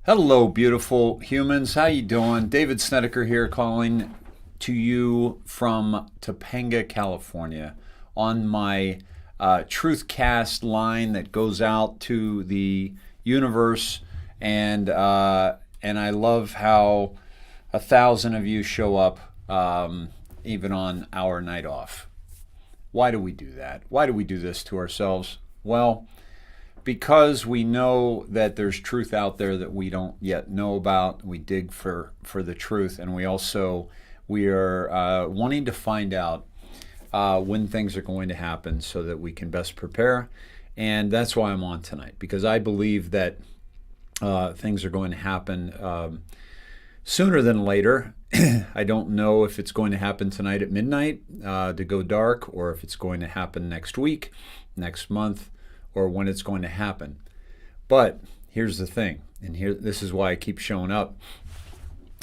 Hello, beautiful humans. How you doing? David Snedeker here, calling to you from Topanga, California, on my Truthcast line that goes out to the universe, and I love how 1,000 of you show up, even on our night off. Why do we do that? Why do we do this to ourselves? Well, because we know that there's truth out there that we don't yet know about. We dig for the truth, and we are wanting to find out when things are going to happen so that we can best prepare. And that's why I'm on tonight, because I believe that things are going to happen sooner than later. I don't know if it's going to happen tonight at midnight to go dark, or if it's going to happen next week, next month, or when it's going to happen. But here's the thing, and this is why I keep showing up.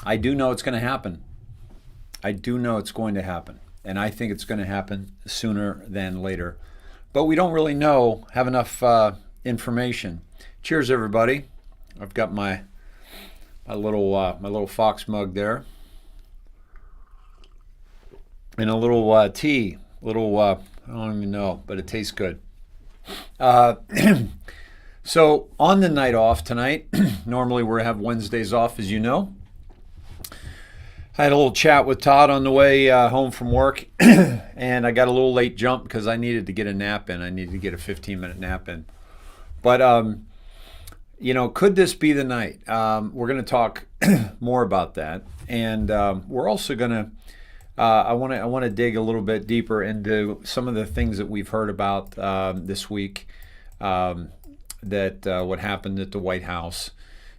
I do know it's going to happen. I do know it's going to happen, and I think it's going to happen sooner than later. But we don't really have enough information. Cheers, everybody. I've got my little Fox mug there, and a little tea. I don't even know, but it tastes good. So on the night off tonight, normally we have Wednesdays off, as you know. I had a little chat with Todd on the way home from work, and I got a little late jump because I needed to get a nap in. I needed to get a 15-minute nap in. But, could this be the night? We're going to talk more about that. And we're also going to I want to dig a little bit deeper into some of the things that we've heard about this week, what happened at the White House.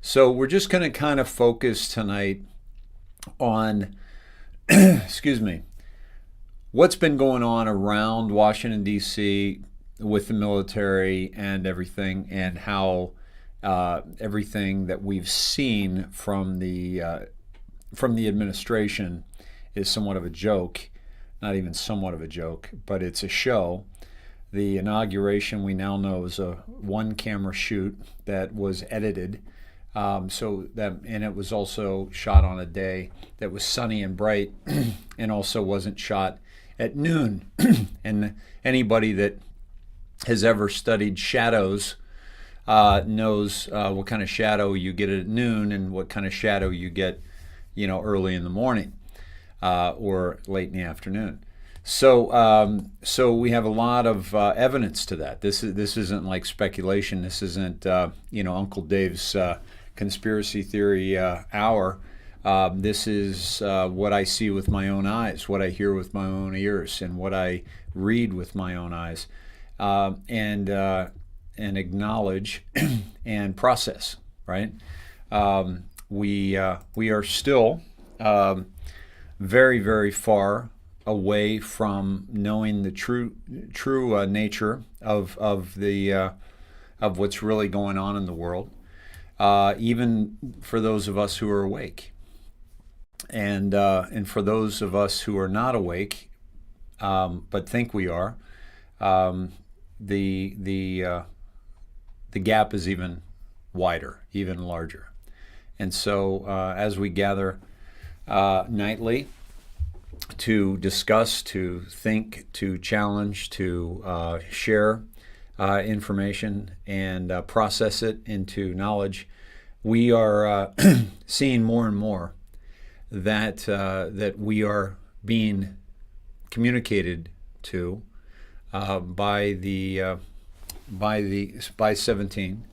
So we're just going to kind of focus tonight on, excuse me, what's been going on around Washington, D.C. with the military and everything, and how everything that we've seen from the administration is somewhat of a joke. Not even somewhat of a joke, but it's a show. The inauguration, we now know, is a one-camera shoot that was edited, and it was also shot on a day that was sunny and bright, and also wasn't shot at noon. And anybody that has ever studied shadows knows what kind of shadow you get at noon and what kind of shadow you get, early in the morning. Or late in the afternoon. So we have a lot of evidence to that. This isn't like speculation. This isn't Uncle Dave's conspiracy theory hour. This is what I see with my own eyes, what I hear with my own ears, and what I read with my own eyes, and acknowledge and process. Right? We are still very, very far away from knowing the true nature of what's really going on in the world, even for those of us who are awake, and for those of us who are not awake, but think we are. The gap is even wider, even larger, and so as we gather nightly to discuss, to think, to challenge, to share information and process it into knowledge, we are seeing more and more that we are being communicated to by 17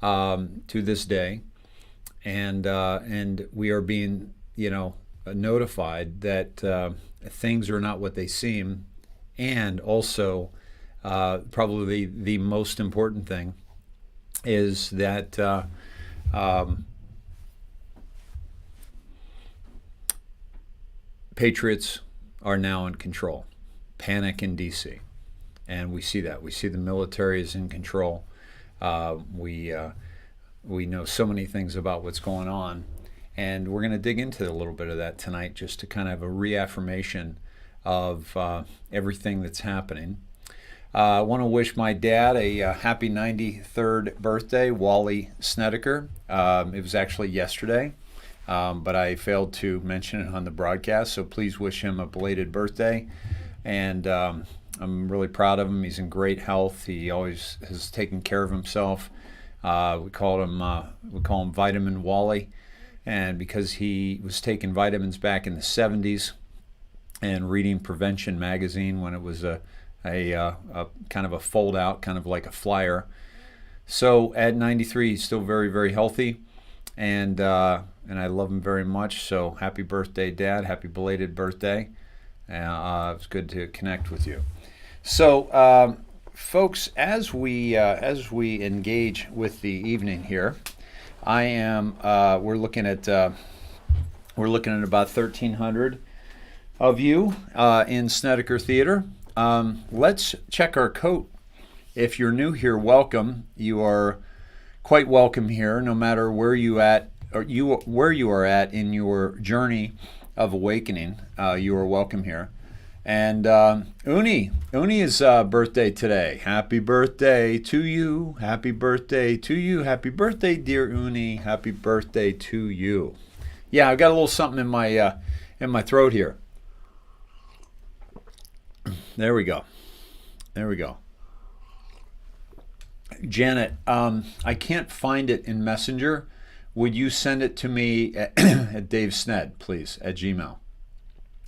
to this day, and we are being notified that things are not what they seem, and also probably the most important thing is that patriots are now in control. Panic in D.C. And we see that. We see the military is in control. We know so many things about what's going on. And we're going to dig into a little bit of that tonight, just to kind of have a reaffirmation of everything that's happening. I want to wish my dad a happy 93rd birthday, Wally Snedeker. It was actually yesterday, but I failed to mention it on the broadcast, so please wish him a belated birthday. And I'm really proud of him. He's in great health. He always has taken care of himself. We call him Vitamin Wally, and because he was taking vitamins back in the 70s and reading Prevention magazine when it was a kind of a fold out, kind of like a flyer. So at 93, he's still very, very healthy, and I love him very much. So happy birthday, Dad! Happy belated birthday. It's good to connect with you. So, folks, as we engage with the evening here, we're looking at about 1,300 of you in Snedeker Theater. Let's check our coat. If you're new here, welcome. You are quite welcome here, no matter where you are at in your journey of awakening. You are welcome here. And Uni's birthday today. Happy birthday to you. Happy birthday to you. Happy birthday, dear Uni. Happy birthday to you. Yeah, I've got a little something in my throat here. There we go. There we go. Janet, I can't find it in Messenger. Would you send it to me at Dave Sned, please, at Gmail?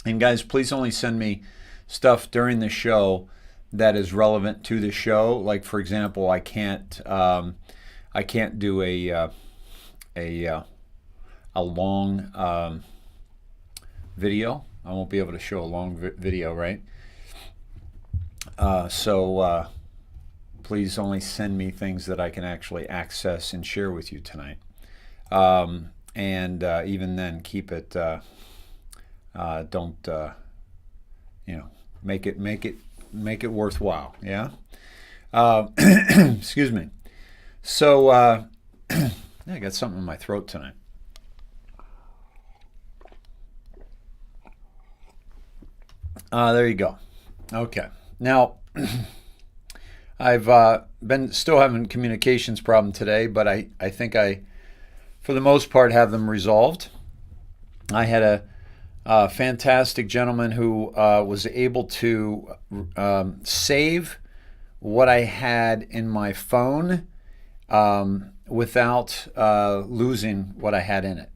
And guys, please only send me stuff during the show that is relevant to the show. Like, for example, I can't do a long video. I won't be able to show a long video, right? So please only send me things that I can actually access and share with you tonight. And even then, keep it. Don't make it worthwhile. Yeah. Excuse me. So I got something in my throat tonight. There you go. Okay. Now, I've been still having communications problem today, but I think I, for the most part, have them resolved. I had a fantastic gentleman who was able to save what I had in my phone without losing what I had in it,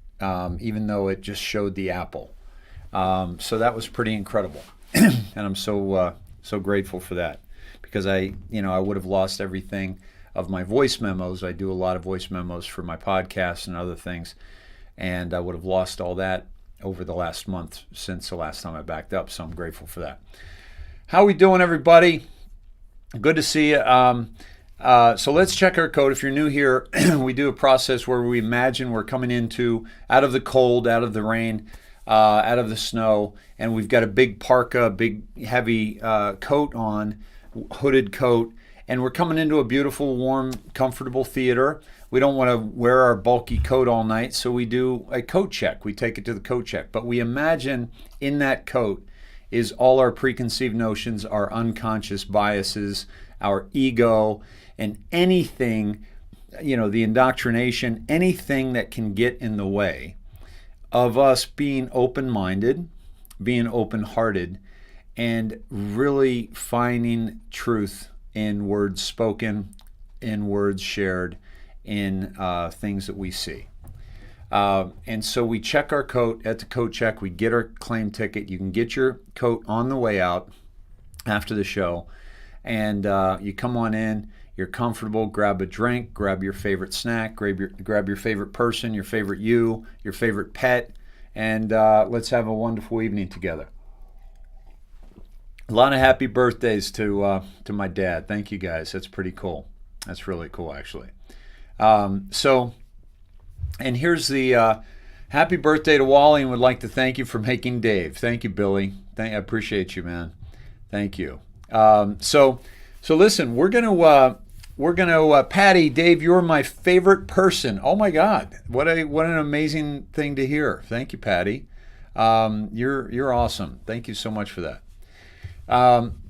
even though it just showed the apple. So that was pretty incredible, and I'm so grateful for that, because I would have lost everything of my voice memos. I do a lot of voice memos for my podcast and other things, and I would have lost all that over the last month since the last time I backed up. So I'm grateful for that. How we doing, everybody? Good to see you. So let's check our code. If you're new here, we do a process where we imagine we're coming out of the cold, out of the rain, out of the snow, and we've got a big parka, big heavy coat on, hooded coat, and we're coming into a beautiful, warm, comfortable theater. We don't want to wear our bulky coat all night, so we do a coat check. We take it to the coat check, but we imagine in that coat is all our preconceived notions, our unconscious biases, our ego, and anything, the indoctrination, anything that can get in the way of us being open-minded, being open-hearted, and really finding truth in words spoken, in words shared, in things that we see. And so we check our coat at the coat check. We get our claim ticket. You can get your coat on the way out after the show. And you come on in. You're comfortable. Grab a drink. Grab your favorite snack. Grab your favorite person, your favorite you, your favorite pet. And let's have a wonderful evening together. A lot of happy birthdays to my dad. Thank you, guys. That's pretty cool. That's really cool, actually. And here's the happy birthday to Wally, and would like to thank you for making Dave. Thank you, Billy. I appreciate you, man. Thank you. So listen, we're gonna Patty, Dave, you're my favorite person. Oh my God, what an amazing thing to hear. Thank you, Patty. You're awesome. Thank you so much for that.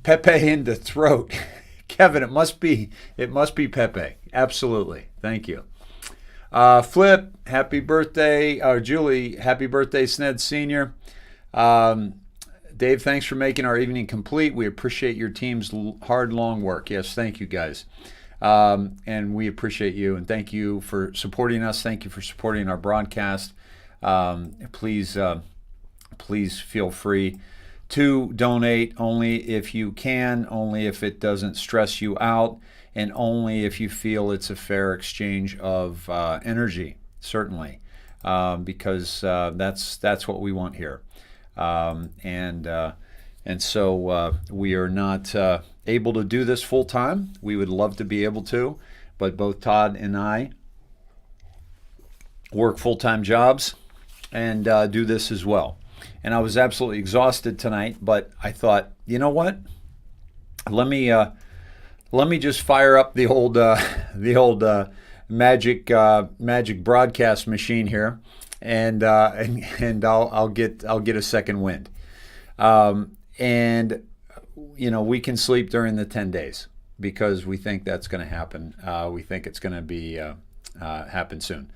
Pepe in the throat. Kevin, it must be Pepe. Absolutely. Thank you. Flip, happy birthday. Julie, happy birthday, Sned Sr. Dave, thanks for making our evening complete. We appreciate your team's hard, long work. Yes, thank you, guys. And we appreciate you, and thank you for supporting us. Thank you for supporting our broadcast. Please feel free to donate only if you can, only if it doesn't stress you out, and only if you feel it's a fair exchange of energy, certainly, because that's what we want here. And so we are not able to do this full time. We would love to be able to, but both Todd and I work full-time jobs and do this as well. And I was absolutely exhausted tonight, but I thought, you know what? Let me just fire up the old magic broadcast machine here, and I'll get a second wind. And we can sleep during the 10 days because we think that's going to happen. We think it's going to be happen soon.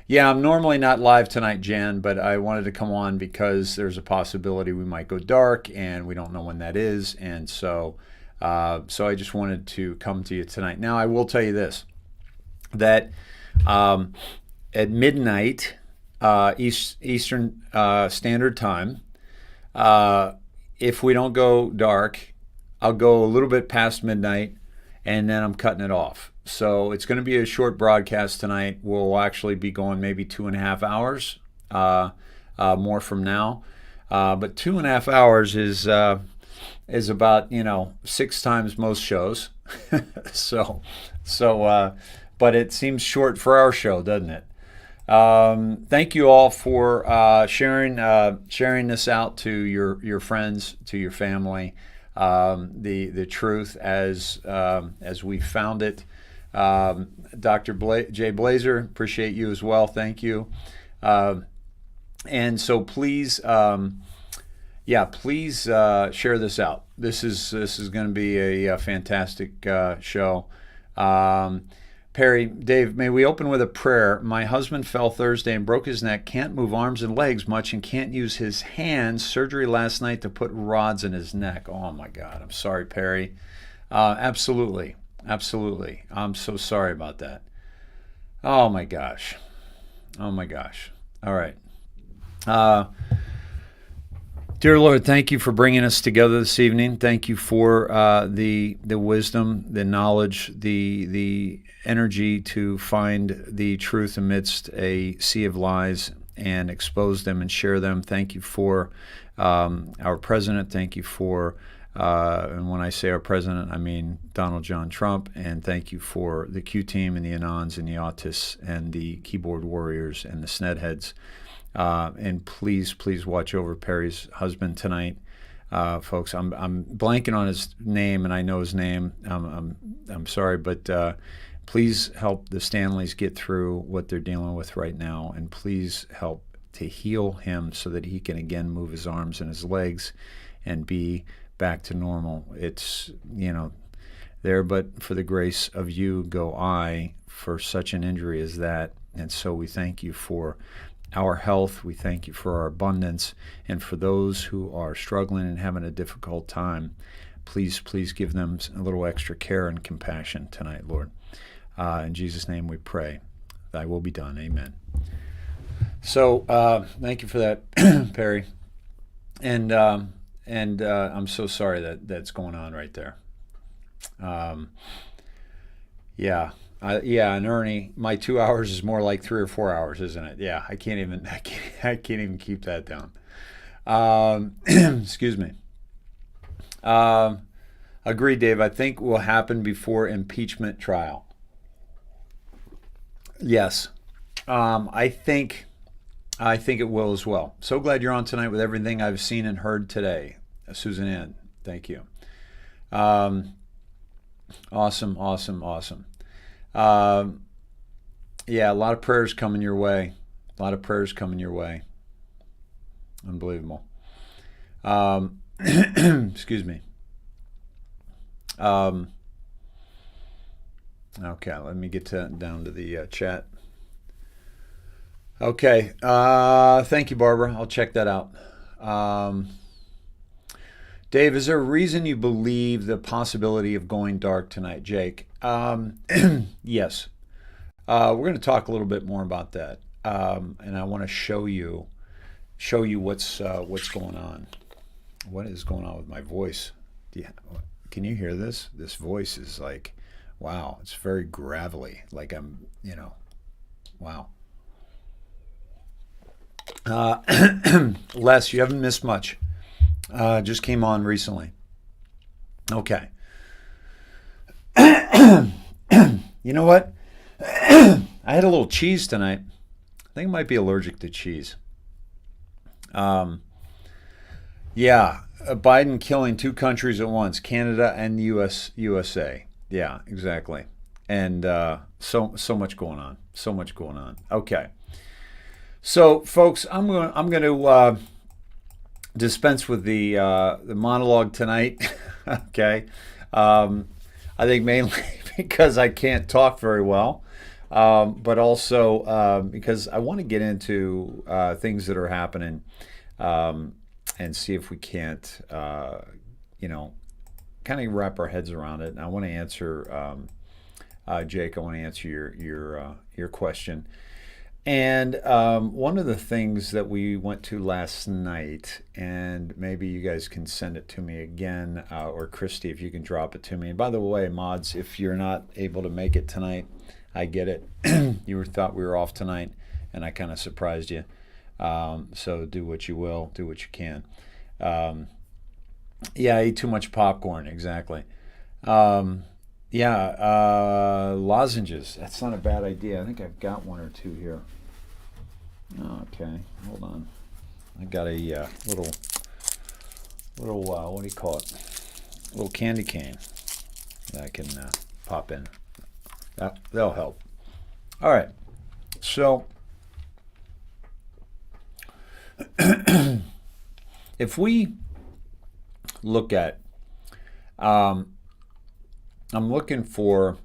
Yeah, I'm normally not live tonight, Jan, but I wanted to come on because there's a possibility we might go dark, and we don't know when that is. And so I just wanted to come to you tonight. Now, I will tell you this, that at midnight Eastern Standard Time, if we don't go dark, I'll go a little bit past midnight, and then I'm cutting it off. So it's going to be a short broadcast tonight. We'll actually be going maybe 2.5 hours more from now. But 2.5 hours is about 6 times most shows. But it seems short for our show, doesn't it? Thank you all for sharing this out to your friends, to your family, the truth as we found it. Dr. Jay Blazer, appreciate you as well. Thank you. And so please, please share this out. This is going to be a fantastic show. Perry, Dave, may we open with a prayer? My husband fell Thursday and broke his neck, can't move arms and legs much, and can't use his hands. Surgery last night to put rods in his neck. Oh my God, I'm sorry, Perry. Absolutely. I'm so sorry about that. Oh my gosh. All right. Dear Lord, thank you for bringing us together this evening. Thank you for the wisdom, the knowledge, the energy to find the truth amidst a sea of lies and expose them and share them. Thank you for our president. Thank you for, and when I say our president, I mean Donald John Trump. And thank you for the Q team and the Anons and the Autists and the keyboard warriors and the Snedheads. And please watch over Perry's husband tonight, folks. I'm blanking on his name, and I know his name. I'm sorry, but please help the Stanleys get through what they're dealing with right now, and please help to heal him so that he can again move his arms and his legs and be back to normal. It's there, but for the grace of you go I for such an injury as that. And so we thank you for our health. We thank you for our abundance. And for those who are struggling and having a difficult time, please give them a little extra care and compassion tonight, Lord. In Jesus' name we pray. Thy will be done. Amen. So thank you for that, Perry. And I'm so sorry that's going on right there. And Ernie, my 2 hours is more like 3 or 4 hours, isn't it? Yeah, I can't even keep that down. Excuse me. Agree, Dave. I think will happen before impeachment trial. Yes, I think it will as well. So glad you're on tonight with everything I've seen and heard today, Susan Ann. Thank you. Awesome. A lot of prayers coming your way. Unbelievable. Excuse me. Okay, let me get down to the chat. Okay, thank you, Barbara. I'll check that out. Dave, is there a reason you believe the possibility of going dark tonight, Jake? Yes. We're going to talk a little bit more about that, and I want to show you what's going on. What is going on with my voice? Can you hear this? This voice is like, wow, it's very gravelly. Like I'm, wow. Les, you haven't missed much. Just came on recently. Okay. You know what? I had a little cheese tonight. I think I might be allergic to cheese. Yeah, Biden killing two countries at once, Canada and the USA. Yeah, exactly. And so much going on. So much going on. Okay. So, folks, I'm going to dispense with the monologue tonight. Okay. I think mainly because I can't talk very well, but also because I want to get into things that are happening and see if we can't, kind of wrap our heads around it. And I want to answer, Jake, I want to answer your question. And one of the things that we went to last night, and maybe you guys can send it to me again, or Christy, if you can drop it to me. And by the way, mods, if you're not able to make it tonight, I get it. You thought we were off tonight, and I kind of surprised you. So do what you will, do what you can. Yeah, I ate too much popcorn, exactly. Lozenges. That's not a bad idea. I think I've got one or two here. Okay, hold on. I got a little what do you call it? A little candy cane that I can pop in. That'll help. All right. So if we look at, I'm looking for,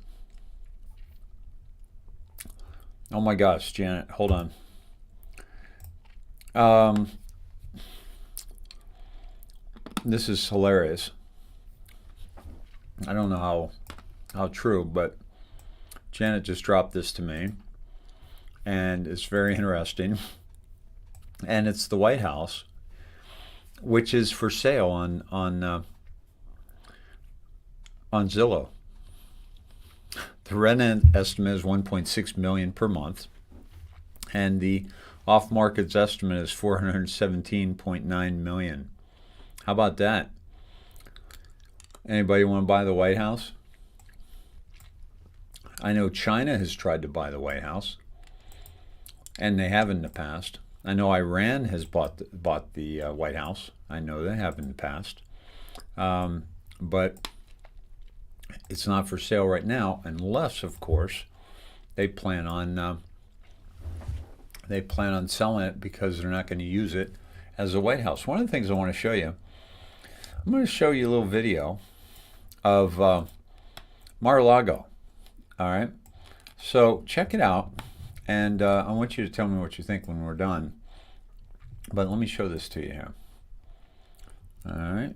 oh my gosh, Janet, hold on. This is hilarious. I don't know how true, but Janet just dropped this to me, and it's very interesting. And it's the White House, which is for sale on Zillow. The rent estimate is $1.6 million per month, and the off-market's estimate is $417.9 million. How about that? Anybody want to buy the White House? I know China has tried to buy the White House, and they have in the past. I know Iran has bought the White House. I know they have in the past, but it's not for sale right now, unless, of course, they plan on selling it because they're not going to use it as a White House. One of the things I want to show you, I'm going to show you a little video of Mar-a-Lago. All right, so check it out, and I want you to tell me what you think when we're done. But let me show this to you here. All right.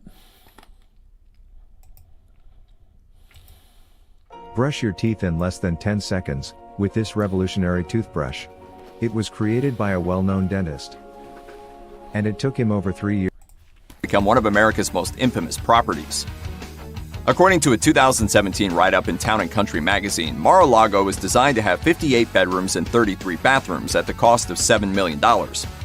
Brush your teeth in less than 10 seconds with this revolutionary toothbrush. It was created by a well-known dentist, and it took him over 3 years to become one of America's most infamous properties. According to a 2017 write-up in Town & Country magazine, Mar-a-Lago was designed to have 58 bedrooms and 33 bathrooms at the cost of $7 million,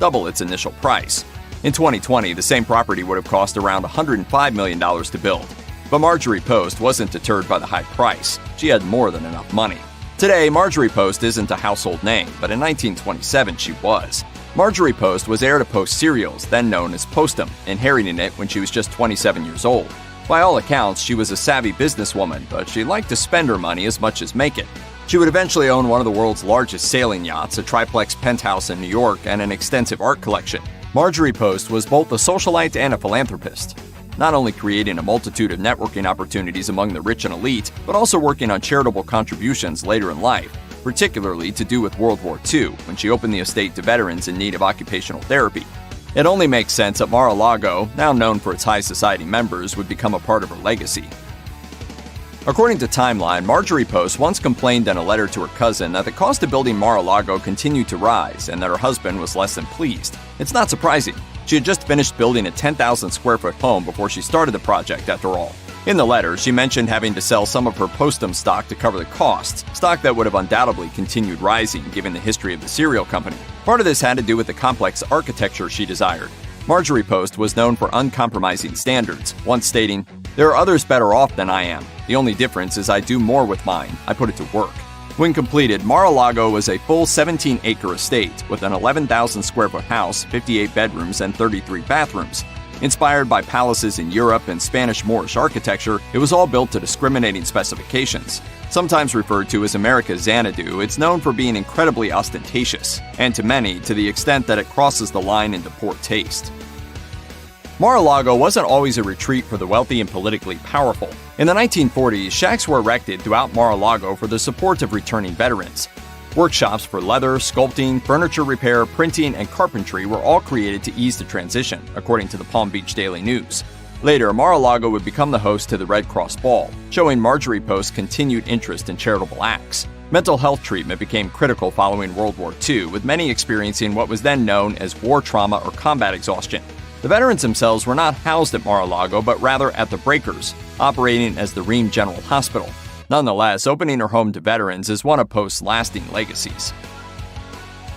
double its initial price. In 2020, the same property would have cost around $105 million to build. But Marjorie Post wasn't deterred by the high price. She had more than enough money. Today, Marjorie Post isn't a household name, but in 1927 she was. Marjorie Post was heir to Post Cereals, then known as Postum, inheriting it when she was just 27 years old. By all accounts, she was a savvy businesswoman, but she liked to spend her money as much as make it. She would eventually own one of the world's largest sailing yachts, a triplex penthouse in New York, and an extensive art collection. Marjorie Post was both a socialite and a philanthropist. not only creating a multitude of networking opportunities among the rich and elite, but also working on charitable contributions later in life, particularly to do with World War II, when she opened the estate to veterans in need of occupational therapy. It only makes sense that Mar-a-Lago, now known for its high society members, would become a part of her legacy. According to Timeline, Marjorie Post once complained in a letter to her cousin that the cost of building Mar-a-Lago continued to rise and that her husband was less than pleased. It's not surprising. She had just finished building a 10,000 square foot home before she started the project, after all. In the letter, she mentioned having to sell some of her Postum stock to cover the costs, stock that would have undoubtedly continued rising given the history of the cereal company. Part of this had to do with the complex architecture she desired. Marjorie Post was known for uncompromising standards, once stating, "There are others better off than I am. The only difference is I do more with mine. I put it to work." When completed, Mar-a-Lago was a full 17-acre estate with an 11,000 square foot house, 58 bedrooms, and 33 bathrooms. Inspired by palaces in Europe and Spanish Moorish architecture, it was all built to discriminating specifications. Sometimes referred to as America's Xanadu, it's known for being incredibly ostentatious, and to many, to the extent that it crosses the line into poor taste. Mar-a-Lago wasn't always a retreat for the wealthy and politically powerful. In the 1940s, shacks were erected throughout Mar-a-Lago for the support of returning veterans. Workshops for leather, sculpting, furniture repair, printing, and carpentry were all created to ease the transition, according to the Palm Beach Daily News. Later, Mar-a-Lago would become the host to the Red Cross Ball, showing Marjorie Post's continued interest in charitable acts. Mental health treatment became critical following World War II, with many experiencing what was then known as war trauma or combat exhaustion. The veterans themselves were not housed at Mar-a-Lago, but rather at the Breakers, operating as the Ream General Hospital. Nonetheless, opening her home to veterans is one of Post's lasting legacies.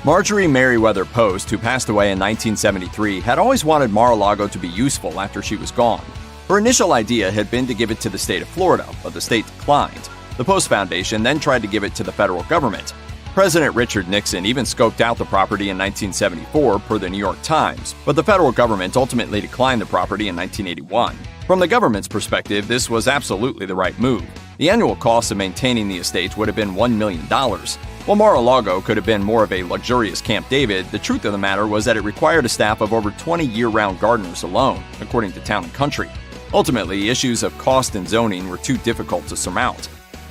Marjorie Merriweather Post, who passed away in 1973, had always wanted Mar-a-Lago to be useful after she was gone. Her initial idea had been to give it to the state of Florida, but the state declined. The Post Foundation then tried to give it to the federal government. President Richard Nixon even scoped out the property in 1974, per the New York Times, but the federal government ultimately declined the property in 1981. From the government's perspective, this was absolutely the right move. The annual cost of maintaining the estate would have been $1 million. While Mar-a-Lago could have been more of a luxurious Camp David, the truth of the matter was that it required a staff of over 20 year-round gardeners alone, according to Town & Country. Ultimately, issues of cost and zoning were too difficult to surmount.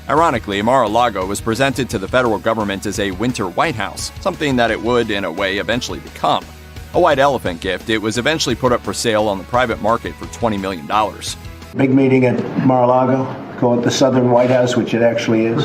Ironically, Mar-a-Lago was presented to the federal government as a winter White House, something that it would, in a way, eventually become. A white elephant gift, it was eventually put up for sale on the private market for $20 million. Big meeting at Mar-a-Lago, call it the Southern White House, which it actually is.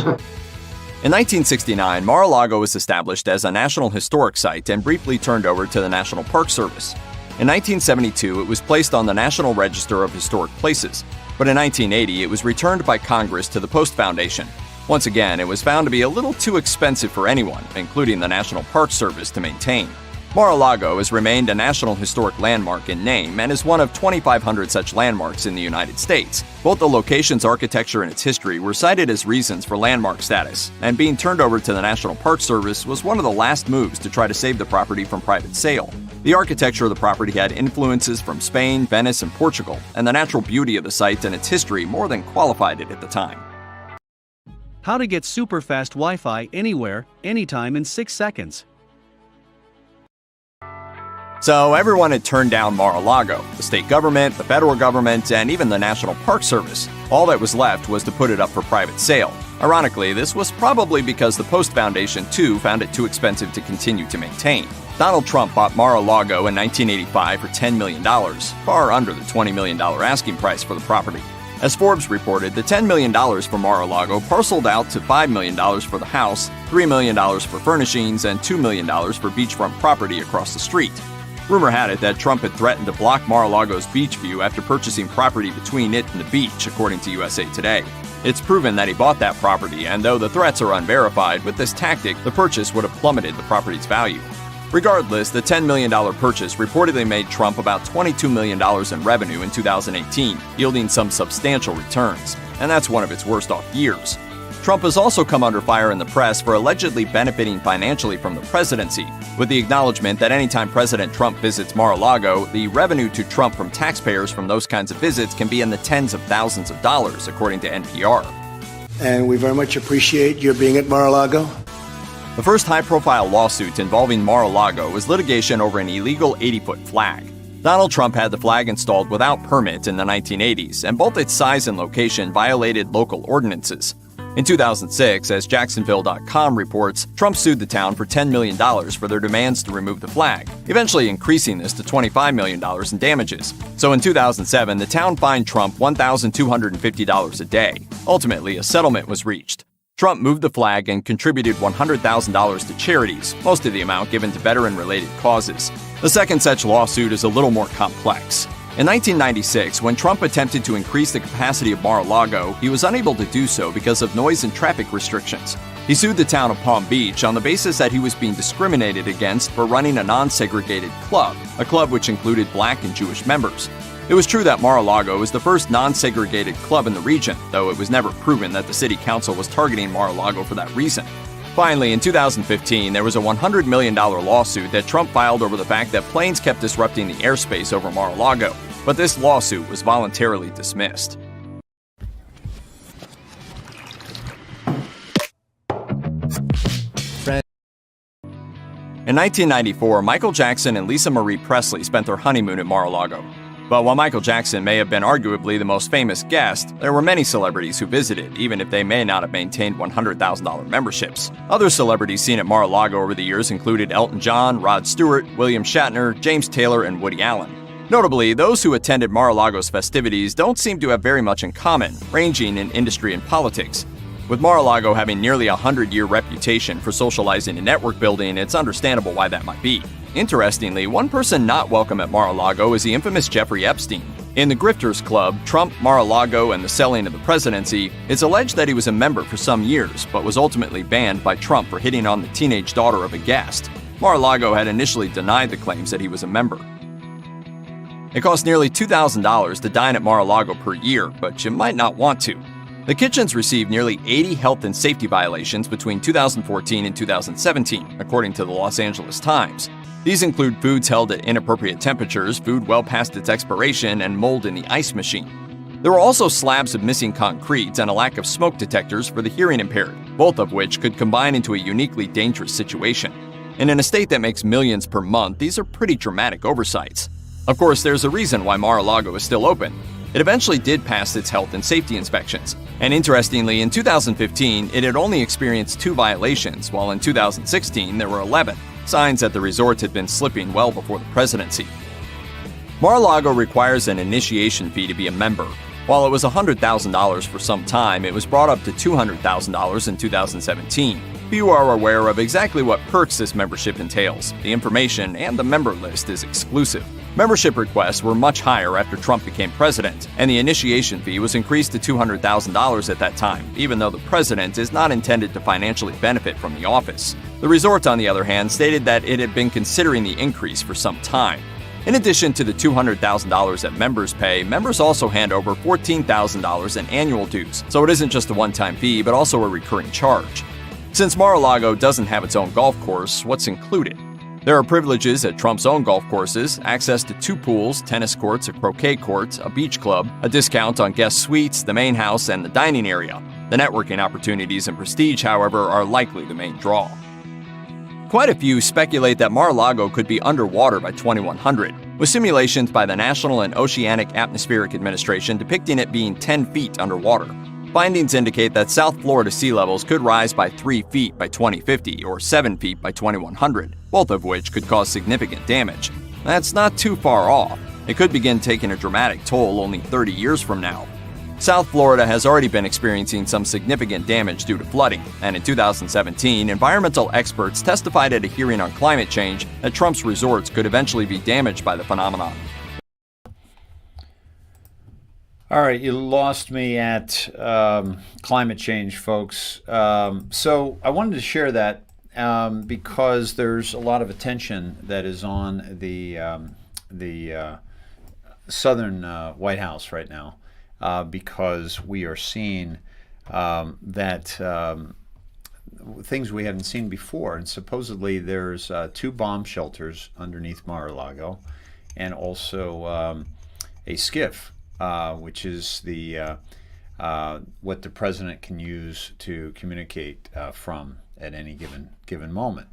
In 1969, Mar-a-Lago was established as a National Historic Site and briefly turned over to the National Park Service. In 1972, it was placed on the National Register of Historic Places, but in 1980, it was returned by Congress to the Post Foundation. Once again, it was found to be a little too expensive for anyone, including the National Park Service, to maintain. Mar-a-Lago has remained a National Historic Landmark in name and is one of 2,500 such landmarks in the United States. Both the location's architecture and its history were cited as reasons for landmark status, and being turned over to the National Park Service was one of the last moves to try to save the property from private sale. The architecture of the property had influences from Spain, Venice, and Portugal, and the natural beauty of the site and its history more than qualified it at the time. How to get super fast Wi-Fi anywhere, anytime in 6 seconds. So everyone had turned down Mar-a-Lago, the state government, the federal government, and even the National Park Service. All that was left was to put it up for private sale. Ironically, this was probably because the Post Foundation, too, found it too expensive to continue to maintain. Donald Trump bought Mar-a-Lago in 1985 for $10 million, far under the $20 million asking price for the property. As Forbes reported, the $10 million for Mar-a-Lago parceled out to $5 million for the house, $3 million for furnishings, and $2 million for beachfront property across the street. Rumor had it that Trump had threatened to block Mar-a-Lago's beach view after purchasing property between it and the beach, according to USA Today. It's proven that he bought that property, and though the threats are unverified, with this tactic, the purchase would have plummeted the property's value. Regardless, the $10 million purchase reportedly made Trump about $22 million in revenue in 2018, yielding some substantial returns, and that's one of its worst off years. Trump has also come under fire in the press for allegedly benefiting financially from the presidency, with the acknowledgement that anytime President Trump visits Mar-a-Lago, the revenue to Trump from taxpayers from those kinds of visits can be in the tens of thousands of dollars, according to NPR. And we very much appreciate your being at Mar-a-Lago. The first high-profile lawsuit involving Mar-a-Lago was litigation over an illegal 80-foot flag. Donald Trump had the flag installed without permit in the 1980s, and both its size and location violated local ordinances. In 2006, as Jacksonville.com reports, Trump sued the town for $10 million for their demands to remove the flag, eventually increasing this to $25 million in damages. So in 2007, the town fined Trump $1,250 a day. Ultimately, a settlement was reached. Trump moved the flag and contributed $100,000 to charities, most of the amount given to veteran-related causes. The second such lawsuit is a little more complex. In 1996, when Trump attempted to increase the capacity of Mar-a-Lago, he was unable to do so because of noise and traffic restrictions. He sued the town of Palm Beach on the basis that he was being discriminated against for running a non-segregated club, a club which included black and Jewish members. It was true that Mar-a-Lago was the first non-segregated club in the region, though it was never proven that the city council was targeting Mar-a-Lago for that reason. Finally, in 2015, there was a $100 million lawsuit that Trump filed over the fact that planes kept disrupting the airspace over Mar-a-Lago, but this lawsuit was voluntarily dismissed. In 1994, Michael Jackson and Lisa Marie Presley spent their honeymoon at Mar-a-Lago. But while Michael Jackson may have been arguably the most famous guest, there were many celebrities who visited, even if they may not have maintained $100,000 memberships. Other celebrities seen at Mar-a-Lago over the years included Elton John, Rod Stewart, William Shatner, James Taylor, and Woody Allen. Notably, those who attended Mar-a-Lago's festivities don't seem to have very much in common, ranging in industry and politics. With Mar-a-Lago having nearly a 100-year reputation for socializing and network building, it's understandable why that might be. Interestingly, one person not welcome at Mar-a-Lago is the infamous Jeffrey Epstein. In the Grifters Club, Trump, Mar-a-Lago, and the Selling of the Presidency, it's alleged that he was a member for some years, but was ultimately banned by Trump for hitting on the teenage daughter of a guest. Mar-a-Lago had initially denied the claims that he was a member. It costs nearly $2,000 to dine at Mar-a-Lago per year, but you might not want to. The kitchens received nearly 80 health and safety violations between 2014 and 2017, according to the Los Angeles Times. These include foods held at inappropriate temperatures, food well past its expiration, and mold in the ice machine. There were also slabs of missing concrete and a lack of smoke detectors for the hearing impaired, both of which could combine into a uniquely dangerous situation. And in a state that makes millions per month, these are pretty dramatic oversights. Of course, there's a reason why Mar-a-Lago is still open. It eventually did pass its health and safety inspections. And interestingly, in 2015, it had only experienced 2 violations, while in 2016 there were 11. Signs that the resort had been slipping well before the presidency. Mar-a-Lago requires an initiation fee to be a member. While it was $100,000 for some time, it was brought up to $200,000 in 2017. Few are aware of exactly what perks this membership entails. The information and the member list is exclusive. Membership requests were much higher after Trump became president, and the initiation fee was increased to $200,000 at that time, even though the president is not intended to financially benefit from the office. The resort, on the other hand, stated that it had been considering the increase for some time. In addition to the $200,000 that members pay, members also hand over $14,000 in annual dues, so it isn't just a one-time fee, but also a recurring charge. Since Mar-a-Lago doesn't have its own golf course, what's included? There are privileges at Trump's own golf courses, access to 2 pools, tennis courts, a croquet court, a beach club, a discount on guest suites, the main house, and the dining area. The networking opportunities and prestige, however, are likely the main draw. Quite a few speculate that Mar-a-Lago could be underwater by 2100, with simulations by the National and Oceanic Atmospheric Administration depicting it being 10 feet underwater. Findings indicate that South Florida sea levels could rise by 3 feet by 2050 or 7 feet by 2100, both of which could cause significant damage. That's not too far off. It could begin taking a dramatic toll only 30 years from now. South Florida has already been experiencing some significant damage due to flooding, and in 2017, environmental experts testified at a hearing on climate change that Trump's resorts could eventually be damaged by the phenomenon. All right, you lost me at climate change, folks. So I wanted to share that because there's a lot of attention that is on the southern White House right now because we are seeing that things we hadn't seen before. And supposedly there's 2 bomb shelters underneath Mar-a-Lago and also a skiff. Which is the what the president can use to communicate from at any given moment,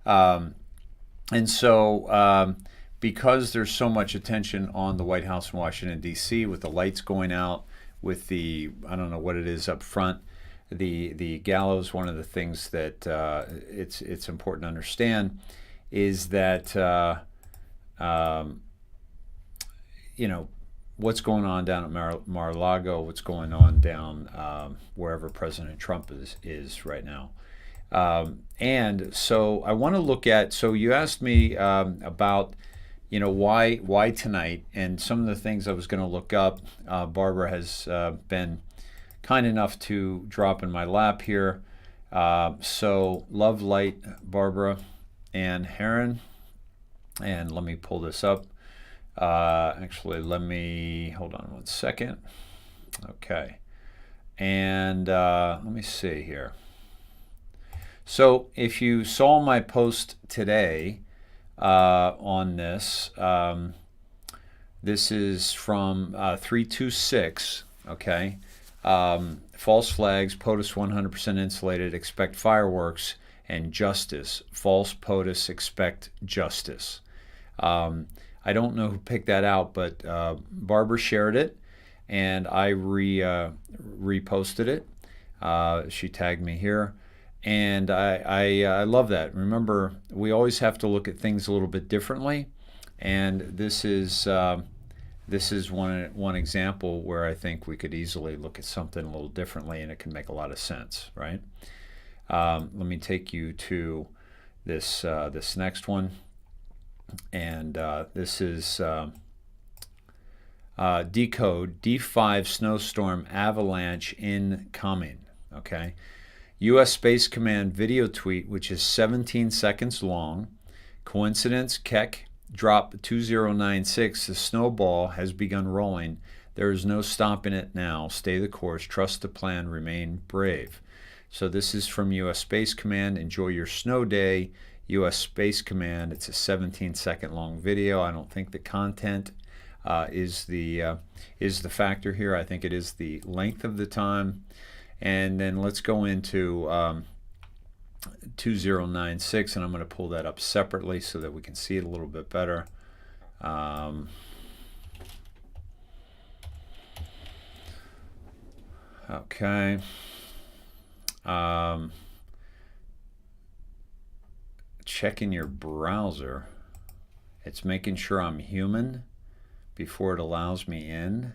and so because there's so much attention on the White House in Washington, D.C., with the lights going out, with the, I don't know what it is up front, the gallows. One of the things that it's important to understand is that what's going on down at Mar-a-Lago, what's going on down wherever President Trump is right now. And so I want to look at, so you asked me about, why tonight, and some of the things I was going to look up. Barbara has been kind enough to drop in my lap here. So love, light, Barbara and Heron. And let me pull this up. Actually, let me, hold on one second. Okay. And let me see here. So if you saw my post today on this, this is from 326, okay? False flags, POTUS 100% insulated, expect fireworks, and justice. False POTUS, expect justice. I don't know who picked that out, but Barbara shared it, and I reposted it. She tagged me here, and I love that. Remember, we always have to look at things a little bit differently, and this is one example where I think we could easily look at something a little differently, and it can make a lot of sense, right? Let me take you to this next one. And this is decode D5 snowstorm avalanche incoming. Okay, U.S. Space Command video tweet, which is 17 seconds long. Coincidence? Keck drop 2096. The snowball has begun rolling. There is no stopping it now. Stay the course. Trust the plan. Remain brave. So this is from U.S. Space Command. Enjoy your snow day. U.S. Space Command. It's a 17-second long video. I don't think the content is the factor here. I think it is the length of the time. And then let's go into 2096, and I'm going to pull that up separately so that we can see it a little bit better. Okay. Checking your browser. It's making sure I'm human before it allows me in.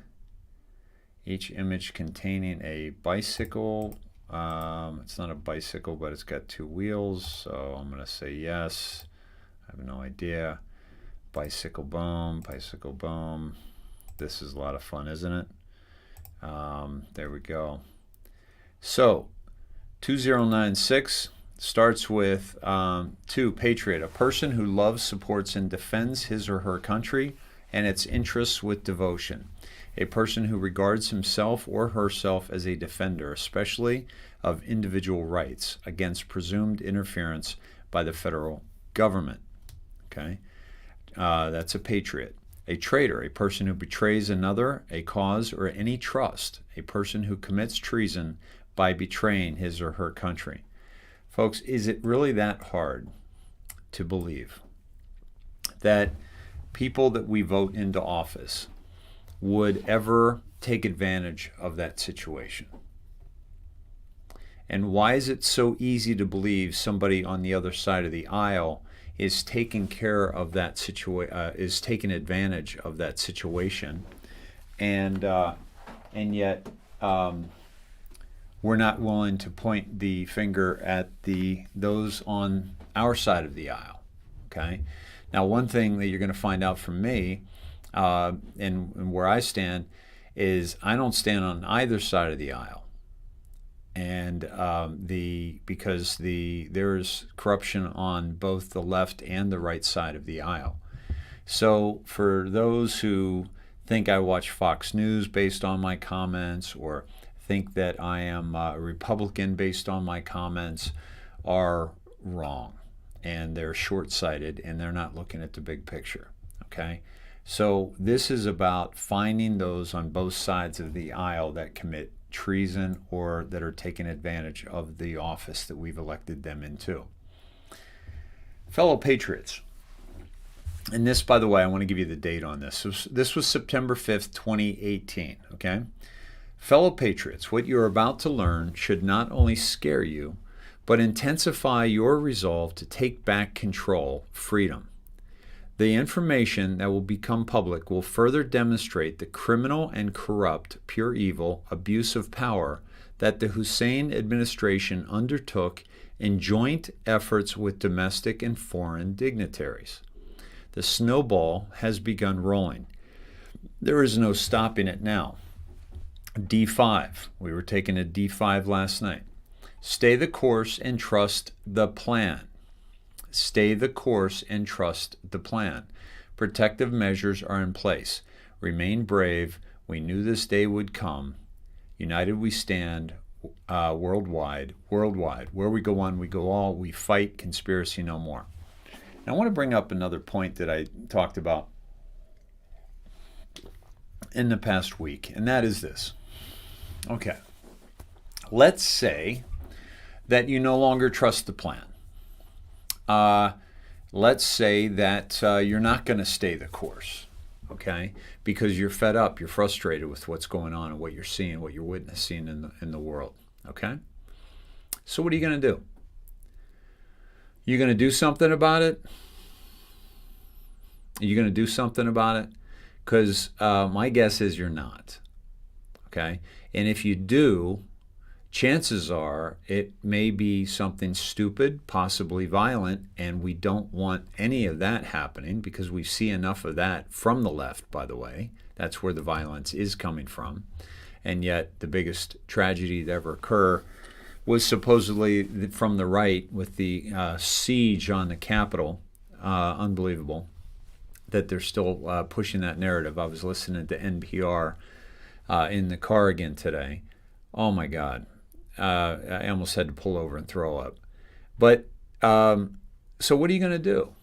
Each image containing a bicycle. It's not a bicycle, but it's got two wheels, so I'm going to say yes. I have no idea. Bicycle boom, bicycle boom. This is a lot of fun, isn't it? There we go. So 2096 starts with 2, patriot, a person who loves, supports, and defends his or her country and its interests with devotion. A person who regards himself or herself as a defender, especially of individual rights, against presumed interference by the federal government. Okay, that's a patriot. A traitor, a person who betrays another, a cause, or any trust. A person who commits treason by betraying his or her country. Folks, is it really that hard to believe that people that we vote into office would ever take advantage of that situation? And why is it so easy to believe somebody on the other side of the aisle is taking care of that is taking advantage of that situation, and yet we're not willing to point the finger at those on our side of the aisle? Okay. Now, one thing that you're going to find out from me, and where I stand, is I don't stand on either side of the aisle, and because there's corruption on both the left and the right side of the aisle. So for those who think I watch Fox News based on my comments, or think that I am a Republican based on my comments, are wrong, and they're short-sighted, and they're not looking at the big picture. Okay, so this is about finding those on both sides of the aisle that commit treason or that are taking advantage of the office that we've elected them into. Fellow patriots, And this, by the way, I want to give you the date on this. This was September 5th, 2018, okay? Fellow patriots, what you're about to learn should not only scare you, but intensify your resolve to take back control, freedom. The information that will become public will further demonstrate the criminal and corrupt, pure evil, abuse of power that the Hussein administration undertook in joint efforts with domestic and foreign dignitaries. The snowball has begun rolling. There is no stopping it now. D5. We were taking a D5 last night. Stay the course and trust the plan. Stay the course and trust the plan. Protective measures are in place. Remain brave. We knew this day would come. United we stand, worldwide. Where we go one, we go all. We fight conspiracy no more. Now, I want to bring up another point that I talked about in the past week, and that is this. Okay. Let's say that you no longer trust the plan. Let's say that you're not going to stay the course, okay? Because you're fed up, you're frustrated with what's going on and what you're seeing, what you're witnessing in the world, okay? So what are you going to do? You going to do something about it? Are you going to do something about it? Because my guess is you're not, okay? And if you do, chances are it may be something stupid, possibly violent, and we don't want any of that happening because we see enough of that from the left, by the way. That's where the violence is coming from. And yet the biggest tragedy to ever occur was supposedly from the right with the siege on the Capitol. Unbelievable that they're still pushing that narrative. I was listening to NPR in the car again today. Oh my God. I almost had to pull over and throw up. But so what are you going to do?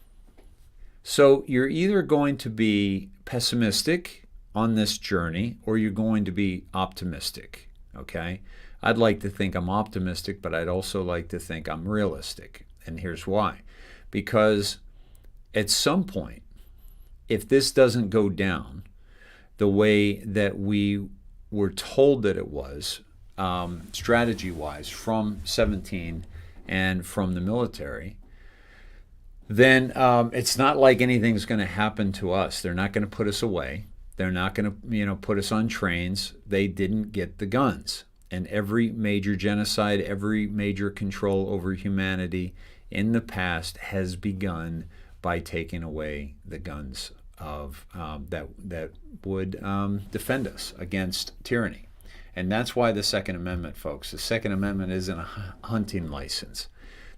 So you're either going to be pessimistic on this journey or you're going to be optimistic, okay? I'd like to think I'm optimistic, but I'd also like to think I'm realistic. And here's why. Because at some point, if this doesn't go down the way that we were told that it was, strategy-wise, from 17 and from the military, then it's not like anything's going to happen to us. They're not going to put us away. They're not going to, put us on trains. They didn't get the guns. And every major genocide, every major control over humanity in the past has begun by taking away the guns of that would defend us against tyranny. And that's why the Second Amendment, folks, the Second Amendment isn't a hunting license.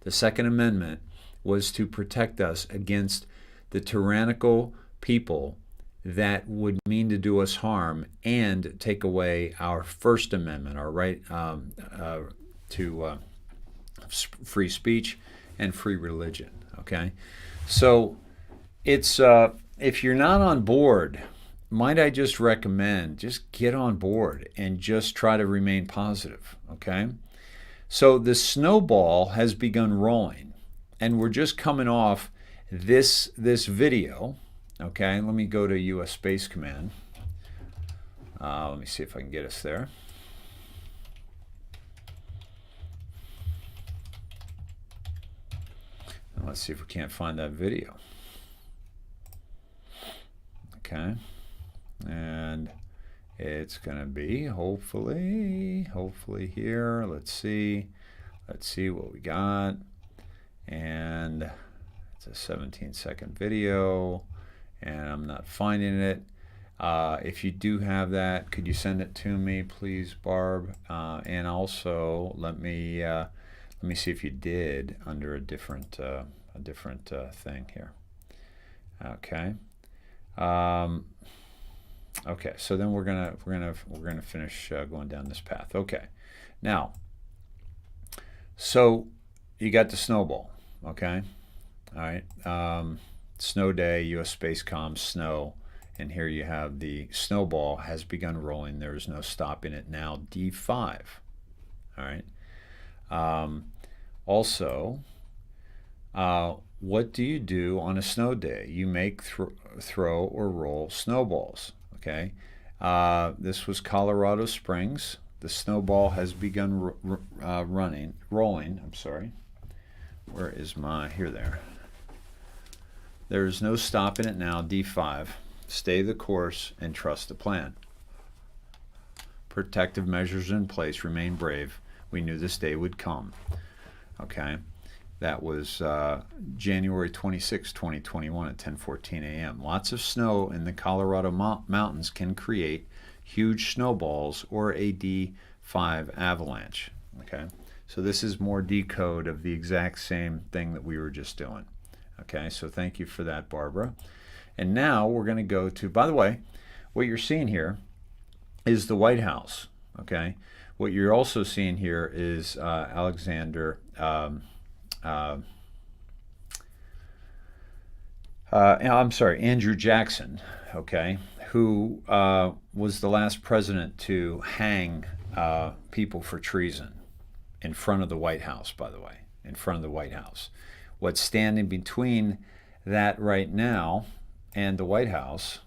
The Second Amendment was to protect us against the tyrannical people that would mean to do us harm and take away our First Amendment, our right to free speech and free religion, okay? So it's if you're not on board, might I just recommend just get on board and just try to remain positive, okay? So the snowball has begun rolling, and we're just coming off this video, okay? Let me go to U.S. Space Command. Let me see if I can get us there. And let's see if we can't find that video. Okay. And it's going to be hopefully here. Let's see what we got. And it's a 17-second video, and I'm not finding it. If you do have that, could you send it to me, please, Barb? And also let me see if you did under a different thing here. Okay. Okay, so then we're gonna finish going down this path. Okay, now, so you got the snowball. Okay, all right. Snow day, U.S. Space Comm, snow, and here you have the snowball has begun rolling. There is no stopping it now. D5. All right. Also, what do you do on a snow day? You make, throw, or roll snowballs. Okay. This was Colorado Springs. The snowball has begun rolling. I'm sorry. Where is my, here, there. There is no stopping it now, D5. Stay the course and trust the plan. Protective measures in place, remain brave. We knew this day would come. Okay. That was January 26, 2021 at 10:14 a.m. Lots of snow in the Colorado mountains can create huge snowballs or a D5 avalanche. Okay. So this is more decode of the exact same thing that we were just doing. Okay, so thank you for that, Barbara. And now we're going to go to, by the way, what you're seeing here is the White House. Okay, what you're also seeing here is Andrew Jackson, okay, who was the last president to hang people for treason in front of the White House, by the way, in front of the White House. What's standing between that right now and the White House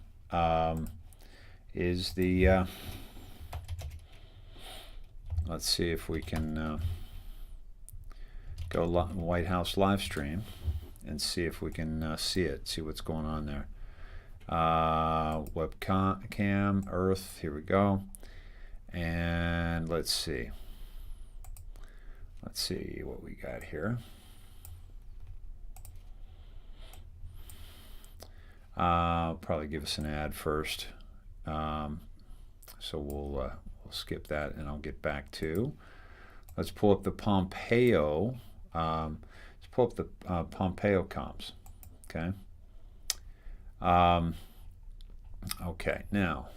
is the, let's see if we can go White House live stream and see if we can see what's going on there. Webcam, Earth, here we go. And let's see what we got here. Probably give us an ad first, so we'll skip that, and I'll get back to. Let's pull up the Pompeo. Let's pull up the Pompeo comms. Okay. Okay. Now,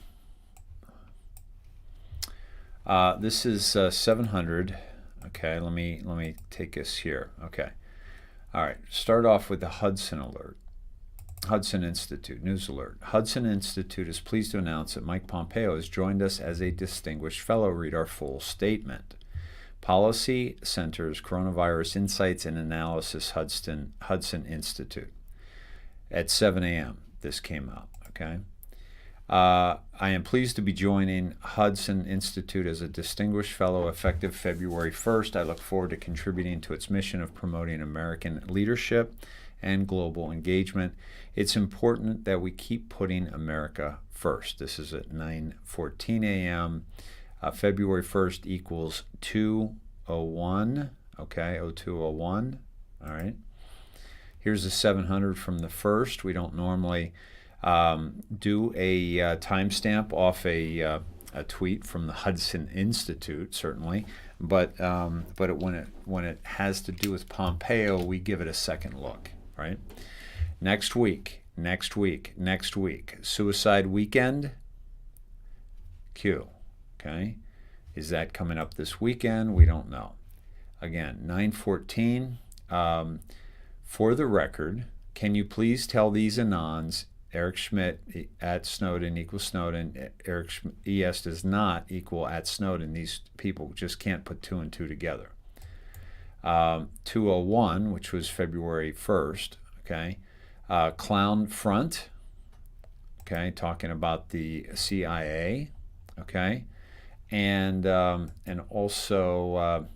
this is 700. Okay. Let me take us here. Okay. All right. Start off with the Hudson alert. Hudson Institute, news alert. Hudson Institute is pleased to announce that Mike Pompeo has joined us as a distinguished fellow. Read our full statement. Policy Center's Coronavirus Insights and Analysis, Hudson Institute. At 7 a.m. this came out, okay? I am pleased to be joining Hudson Institute as a distinguished fellow effective February 1st. I look forward to contributing to its mission of promoting American leadership and global engagement. It's important that we keep putting America first. This is at 9:14 a.m. February 1st equals 201, okay, 0201, all right. Here's the 700 from the first. We don't normally do a timestamp off a tweet from the Hudson Institute, certainly, but when it has to do with Pompeo, we give it a second look, right? Next week, suicide weekend, Q, okay? Is that coming up this weekend? We don't know. Again, 9:14. For the record, can you please tell these anons, Eric Schmidt at Snowden equals Snowden, Eric ES does not equal at Snowden. These people just can't put two and two together. 201, which was February 1st, okay. Clown Front, okay, talking about the CIA, okay. And also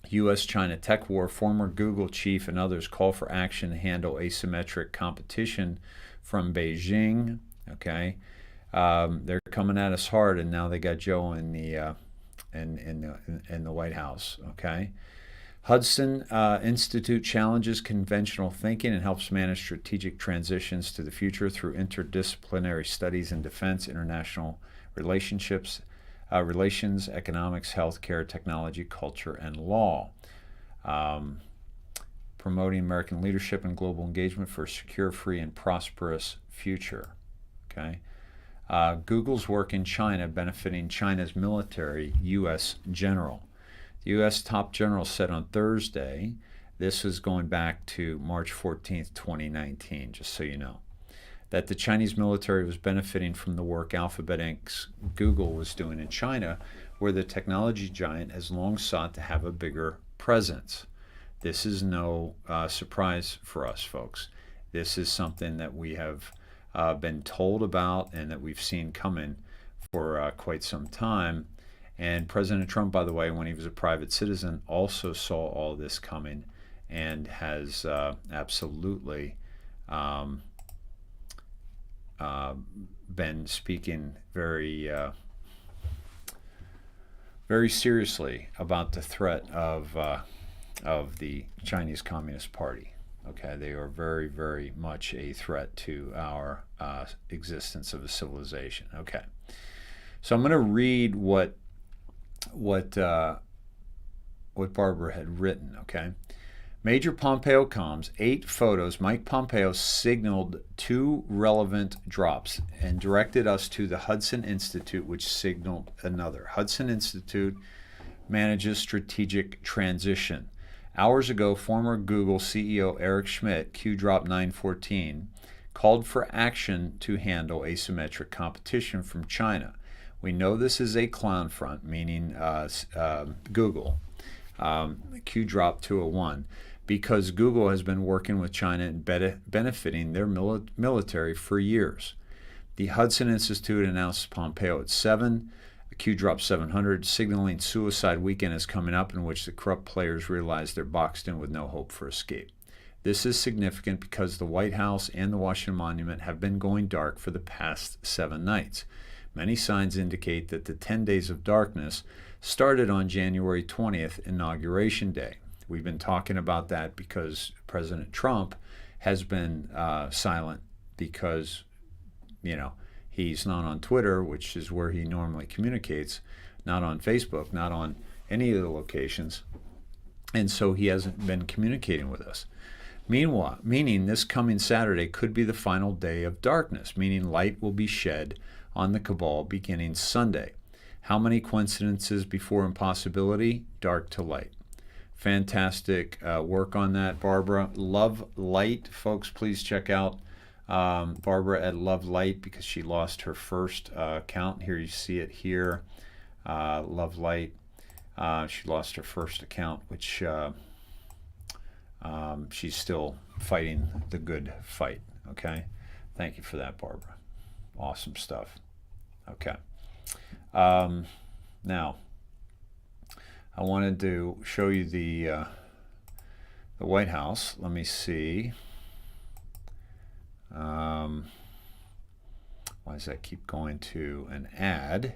U.S.-China tech war, former Google chief and others call for action to handle asymmetric competition from Beijing. Okay, they're coming at us hard, and now they got Joe in the White House. Okay, Hudson Institute challenges conventional thinking and helps manage strategic transitions to the future through interdisciplinary studies in defense, international relationships. Relations, economics, healthcare, technology, culture, and law. Promoting American leadership and global engagement for a secure, free, and prosperous future. Okay. Google's work in China benefiting China's military, U.S. general. The U.S. top general said on Thursday, this was going back to March 14th, 2019, just so you know, that the Chinese military was benefiting from the work Alphabet Inc.'s Google was doing in China, where the technology giant has long sought to have a bigger presence. This is no surprise for us, folks. This is something that we have been told about and that we've seen coming for quite some time. And President Trump, by the way, when he was a private citizen, also saw all this coming and has absolutely been speaking very seriously about the threat of the Chinese Communist Party. Okay, they are very, very much a threat to our existence of a civilization. Okay, so I'm going to read what Barbara had written. Okay. Major Pompeo comms, 8 photos. Mike Pompeo signaled 2 relevant drops and directed us to the Hudson Institute, which signaled another. Hudson Institute manages strategic transition. Hours ago, former Google CEO Eric Schmidt, Q drop 914, called for action to handle asymmetric competition from China. We know this is a clown front, meaning Google, Q drop 201. Because Google has been working with China and benefiting their military for years. The Hudson Institute announced Pompeo at 7, Q drop 700, signaling suicide weekend is coming up in which the corrupt players realize they're boxed in with no hope for escape. This is significant because the White House and the Washington Monument have been going dark for the past 7 nights. Many signs indicate that the 10 days of darkness started on January 20th, Inauguration Day. We've been talking about that because President Trump has been silent because, he's not on Twitter, which is where he normally communicates, not on Facebook, not on any of the locations. And so he hasn't been communicating with us. Meanwhile, meaning this coming Saturday could be the final day of darkness, meaning light will be shed on the cabal beginning Sunday. How many coincidences before impossibility? Dark to light. Fantastic work on that, Barbara. Love Light, folks, please check out Barbara at Love Light because she lost her first account. Here you see it here. Love Light. She lost her first account, which she's still fighting the good fight. Okay. Thank you for that, Barbara. Awesome stuff. Okay. Now, I wanted to show you the White House. Let me see. Why does that keep going to an ad?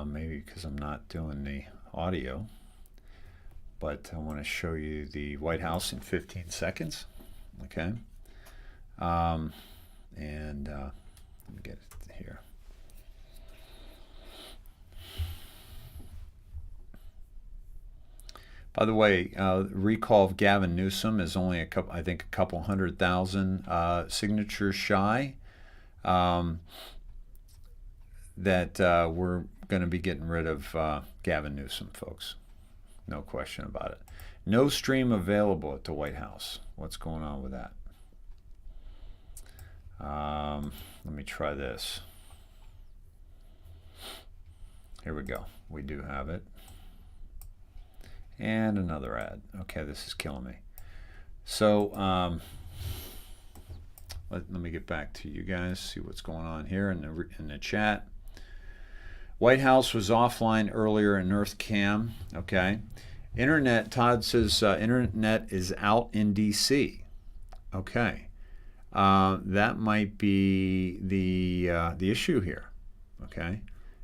Maybe because I'm not doing the audio. But I want to show you the White House in 15 seconds. Okay. Let me get it here. By the way, recall of Gavin Newsom is only a couple 100,000 signatures shy. That we're going to be getting rid of Gavin Newsom, folks. No question about it. No stream available at the White House. What's going on with that? Let me try this. Here we go. We do have it. And another ad. Okay, this is killing me. So let me get back to you guys, see what's going on here in the chat. White House was offline earlier in Earth Cam. Okay. Internet, Todd says internet is out in DC. Okay. That might be the issue here. Okay.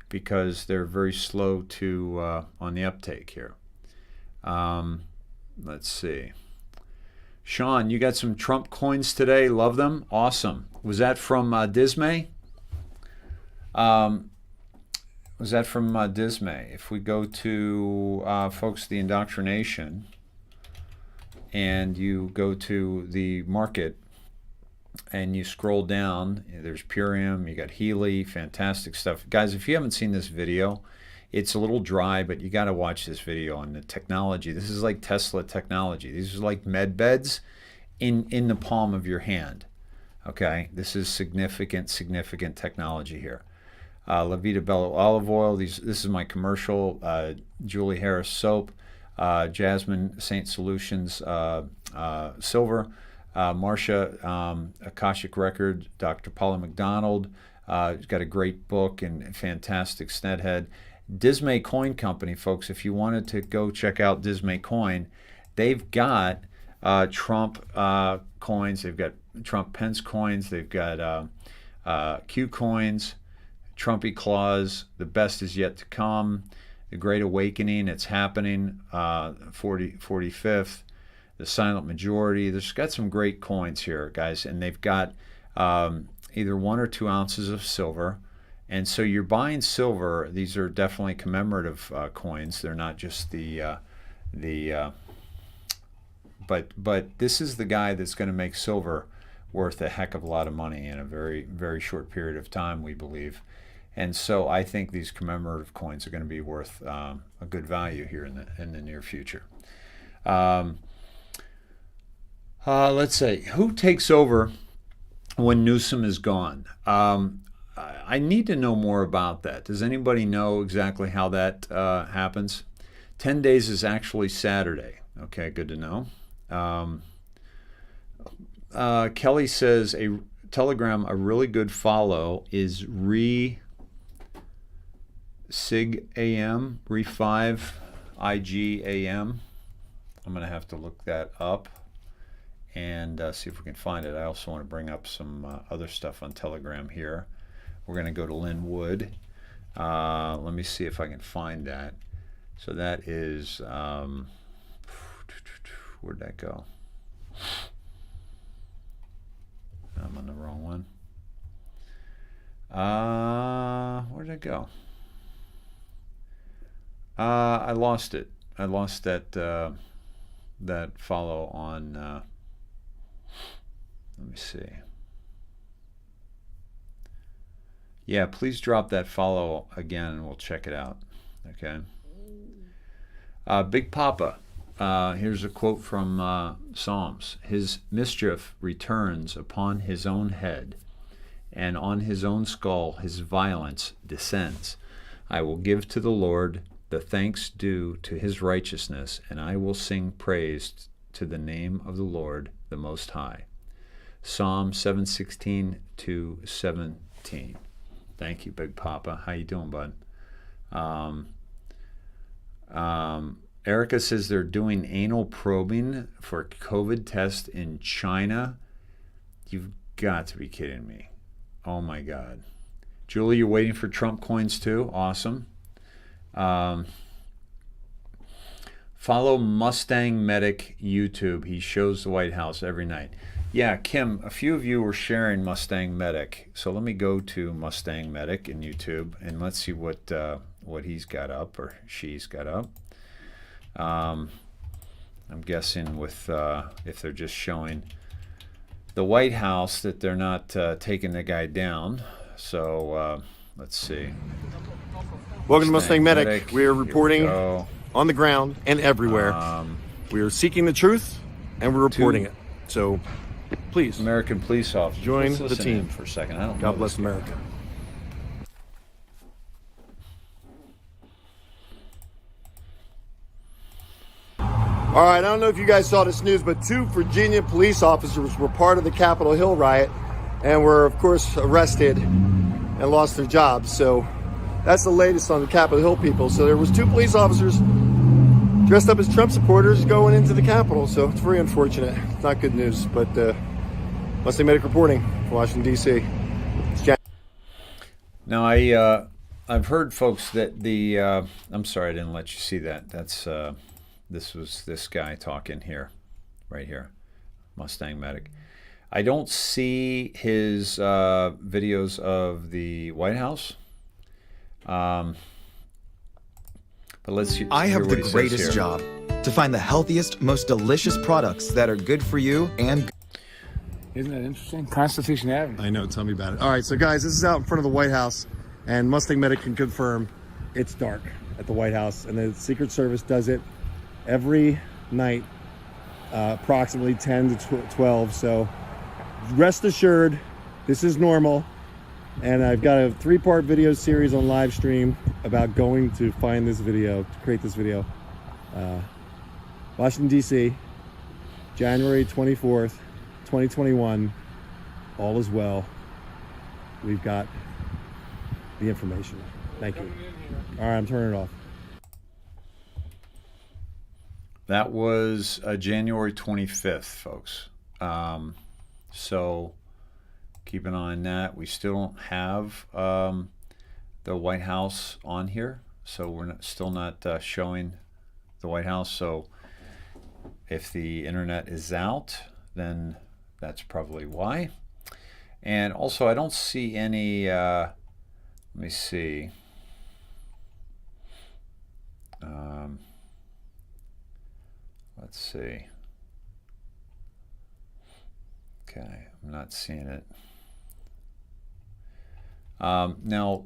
Because they're very slow to on the uptake here. Let's see. Sean, you got some Trump coins today. Love them. Awesome. Was that from Dismay? Was that from Dismay? If we go to, folks, the IndoctriNATION, and you go to the market, and you scroll down, there's Purium, you got Healy, fantastic stuff. Guys, if you haven't seen this video, it's a little dry, but you got to watch this video on the technology. This is like Tesla technology. These are like med beds in the palm of your hand. Okay, this is significant technology here. La Vita Bello olive oil. This is my commercial. Julie Harris soap. Jasmine Saint Solutions silver. Marcia Akashic Record, Dr. Paula McDonald. He's got a great book and fantastic Snedhead. Dismay Coin Company, folks, if you wanted to go check out Dismay Coin, they've got Trump coins, they've got Trump Pence coins, they've got Q coins, Trumpy Claus, the best is yet to come, the Great Awakening, it's happening, 45th, the Silent Majority. There's got some great coins here, guys, and they've got either 1 or 2 ounces of silver. And so you're buying silver. These are definitely commemorative coins. They're not just but this is the guy that's going to make silver worth a heck of a lot of money in a very, very short period of time, we believe. And so I think these commemorative coins are going to be worth a good value here in the near future. Let's say, who takes over when Newsom is gone? I need to know more about that. Does anybody know exactly how that happens? 10 days is actually Saturday. Okay, good to know. Kelly says, a Telegram, a really good follow is Sig AM, Re5 IGAM. I'm going to have to look that up and see if we can find it. I also want to bring up some other stuff on Telegram here. We're going to go to Lynn Wood. Let me see if I can find that. So that is, where'd that go? I'm on the wrong one. Where'd it go? I lost it. I lost that that follow on. Let me see. Yeah, please drop that follow again, and we'll check it out. Okay. Big Papa. Here's a quote from Psalms. His mischief returns upon his own head, and on his own skull his violence descends. I will give to the Lord the thanks due to his righteousness, and I will sing praise to the name of the Lord the Most High. Psalm 7:16 to 17. Thank you, Big Papa. How you doing, bud? Erica says they're doing anal probing for COVID test in China. You've got to be kidding me. Oh, my God. Julie, you're waiting for Trump coins, too? Awesome. Follow Mustang Medic YouTube. He shows the White House every night. Yeah, Kim, a few of you were sharing Mustang Medic. So let me go to Mustang Medic in YouTube, and let's see what he's got up or she's got up. I'm guessing with if they're just showing the White House that they're not taking the guy down. So let's see. Welcome to Mustang Medic. We are reporting on the ground and everywhere. We are seeking the truth, and we're reporting it. So please, American police officers, join the team for a second. I don't God bless America. All right, I don't know if you guys saw this news, but 2 Virginia police officers were part of the Capitol Hill riot and were, of course, arrested and lost their jobs. So that's the latest on the Capitol Hill people. So there was 2 police officers dressed up as Trump supporters going into the Capitol. So it's very unfortunate. It's not good news, but Mustang Medic reporting, Washington, D.C. Now, I've heard, folks, that the I'm sorry I didn't let you see that. That's this was this guy talking here, right here, Mustang Medic. I don't see his videos of the White House. But let's hear I have what the he greatest says here. job to find the healthiest, most delicious products that are good for you and Isn't that interesting? Constitution Avenue. I know, tell me about it. All right, so guys, this is out in front of the White House, and Mustang Medic can confirm it's dark at the White House, and the Secret Service does it every night, approximately 10 to 12. So rest assured, this is normal. And I've got a 3-part video series on live stream about going to find this video, to create this video. Washington, D.C., January 24th, 2021. All is well. We've got the information. Thank you. All right, I'm turning it off. That was January 25th, folks. So keep an eye on that. We still don't have the White House on here, so we're still not showing the White House. So if the internet is out, then that's probably why. And also, I don't see any, let me see. Let's see. Okay, I'm not seeing it. Now,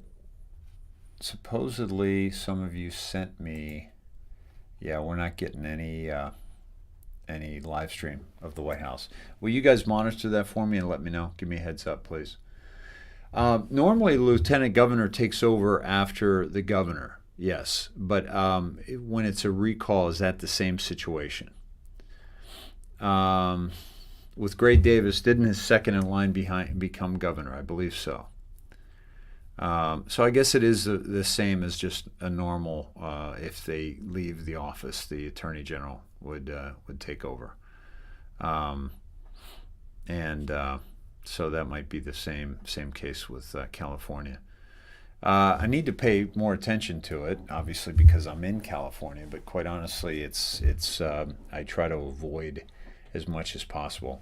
supposedly some of you sent me, yeah, we're not getting any live stream of the White House. Will you guys monitor that for me and let me know? Give me a heads up, please. Normally, the lieutenant governor takes over after the governor. Yes, but when it's a recall, is that the same situation? With Gray Davis, didn't his second in line become governor? I believe so. So I guess it is the same as just a normal. If they leave the office, the attorney general would take over, and so that might be the same case with California. I need to pay more attention to it, obviously, because I'm in California. But quite honestly, it's I try to avoid as much as possible.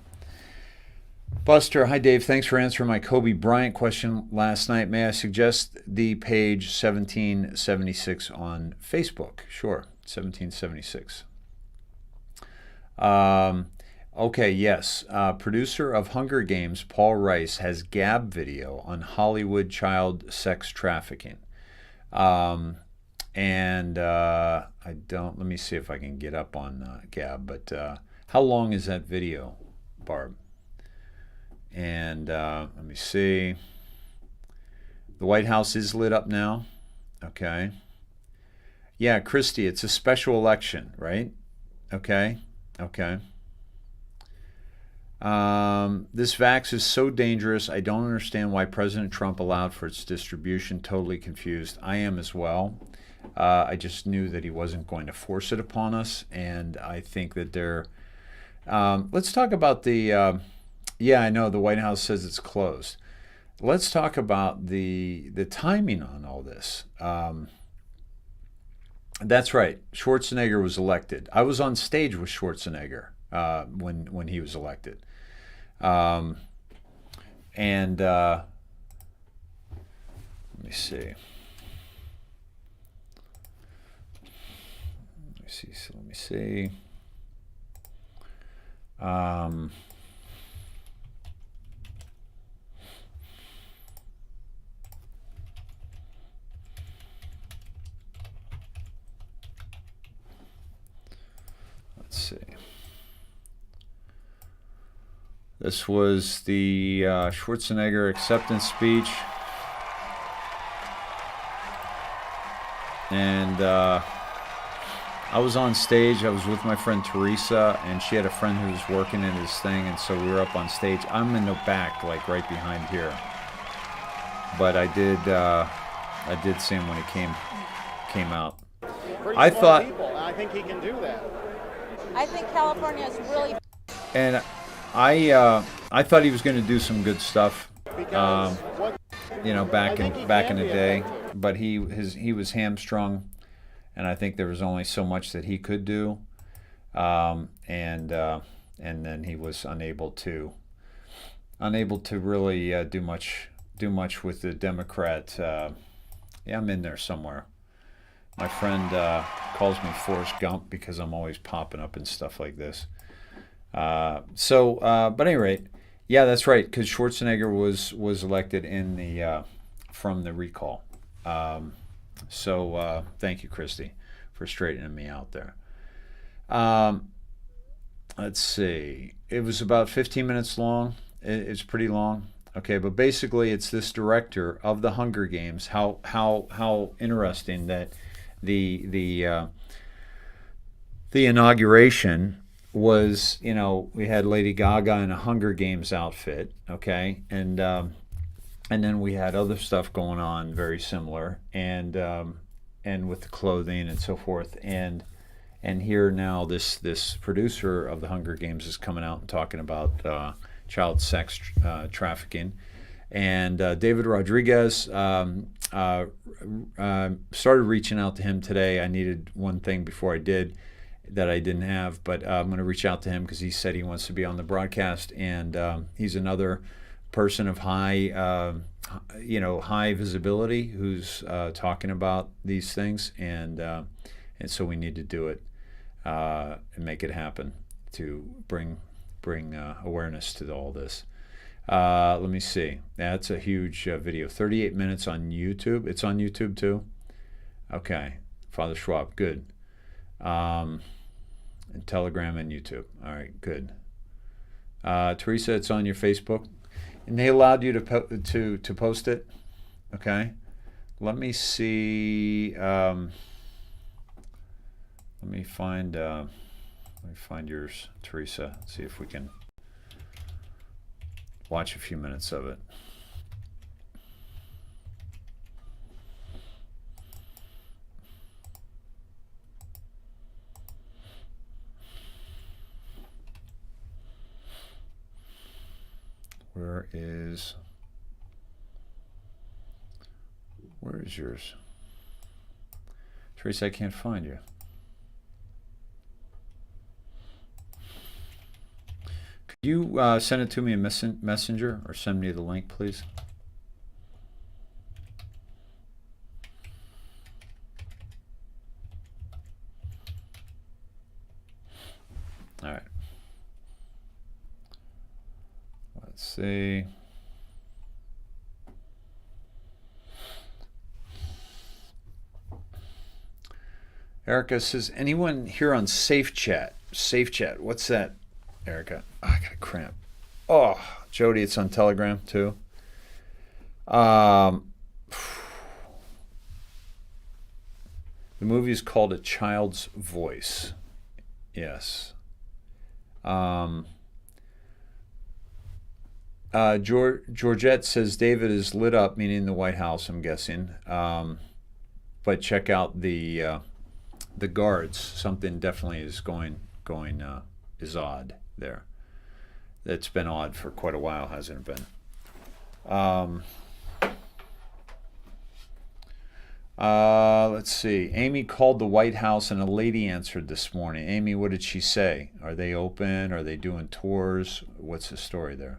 Buster, hi Dave. Thanks for answering my Kobe Bryant question last night. May I suggest the page 1776 on Facebook? Sure, 1776. Okay, yes. Producer of Hunger Games, Paul Rice, has Gab video on Hollywood child sex trafficking. And I don't, let me see if I can get up on Gab, but how long is that video, Barb? And let me see. The White House is lit up now. Okay. Yeah, Christy, it's a special election, right? Okay. Okay. This vax is so dangerous. I don't understand why President Trump allowed for its distribution. Totally confused. I am as well. I just knew that he wasn't going to force it upon us, and I think that they're. Let's talk about the. Yeah, I know the White House says it's closed. Let's talk about the timing on all this. That's right. Schwarzenegger was elected. I was on stage with Schwarzenegger when he was elected. And let me see. Let me see. Let's see. This was the Schwarzenegger acceptance speech. And I was on stage. I was with my friend Teresa, and she had a friend who was working in his thing, and so we were up on stage. I'm in the back, like right behind here. But I did see him when it came out. I thought. I think he can do that. I think California is really. And I thought he was going to do some good stuff, you know, back in the day. But he was hamstrung, and I think there was only so much that he could do, and then he was unable to really do much with the Democrat. Yeah, I'm in there somewhere. My friend calls me Forrest Gump because I'm always popping up and stuff like this. But at any rate, yeah, that's right, because Schwarzenegger was elected in the from the recall. Thank you, Christy, for straightening me out there. Let's see. It was about 15 minutes long. It's pretty long. Okay, but basically, it's this director of the Hunger Games. How interesting that the the inauguration was, we had Lady Gaga in a Hunger Games outfit, okay, and then we had other stuff going on very similar, and with the clothing and so forth, and here now this producer of the Hunger Games is coming out and talking about child sex trafficking, and David Rodriguez started reaching out to him today. I needed one thing before I did that I didn't have, but I'm going to reach out to him because he said he wants to be on the broadcast, and he's another person of high visibility who's talking about these things, and so we need to do it and make it happen to bring awareness to all this. Let me see. That's a huge video. 38 minutes on YouTube. It's on YouTube too. Okay, Father Schwab, good. And Telegram and YouTube. All right, good. Teresa, it's on your Facebook, and they allowed you to post it. Okay, let me see. Let me find yours, Teresa. See if we can watch a few minutes of it. Where is yours? Teresa, I can't find you. Could you send it to me in Messenger, or send me the link, please? All right. Let's see. Erica says, anyone here on Safe Chat? Safe Chat, what's that, Erica? Oh, I got a cramp. Oh, Jody, it's on Telegram too. The movie is called A Child's Voice. Yes. Georgette says David is lit up, meaning the White House, I'm guessing. But check out the guards. Something definitely is going is odd there. It's been odd for quite a while, hasn't it been? Let's see. Amy called the White House and a lady answered this morning. Amy, what did she say? Are they open? Are they doing tours? What's the story there?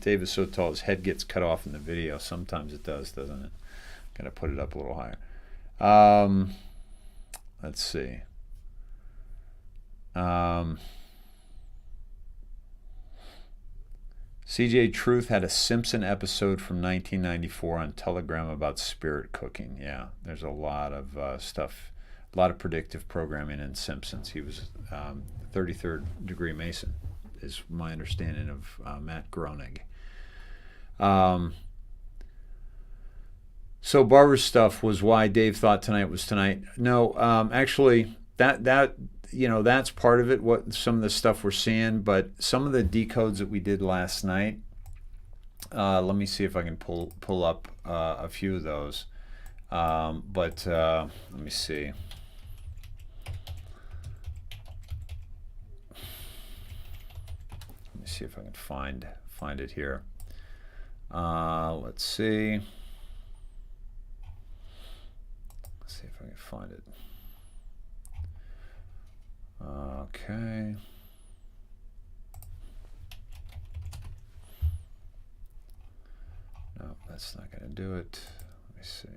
Dave is so tall, his head gets cut off in the video. Sometimes it does, doesn't it? Gotta put it up a little higher. Let's see. CJ Truth had a Simpson episode from 1994 on Telegram about spirit cooking. Yeah, there's a lot of stuff, a lot of predictive programming in Simpsons. He was 33rd degree Mason, is my understanding of Matt Groening. So Barbara's stuff was why Dave thought tonight was tonight. No, actually, that's part of it. What some of the stuff we're seeing, but some of the decodes that we did last night. Let me see if I can pull up a few of those. Let me see. Let me see if I can find it here. Let's see. Let's see if I can find it. Okay. No, that's not going to do it. Let me see.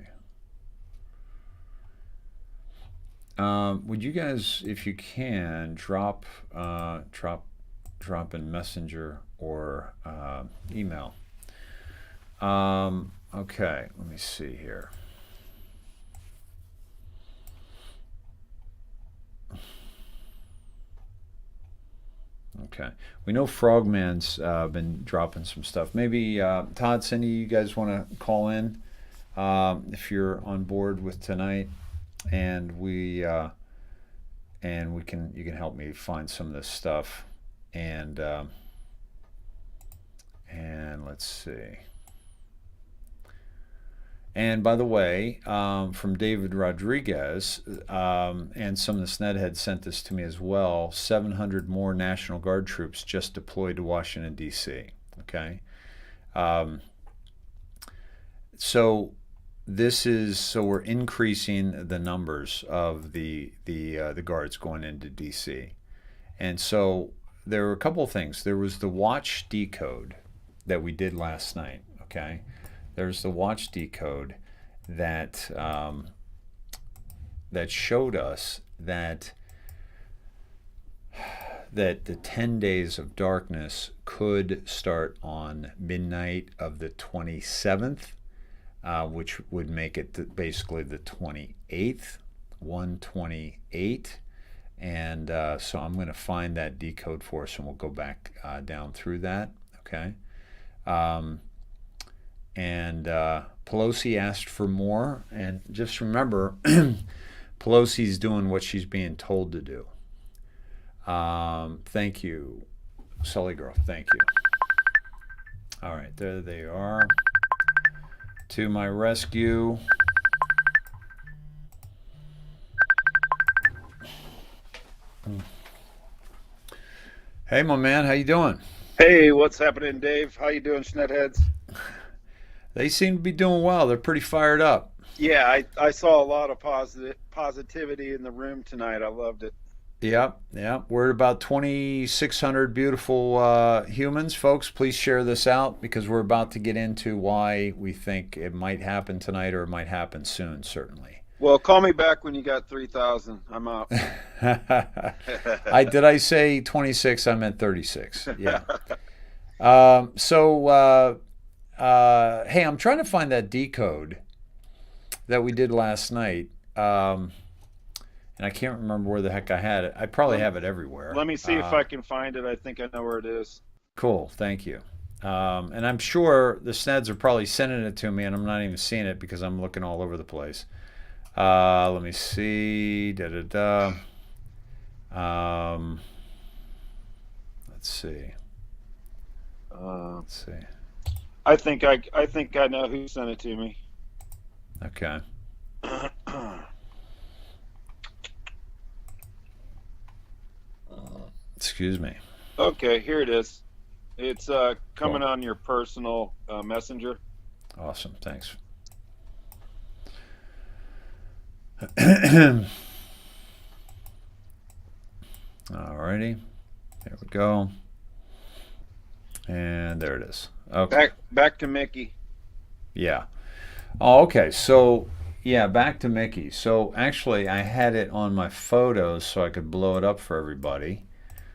Would you guys, if you can, drop in Messenger or email? Okay, let me see here. Okay, we know Frogman's been dropping some stuff. Maybe Todd, Cindy, you guys want to call in if you're on board with tonight. and you can help me find some of this stuff, and let's see. And by the way, from David Rodriguez, and some of the Snedheads sent this to me as well, 700 more National Guard troops just deployed to Washington, D.C., okay? So we're increasing the numbers of the guards going into D.C. And so there were a couple of things. There was the watch decode that we did last night, okay? There's the watch decode that that showed us that the 10 days of darkness could start on midnight of the 27th, which would make it basically the 28th, 128. And so I'm going to find that decode for us, and we'll go back down through that, okay? And Pelosi asked for more, and just remember, Pelosi's doing what she's being told to do. Thank you, Sully Girl, thank you. All right, there they are. To my rescue. Hey, my man, how you doing? Hey, what's happening, Dave? How you doing, Snedheads? They seem to be doing well. They're pretty fired up. Yeah, I saw a lot of positivity in the room tonight. I loved it. Yep. We're at about 2,600 beautiful humans. Folks, please share this out, because we're about to get into why we think it might happen tonight, or it might happen soon, certainly. Well, call me back when you got 3,000. I'm out. Did I say 26? I meant 36. Yeah. Hey, I'm trying to find that decode that we did last night, and I can't remember where the heck I had it. I probably have it everywhere. Let me see if I can find it. I think I know where it is. Cool, thank you. And I'm sure the Sneds are probably sending it to me, and I'm not even seeing it because I'm looking all over the place. Let me see. Let's see. Let's see. I think I know who sent it to me. Okay. Excuse me. Okay, here it is. It's coming on your personal messenger. Awesome, thanks. Alrighty, there we go. And there it is. Okay. Back to Mickey. Yeah. Oh, okay. So, yeah, back to Mickey. So, actually, I had it on my photos so I could blow it up for everybody.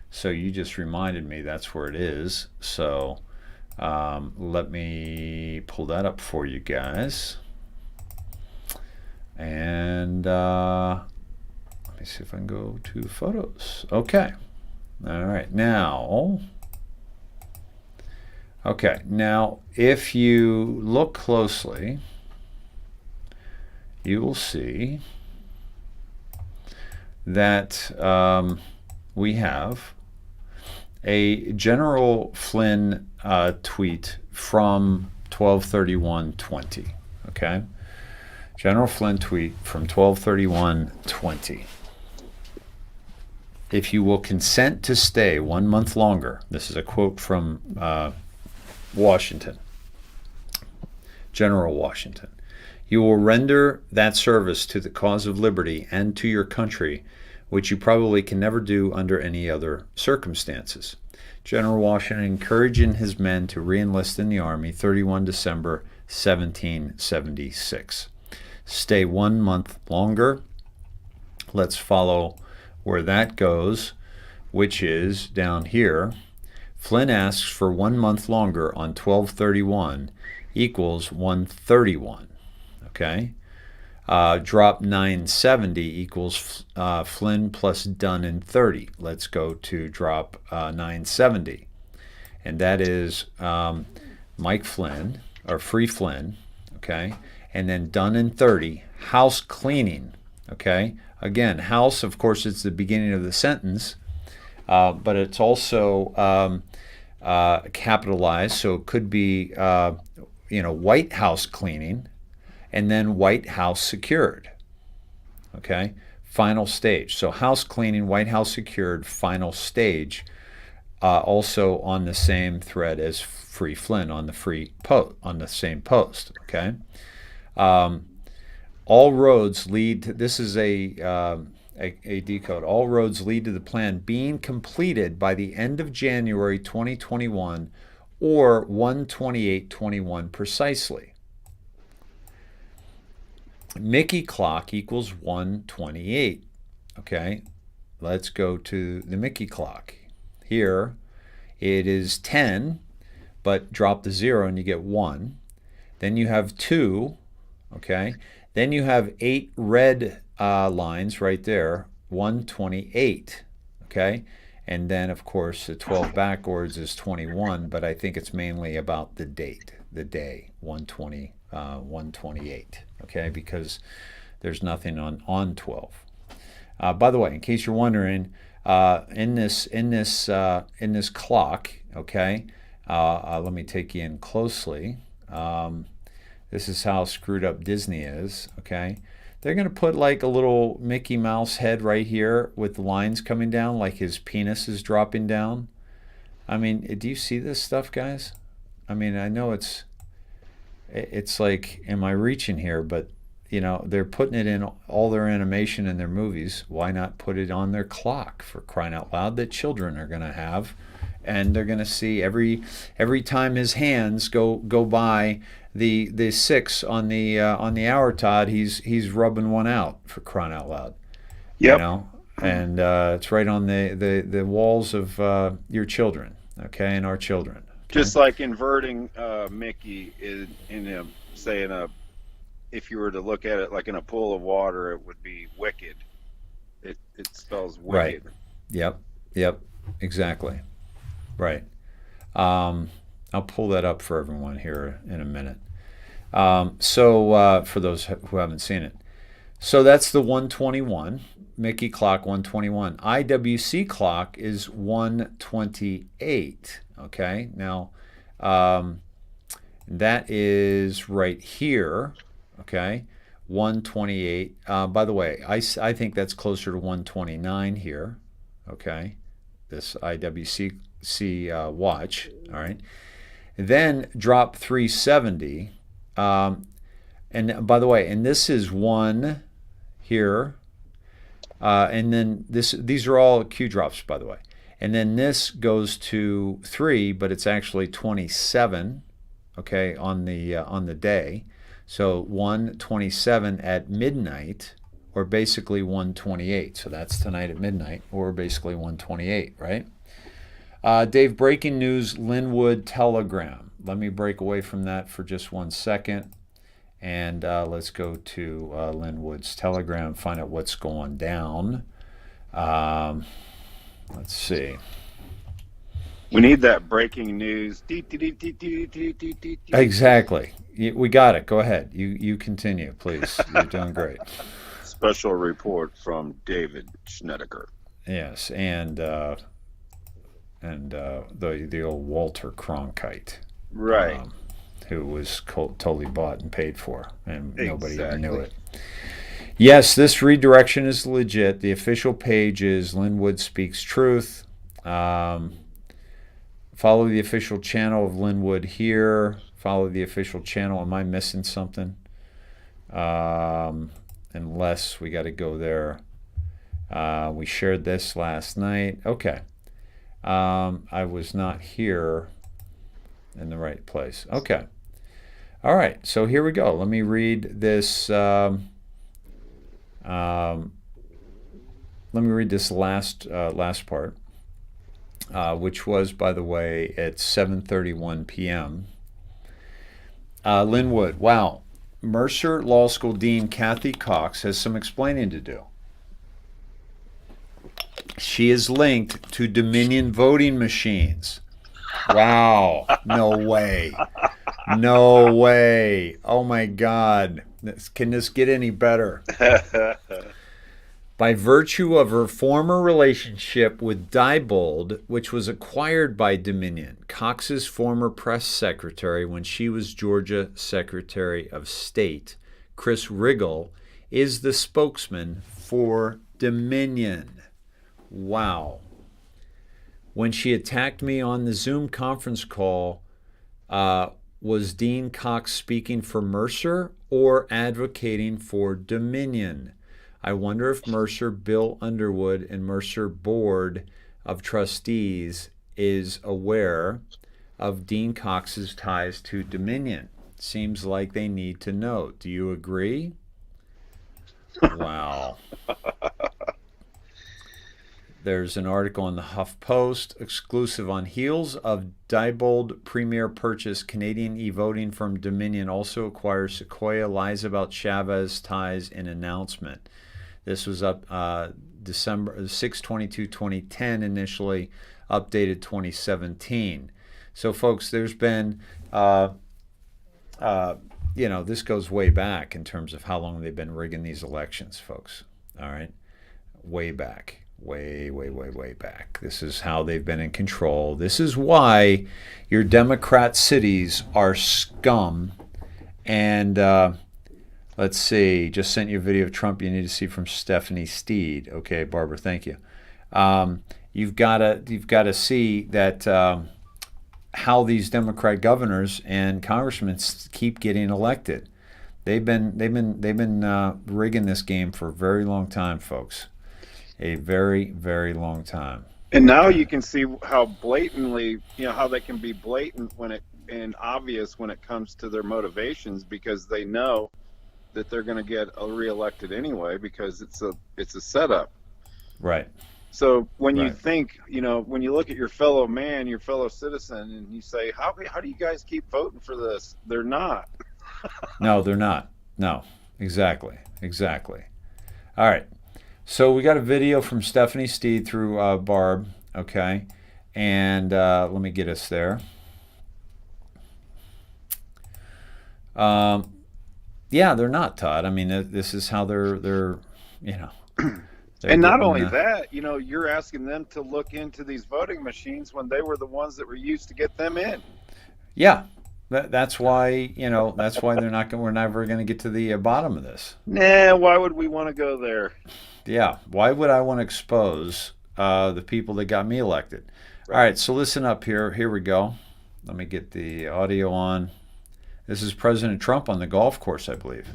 So, you just reminded me that's where it is. So, let me pull that up for you guys. And let me see if I can go to photos. Okay. All right. Now... Okay, now if you look closely, you will see that we have a General Flynn tweet from 12/31/20. Okay, General Flynn tweet from 12/31/20. If you will consent to stay 1 month longer, this is a quote from Washington, General Washington, you will render that service to the cause of liberty and to your country, which you probably can never do under any other circumstances. General Washington encouraging his men to re-enlist in the Army, 31 December 1776. Stay 1 month longer. Let's follow where that goes, which is down here. Flynn asks for 1 month longer on 12/31 equals 131. Okay. Drop 970 equals Flynn plus Dunn in 30. Let's go to drop 970. And that is Mike Flynn, or Free Flynn, okay? And then Dunn in 30, house cleaning, Okay. Again, house, of course, it's the beginning of the sentence, but it's also capitalized, so it could be, White House cleaning, and then White House secured. Okay. Final stage. So house cleaning, White House secured, final stage. Also on the same thread as Free Flynn on the same post. Okay. All roads lead to, this is a decode. All roads lead to the plan being completed by the end of January 2021 or 1/28/21 precisely. Mickey clock equals 1/28. Okay, let's go to the Mickey clock. Here it is 10, but drop the 0 and you get 1. Then you have 2, okay? Then you have 8 red lines right there, 1/28, okay? And then, of course, the 12 backwards is 21, but I think it's mainly about the date, the day, 1/28, okay? Because there's nothing on 12. By the way, in case you're wondering, in this clock, okay, let me take you in closely. This is how screwed up Disney is, okay? They're going to put like a little Mickey Mouse head right here with the lines coming down, like his penis is dropping down. I mean, do you see this stuff, guys? I mean, I know it's like, am I reaching here? But, they're putting it in all their animation in their movies. Why not put it on their clock, for crying out loud, that children are going to have? And they're going to see every time his hands go by the 6 on the hour, Todd, he's rubbing one out, for crying out loud. Yep. And it's right on the walls of your children, okay, and our children. Okay? Just like inverting Mickey if you were to look at it like in a pool of water, it would be wicked. It spells wicked. Right. Yep. Exactly. Right. I'll pull that up for everyone here in a minute. So for those who haven't seen it. So that's the 1/21. Mickey clock 1/21. IWC clock is 1/28. Okay. Now, that is right here. Okay. 1/28. By the way, I think that's closer to 1/29 here. Okay. This IWC watch. All right. Then drop 370. And by the way, and this is 1 here. And then these are all Q drops, by the way. And then this goes to 3, but it's actually 27, okay, on the day. So 1/27 at midnight, or basically 1/28. So that's tonight at midnight, or basically 1/28, right? Dave, breaking news, Linwood Telegram. Let me break away from that for just 1 second. And let's go to Linwood's Telegram, find out what's going down. Let's see. We need that breaking news. Exactly. We got it. Go ahead. You continue, please. You're doing great. Special report from David Schnedeker. Yes, and the old Walter Cronkite. Right. Who was totally bought and paid for, and nobody even knew it. Yes, this redirection is legit. The official page is Linwood Speaks Truth. Follow the official channel of Linwood here. Follow the official channel. Am I missing something? Unless we got to go there. We shared this last night. Okay. I was not here in the right place. Okay. All right. So here we go. Let me read this. Let me read this last part, which was, by the way, at 7:31 p.m. Linwood. Wow. Mercer Law School Dean Kathy Cox has some explaining to do. She is linked to Dominion voting machines. Wow. No way. Oh my God. Can this get any better? By virtue of her former relationship with Diebold, which was acquired by Dominion, Cox's former press secretary when she was Georgia Secretary of State, Chris Riggle, is the spokesman for Dominion. Wow. When she attacked me on the Zoom conference call, was Dean Cox speaking for Mercer or advocating for Dominion? I wonder if Mercer, Bill Underwood, and Mercer Board of Trustees is aware of Dean Cox's ties to Dominion. Seems like they need to know. Do you agree? Wow. There's an article in the HuffPost, exclusive on heels of Diebold Premier purchase. Canadian e-voting firm Dominion also acquires Sequoia, lies about Chavez ties in announcement. This was up December 6/22/2010, initially updated 2017. So, folks, there's been, this goes way back in terms of how long they've been rigging these elections, folks. All right? Way back. Way back. This is how they've been in control. This is why your Democrat cities are scum. And let's see. Just sent you a video of Trump you need to see from Stephanie Steed. Okay, Barbara, thank you. You've got to see that how these Democrat governors and congressmen keep getting elected. They've been rigging this game for a very long time, folks. A very, very long time. And now you can see how blatantly, how they can be blatant and obvious when it comes to their motivations, because they know that they're going to get reelected anyway, because it's a setup. Right. So when you think, when you look at your fellow man, your fellow citizen, and you say, how do you guys keep voting for this? They're not. No, they're not. No, exactly. All right. So we got a video from Stephanie Steed through Barb, okay? And let me get us there. Yeah, they're not, Todd. I mean, this is how they're and not only that, you're asking them to look into these voting machines when they were the ones that were used to get them in. Yeah. That's why, we're never going to get to the bottom of this. Nah, why would we want to go there? Yeah, why would I want to expose the people that got me elected? Right. All right, so listen up here. Here we go. Let me get the audio on. This is President Trump on the golf course, I believe.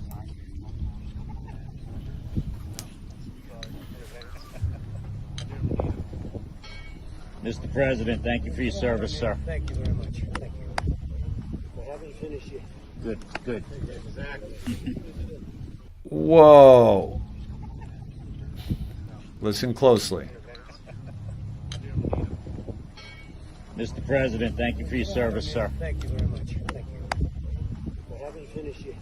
Mr. President, thank you for your service, sir. Thank you very much. Thank you. We haven't finished yet. Good. Exactly. Whoa. Listen closely. Mr. President, thank you for your service, sir. Thank you very much. Thank you. We haven't finished yet.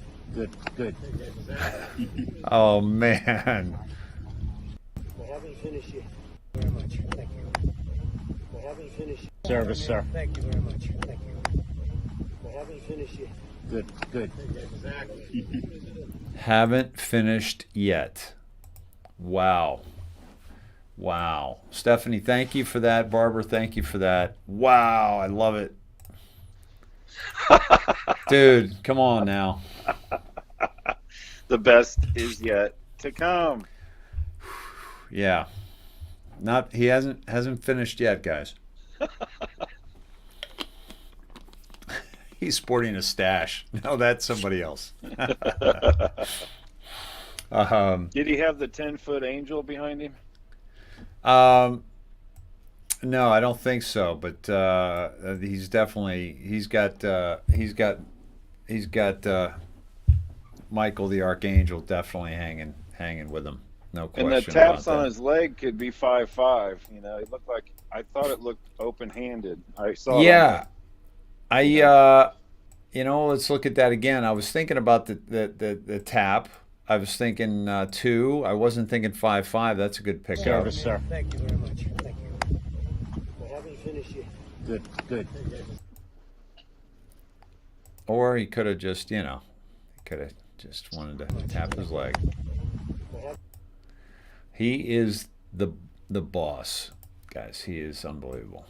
Good. Exactly. Oh, man. We haven't finished yet. Very much. Thank you. We haven't finished yet. Service, sir. Thank you very much. Thank you. We haven't finished yet. Good. Exactly. Haven't finished yet. Wow. Stephanie, thank you for that. Barbara, thank you for that. Wow, I love it. Dude, come on now. The best is yet to come. Yeah. He hasn't finished yet, guys. He's sporting a stash. No, that's somebody else. Did he have the 10-foot angel behind him? No, I don't think so. But he's got Michael the Archangel definitely hanging with him. No question. And the taps on his leg could be 5'5". It looked like, I thought it looked open-handed. I saw. Yeah, let's look at that again. I was thinking about the tap. I was thinking 2. I wasn't thinking 5'5". That's a good pickup. Service, sir. Thank you very much. Thank you. We haven't finished yet. Good. Or he could have just, wanted to tap his leg. He is the boss, guys. He is unbelievable.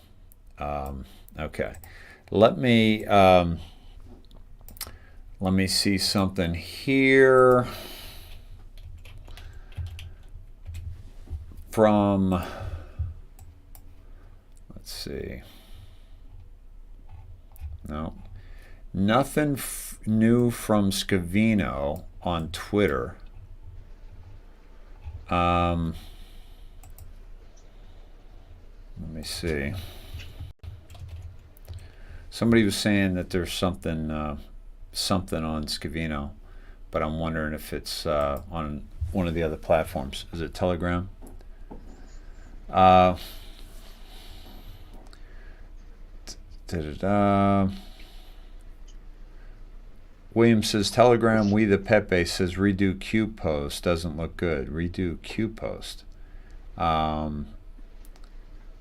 Okay, let me see something here from. Let's see. No, nothing new from Scavino on Twitter. Let me see. Somebody was saying that there's something on Scavino, but I'm wondering if it's on one of the other platforms. Is it Telegram? William says Telegram. We the Pepe says redo Q post doesn't look good. Redo Q post.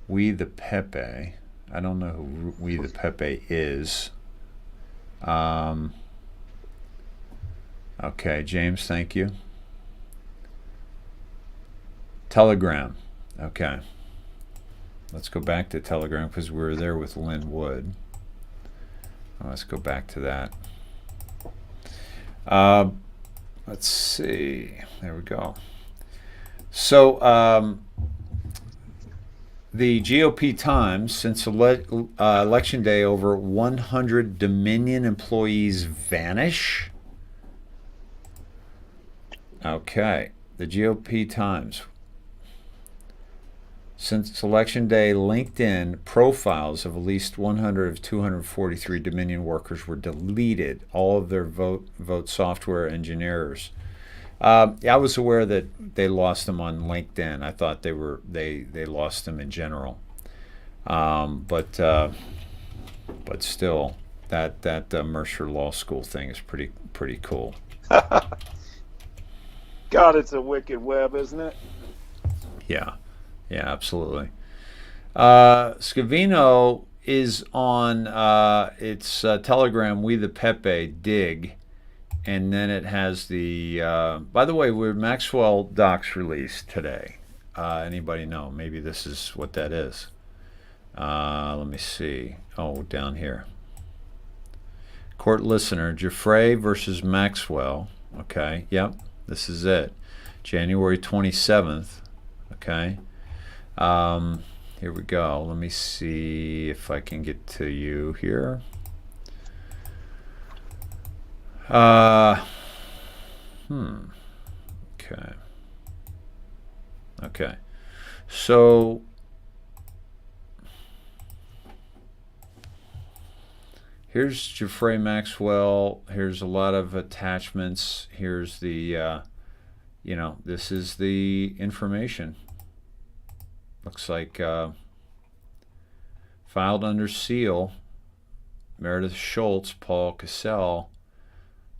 We the Pepe. I don't know who We the Pepe is. Okay, James, thank you. Telegram. Okay. Let's go back to Telegram because we were there with Lynn Wood. Let's go back to that. Let's see. There we go. So the GOP Times, since Election Day, over 100 Dominion employees vanish. Okay. The GOP Times. Since Election Day, LinkedIn profiles of at least 100 of 243 Dominion workers were deleted. All of their vote software engineers. I was aware that they lost them on LinkedIn. I thought they lost them in general. But still, that Mercer Law School thing is pretty cool. God, it's a wicked web, isn't it? Yeah. Yeah, absolutely. Scavino is on its Telegram, We the Pepe, dig, and then it has the, by the way, we're Maxwell docs released today. Anybody know? Maybe this is what that is. Let me see. Oh, down here. Court listener, Giuffre versus Maxwell. Okay, yep, this is it. January 27th. Okay. Here we go. Let me see if I can get to you here. Okay. Okay. So here's Giuffre Maxwell. Here's a lot of attachments. Here's the, this is the information. Looks like filed under seal. Meredith Schultz, Paul Cassell,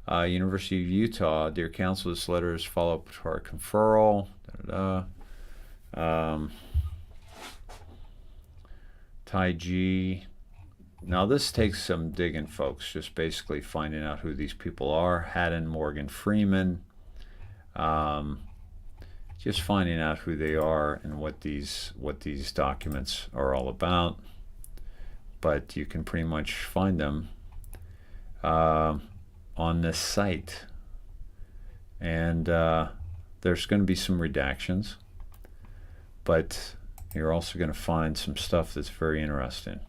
University of Utah. Dear Counsel, this letter is follow-up to our conferral. Ty G. Now this takes some digging, folks. Just basically finding out who these people are. Haddon Morgan Freeman. Just finding out who they are and what these documents are all about. But you can pretty much find them on this site. And there's going to be some redactions, but you're also going to find some stuff that's very interesting.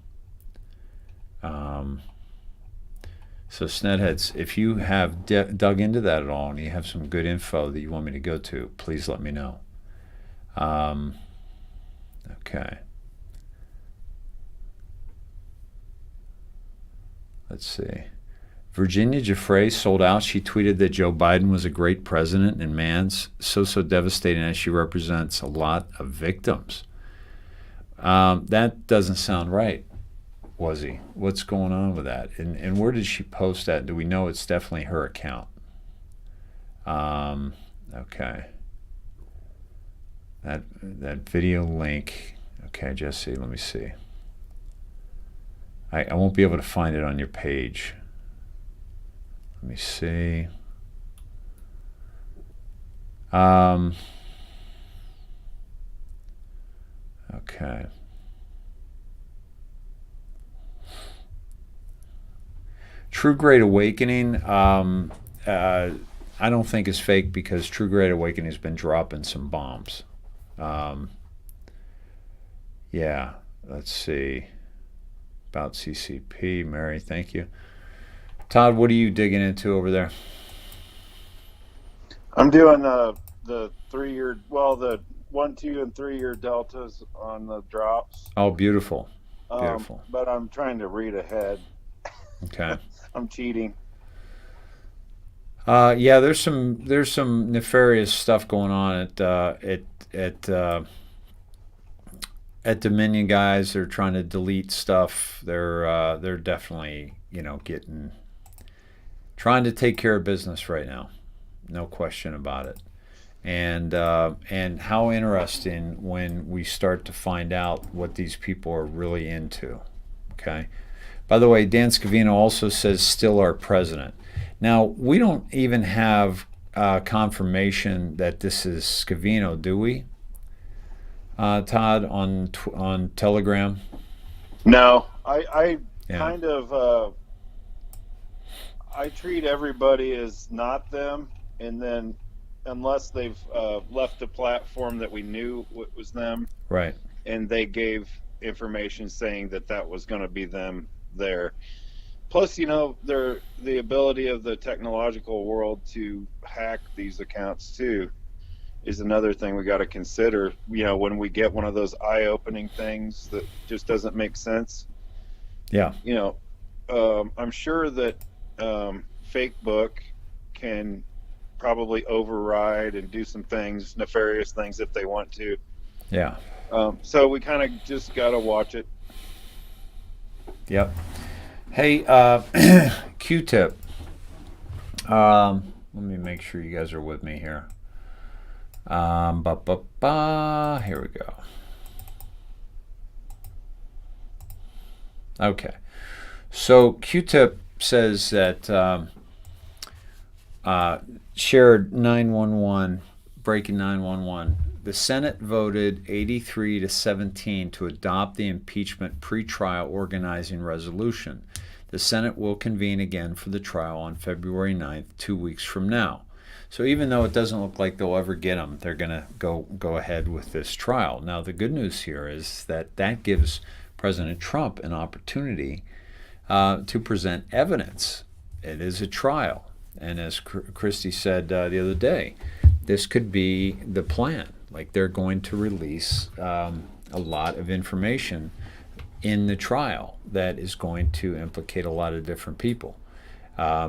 So Snedheads, if you have dug into that at all and you have some good info that you want me to go to, please let me know. Okay. Let's see. Virginia Giuffre sold out. She tweeted that Joe Biden was a great president and man's so devastating as she represents a lot of victims. That doesn't sound right. Was he? What's going on with that? And where did she post that? Do we know it's definitely her account? Okay. That video link. Okay, Jesse, let me see. I won't be able to find it on your page. Let me see. Okay. True Great Awakening, I don't think is fake because True Great Awakening has been dropping some bombs. Yeah, let's see. About CCP, Mary, thank you. Todd, what are you digging into over there? I'm doing the 3-year, the 1, 2, and 3-year deltas on the drops. Oh, beautiful. Beautiful. But I'm trying to read ahead. Okay. I'm cheating. Yeah, there's some nefarious stuff going on at Dominion, guys. They're trying to delete stuff. They're definitely trying to take care of business right now, no question about it. And how interesting when we start to find out what these people are really into. Okay. By the way, Dan Scavino also says still our president. Now, we don't even have confirmation that this is Scavino, do we? Todd, on Telegram? No, I kind of I treat everybody as not them, and then unless they've left a platform that we knew was them, right? And they gave information saying that was going to be them there. Plus, the ability of the technological world to hack these accounts too is another thing we got to consider. When we get one of those eye-opening things that just doesn't make sense. Yeah. I'm sure that Facebook can probably override and do some things, nefarious things, if they want to. Yeah. So we kind of just got to watch it. Yep. Hey, Q-Tip. Let me make sure you guys are with me here. Here we go. Okay. So Q-Tip says that shared 911, breaking 911. The Senate voted 83-17 to adopt the impeachment pretrial organizing resolution. The Senate will convene again for the trial on February 9th, 2 weeks from now. So even though it doesn't look like they'll ever get them, they're going to go ahead with this trial. Now, the good news here is that gives President Trump an opportunity to present evidence. It is a trial. And as Christy said the other day, this could be the plan. Like, they're going to release a lot of information in the trial that is going to implicate a lot of different people.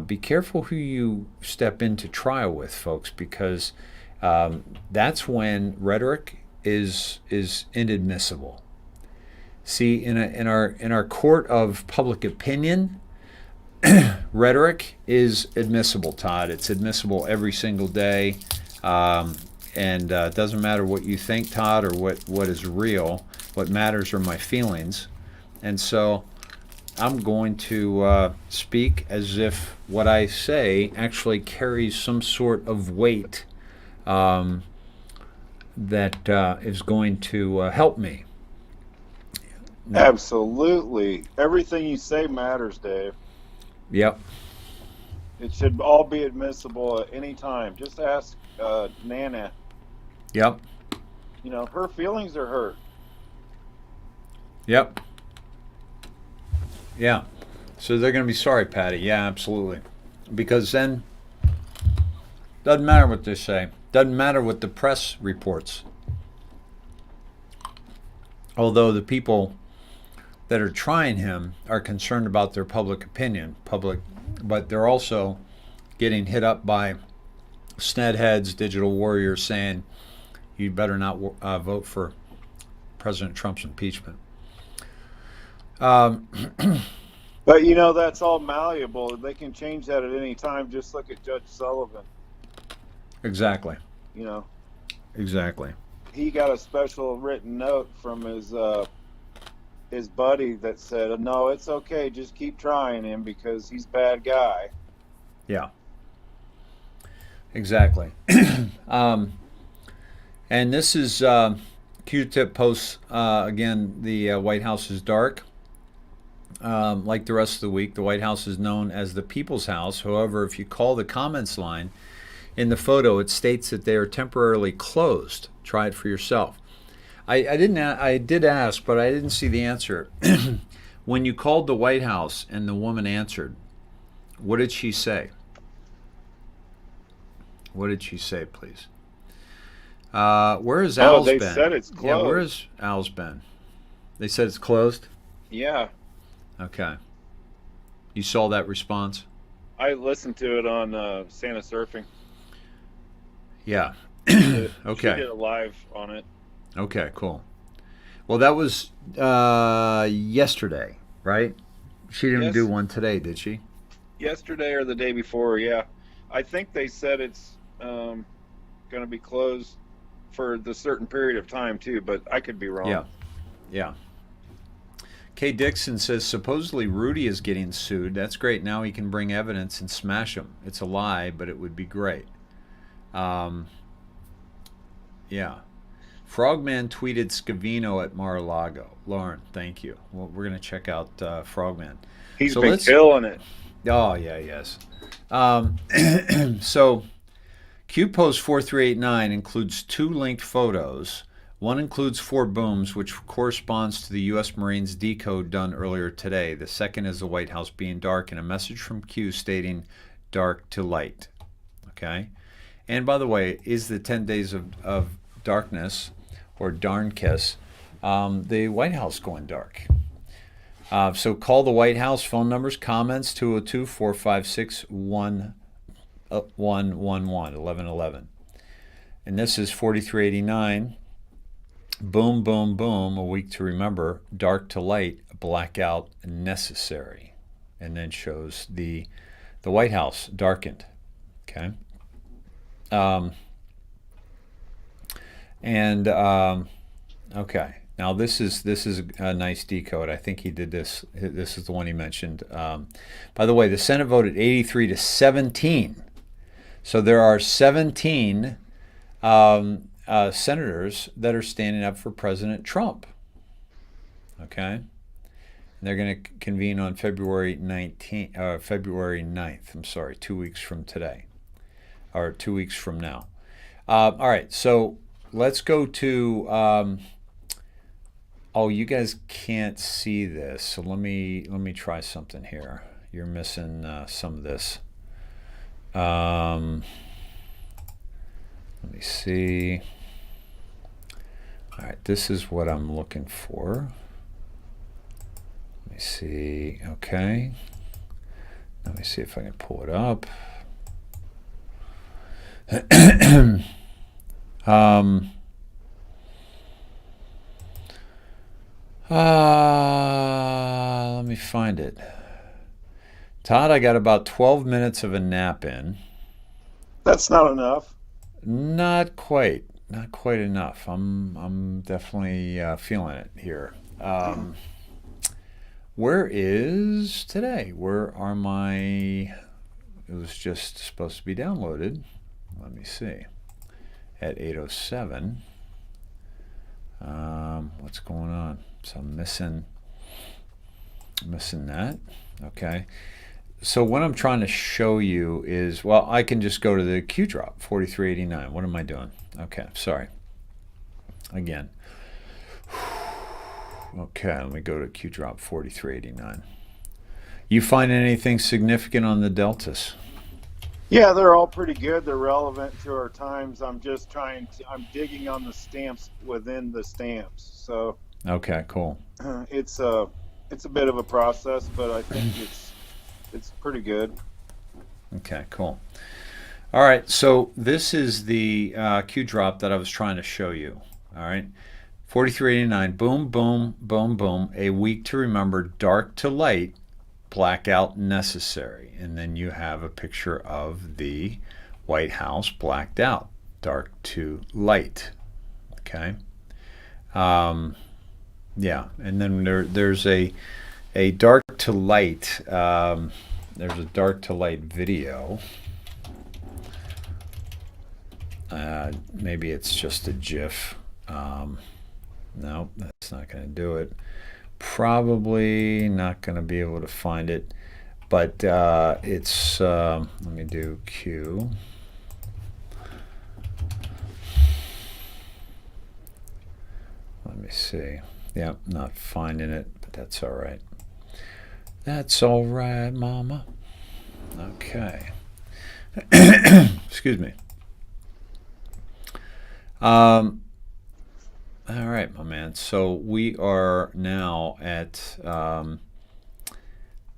Be careful who you step into trial with, folks, because that's when rhetoric is inadmissible. See, in our court of public opinion, rhetoric is admissible, Todd. It's admissible every single day. And it doesn't matter what you think, Todd, or what is real. What matters are my feelings. And so I'm going to speak as if what I say actually carries some sort of weight that is going to help me. Absolutely. Everything you say matters, Dave. Yep. It should all be admissible at any time. Just ask Nana. Yep. Her feelings are hurt. Yep. Yeah. So they're going to be sorry, Patty. Yeah, absolutely. Because then, doesn't matter what they say. Doesn't matter what the press reports. Although the people that are trying him are concerned about their public opinion, but they're also getting hit up by snedheads, digital warriors saying, you better not vote for President Trump's impeachment. But that's all malleable. They can change that at any time. Just look at Judge Sullivan. Exactly. Exactly. He got a special written note from his buddy that said, no, it's okay, just keep trying him because he's a bad guy. Yeah. Exactly. And this is Q-tip posts, again, the White House is dark. Like the rest of the week, the White House is known as the People's House. However, if you call the comments line in the photo, it states that they are temporarily closed. Try it for yourself. I did ask, but I didn't see the answer. When you called the White House and the woman answered, what did she say? What did she say, please? Where is Al's been? Oh, they said it's closed. Yeah, where is Al's been? They said it's closed? Yeah. Okay. You saw that response? I listened to it on Santa Surfing. Yeah. Okay. Okay. She did a live on it. Okay, cool. Well, that was yesterday, right? She didn't do one today, did she? Yesterday or the day before, yeah. I think they said it's going to be closed for the certain period of time, too, but I could be wrong. Yeah. Yeah. Kay Dixon says, supposedly Rudy is getting sued. That's great. Now he can bring evidence and smash him. It's a lie, but it would be great. Yeah. Frogman tweeted Scavino at Mar-a-Lago. Lauren, thank you. Well, we're going to check out Frogman. He's been killing it. Oh, yeah, yes. So Q Post 4389 includes 2 linked photos. One includes 4 booms, which corresponds to the U.S. Marines decode done earlier today. The second is the White House being dark and a message from Q stating dark to light. Okay? And by the way, is the 10 days of darkness or darn kiss, the White House going dark? So call the White House. Phone numbers, comments, 202-456-1111. And this is 4389. Boom, boom, boom, a week to remember, dark to light, blackout necessary. And then shows the White House darkened. Okay. Okay. Now this is a nice decode. I think he did this. This is the one he mentioned. By the way, the Senate voted 83-17. So there are 17 senators that are standing up for President Trump. Okay? And they're going to convene on February 9th. I'm sorry, 2 weeks from today. Or 2 weeks from now. All right, so let's go to... oh, you guys can't see this, so let me try something here. You're missing some of this. Let me see. All right, this is what I'm looking for. Let me see. Okay. Let me see if I can pull it up. Let me find it. Todd, I got about 12 minutes of a nap in. That's not enough. Not quite enough. I'm definitely feeling it here. Where is today? Where are my... It was just supposed to be downloaded. Let me see. At 8:07. What's going on? So I'm missing that. Okay. So what I'm trying to show you is, well, I can just go to the Q drop 4389. What am I doing? Okay, sorry. Again. Okay, let me go to Q drop 4389. You find anything significant on the deltas? Yeah, they're all pretty good. They're relevant to our times. I'm digging on the stamps within the stamps. So okay, cool. It's a bit of a process, but I think it's pretty good. Okay, cool. All right, so this is the Q drop that I was trying to show you. All right, 4389. Boom, boom, boom, boom. A week to remember. Dark to light. Blackout necessary. And then you have a picture of the White House blacked out. Dark to light. Okay. Yeah, and then there's a dark to light. There's a dark to light video. Maybe it's just a GIF. No, that's not going to do it. Probably not going to be able to find it. But it's, let me do Q. Let me see. Yep, not finding it, but that's all right. That's all right, Mama. Okay. Excuse me. All right, my man. So we are now at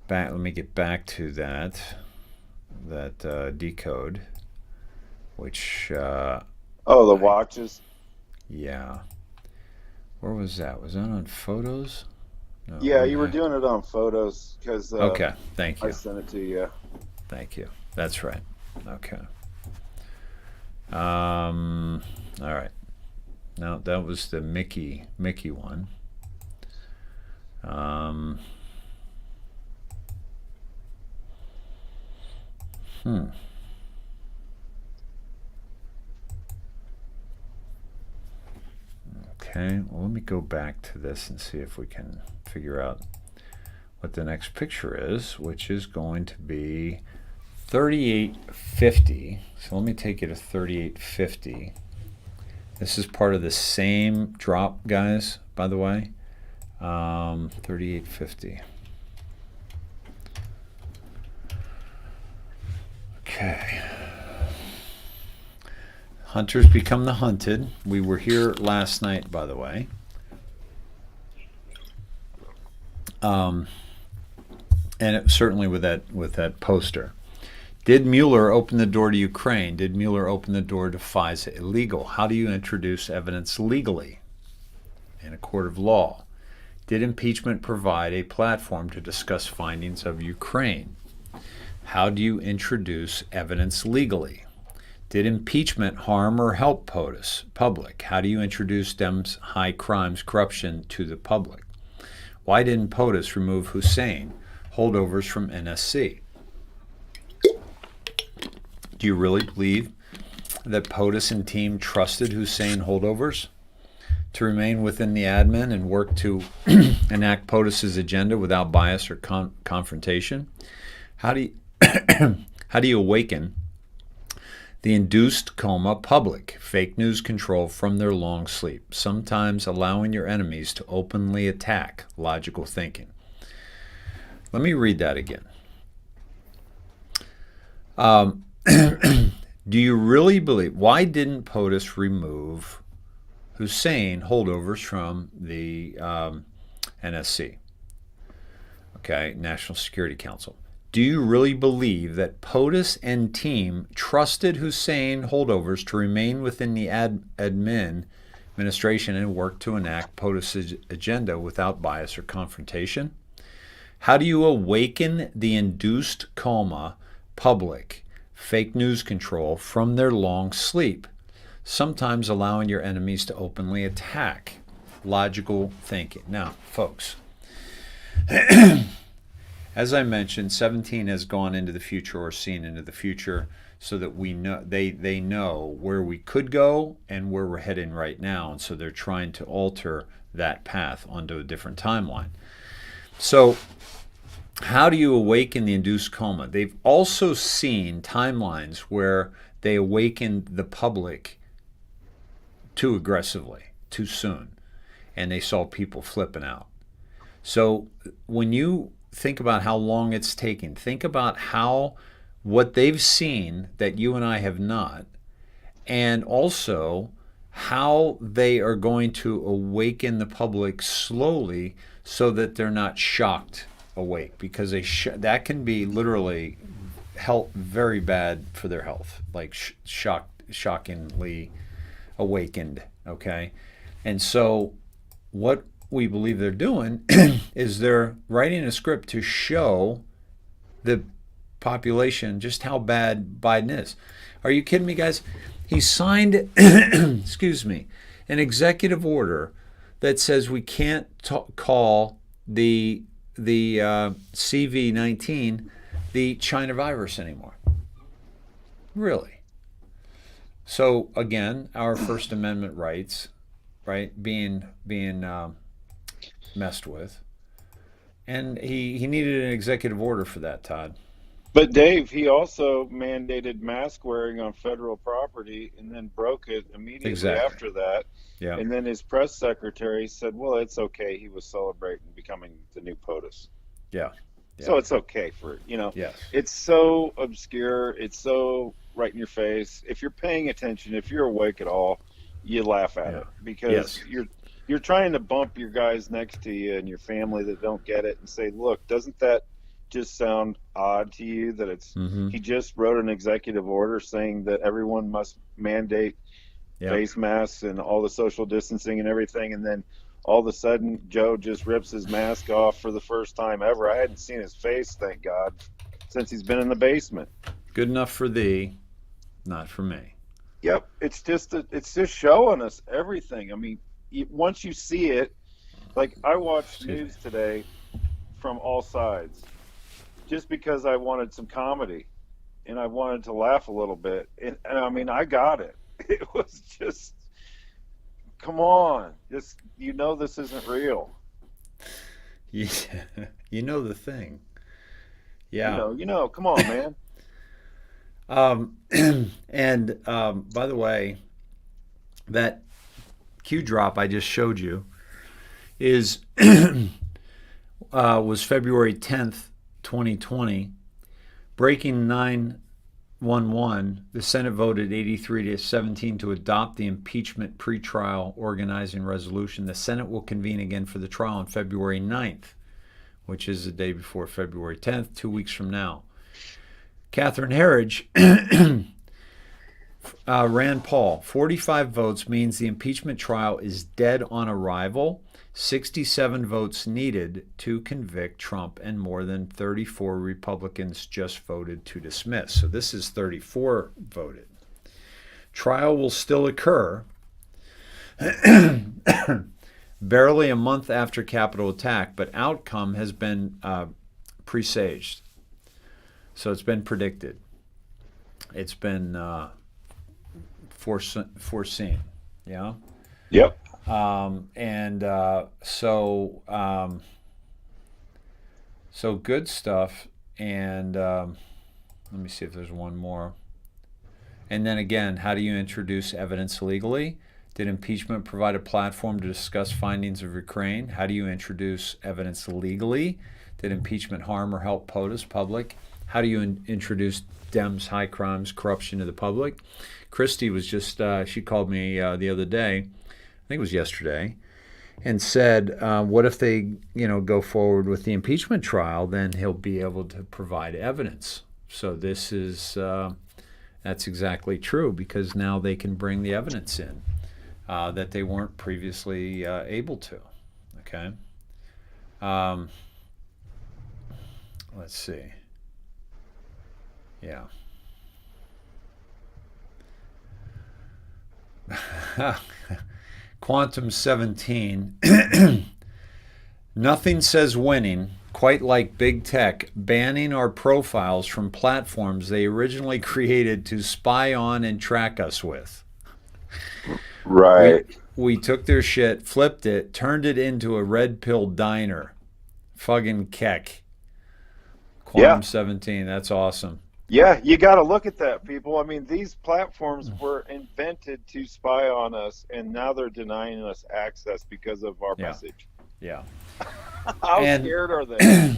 back. Let me get back to that decode, which Oh, the watches. yeah. Where was that? Was that on photos? No, Yeah, you were doing it on photos because okay. Thank you. I sent it to you. Thank you. That's right. Okay. All right. Now that was the Mickey one. Okay, well, let me go back to this and see if we can figure out what the next picture is, which is going to be 3850. So let me take you to 3850. This is part of the same drop, guys, by the way. 3850. Okay. Hunters become the hunted. We were here last night, by the way. And it, certainly with that poster. Did Mueller open the door to Ukraine? Did Mueller open the door to FISA illegal? How do you introduce evidence legally in a court of law? Did impeachment provide a platform to discuss findings of Ukraine? How do you introduce evidence legally? Did impeachment harm or help POTUS public? How do you introduce Dems' high crimes corruption to the public? Why didn't POTUS remove Hussein holdovers from NSC? Do you really believe that POTUS and team trusted Hussein holdovers to remain within the admin and work to enact POTUS's agenda without bias or confrontation? How do you awaken the induced coma public, fake news control from their long sleep, sometimes allowing your enemies to openly attack logical thinking? Let me read that again. Do you really believe, why didn't POTUS remove Hussein holdovers from the NSC? Okay, National Security Council. Do you really believe that POTUS and team trusted Hussein holdovers to remain within the administration and work to enact POTUS's agenda without bias or confrontation? How do you awaken the induced coma public, fake news control from their long sleep, sometimes allowing your enemies to openly attack logical thinking? Now, folks, as I mentioned, 17 has gone into the future or seen into the future so that we know they know where we could go and where we're heading right now, and so they're trying to alter that path onto a different timeline. So how do you awaken the induced coma? They've also seen timelines where they awakened the public too aggressively, too soon, and they saw people flipping out. So when you think about how long it's taking, think about what they've seen that you and I have not, and also how they are going to awaken the public slowly so that they're not shocked awake, because that can be literally very bad for their health, like shockingly awakened, okay? And so what we believe they're doing is they're writing a script to show the population just how bad Biden is. Are you kidding me, guys? He signed, excuse me, an executive order that says we can't call the CV-19 the China virus anymore. Really? So again, our First Amendment rights right, being messed with. And he needed an executive order for that, Todd. But Dave, he also mandated mask wearing on federal property and then broke it immediately after that. Yeah. And then his press secretary said, well, it's okay. He was celebrating becoming the new POTUS. Yeah. So it's okay for, yes. It's so obscure. It's so right in your face. If you're paying attention, if you're awake at all, you laugh at it because you're trying to bump your guys next to you and your family that don't get it and say, look, doesn't that just sound odd to you that it's he just wrote an executive order saying that everyone must mandate face masks and all the social distancing and everything, and then all of a sudden Joe just rips his mask off for the first time ever. I hadn't seen his face, thank God, since he's been in the basement. Good enough for thee, not for me. Yep, it's just showing us everything. I mean, once you see it, like I watched news today from all sides just because I wanted some comedy and I wanted to laugh a little bit. And I mean, I got it. It was just, come on, just, this isn't real. Yeah, the thing. Yeah. Come on, man. And by the way, that Q drop I just showed you is was February 10th, 2020. Breaking 911, the Senate voted 83-17 to adopt the impeachment pretrial organizing resolution. The Senate will convene again for the trial on February 9th, which is the day before February 10th, 2 weeks from now. Catherine Herridge, Rand Paul, 45 votes means the impeachment trial is dead on arrival. 67 votes needed to convict Trump, and more than 34 Republicans just voted to dismiss. So this is 34 voted. Trial will still occur barely a month after Capitol attack, but outcome has been presaged. So it's been predicted. It's been foreseen. Yeah? Yep. So good stuff. And let me see if there's one more. And then again, how do you introduce evidence legally? Did impeachment provide a platform to discuss findings of Ukraine? How do you introduce evidence legally? Did impeachment harm or help POTUS public? How do you introduce Dems' high crimes, corruption to the public? Christy was just, she called me the other day, I think it was yesterday, and said, what if they, go forward with the impeachment trial, then he'll be able to provide evidence. So this is, that's exactly true, because now they can bring the evidence in that they weren't previously able to. Okay. Let's see. Yeah. Quantum 17. Nothing says winning quite like big tech banning our profiles from platforms they originally created to spy on and track us with. Right. We took their shit, flipped it, turned it into a red pill diner. Fucking keck. Quantum 17. That's awesome. Yeah, you got to look at that, people. I mean, these platforms were invented to spy on us, and now they're denying us access because of our message. Yeah. How scared are they?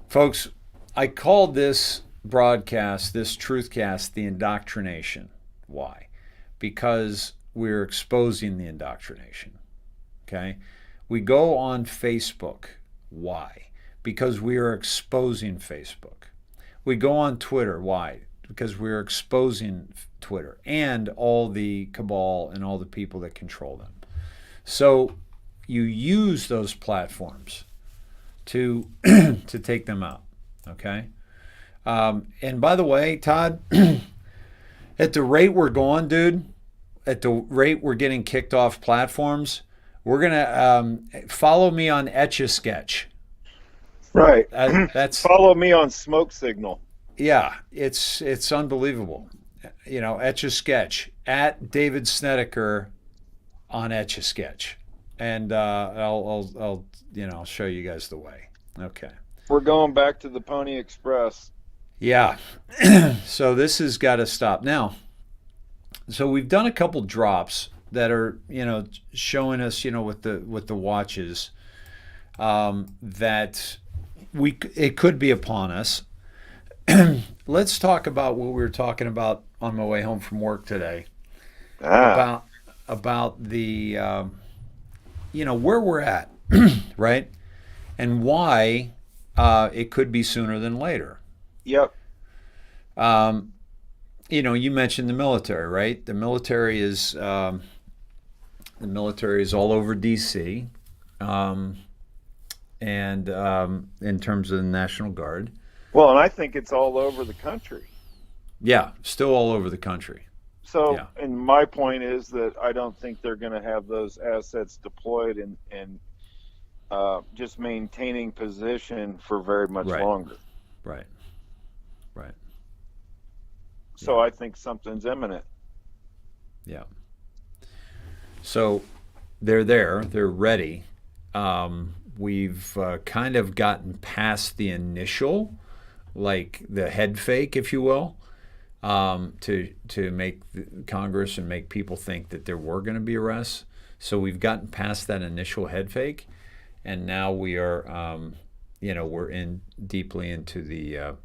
Folks, I called this broadcast, this truthcast, the indoctrination. Why? Because we're exposing the indoctrination. Okay? We go on Facebook. Why? Because we are exposing Facebook. We go on Twitter. Why? Because we're exposing Twitter and all the cabal and all the people that control them. So you use those platforms to to take them out. Okay? And by the way, Todd, at the rate we're going, dude, at the rate we're getting kicked off platforms, we're going to follow me on Etch-a-Sketch. Right. That's follow me on Smoke Signal. Yeah, it's unbelievable. Etch-a-Sketch at David Snedeker on Etch-a-Sketch, and I'll show you guys the way. Okay. We're going back to the Pony Express. Yeah. So this has got to stop now. So we've done a couple drops that are, showing us, with the watches, that it could be upon us. Let's talk about what we were talking about on my way home from work today. About the where we're at, right, and why it could be sooner than later. Yep. You mentioned the military, right? The military is all over D.C. And in terms of the National Guard. Well, and I think it's all over the country. Yeah, still all over the country. So, yeah. And my point is that I don't think they're going to have those assets deployed and just maintaining position for very much longer. Right. So I think something's imminent. Yeah. So they're there. They're ready. We've kind of gotten past the initial, like the head fake, if you will, to make Congress and make people think that there were going to be arrests. So we've gotten past that initial head fake, and now we are, we're in deeply into the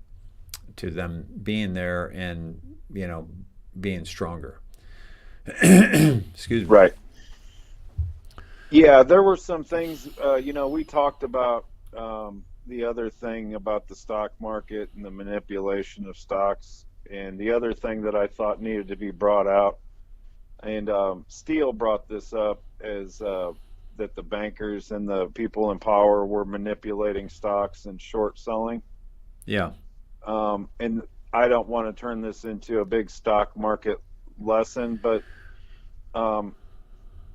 to them being there and being stronger. Excuse me. Right. Yeah, there were some things. We talked about the other thing about the stock market and the manipulation of stocks, and the other thing that I thought needed to be brought out, and Steele brought this up, as that the bankers and the people in power were manipulating stocks and short selling. Yeah. And I don't want to turn this into a big stock market lesson, but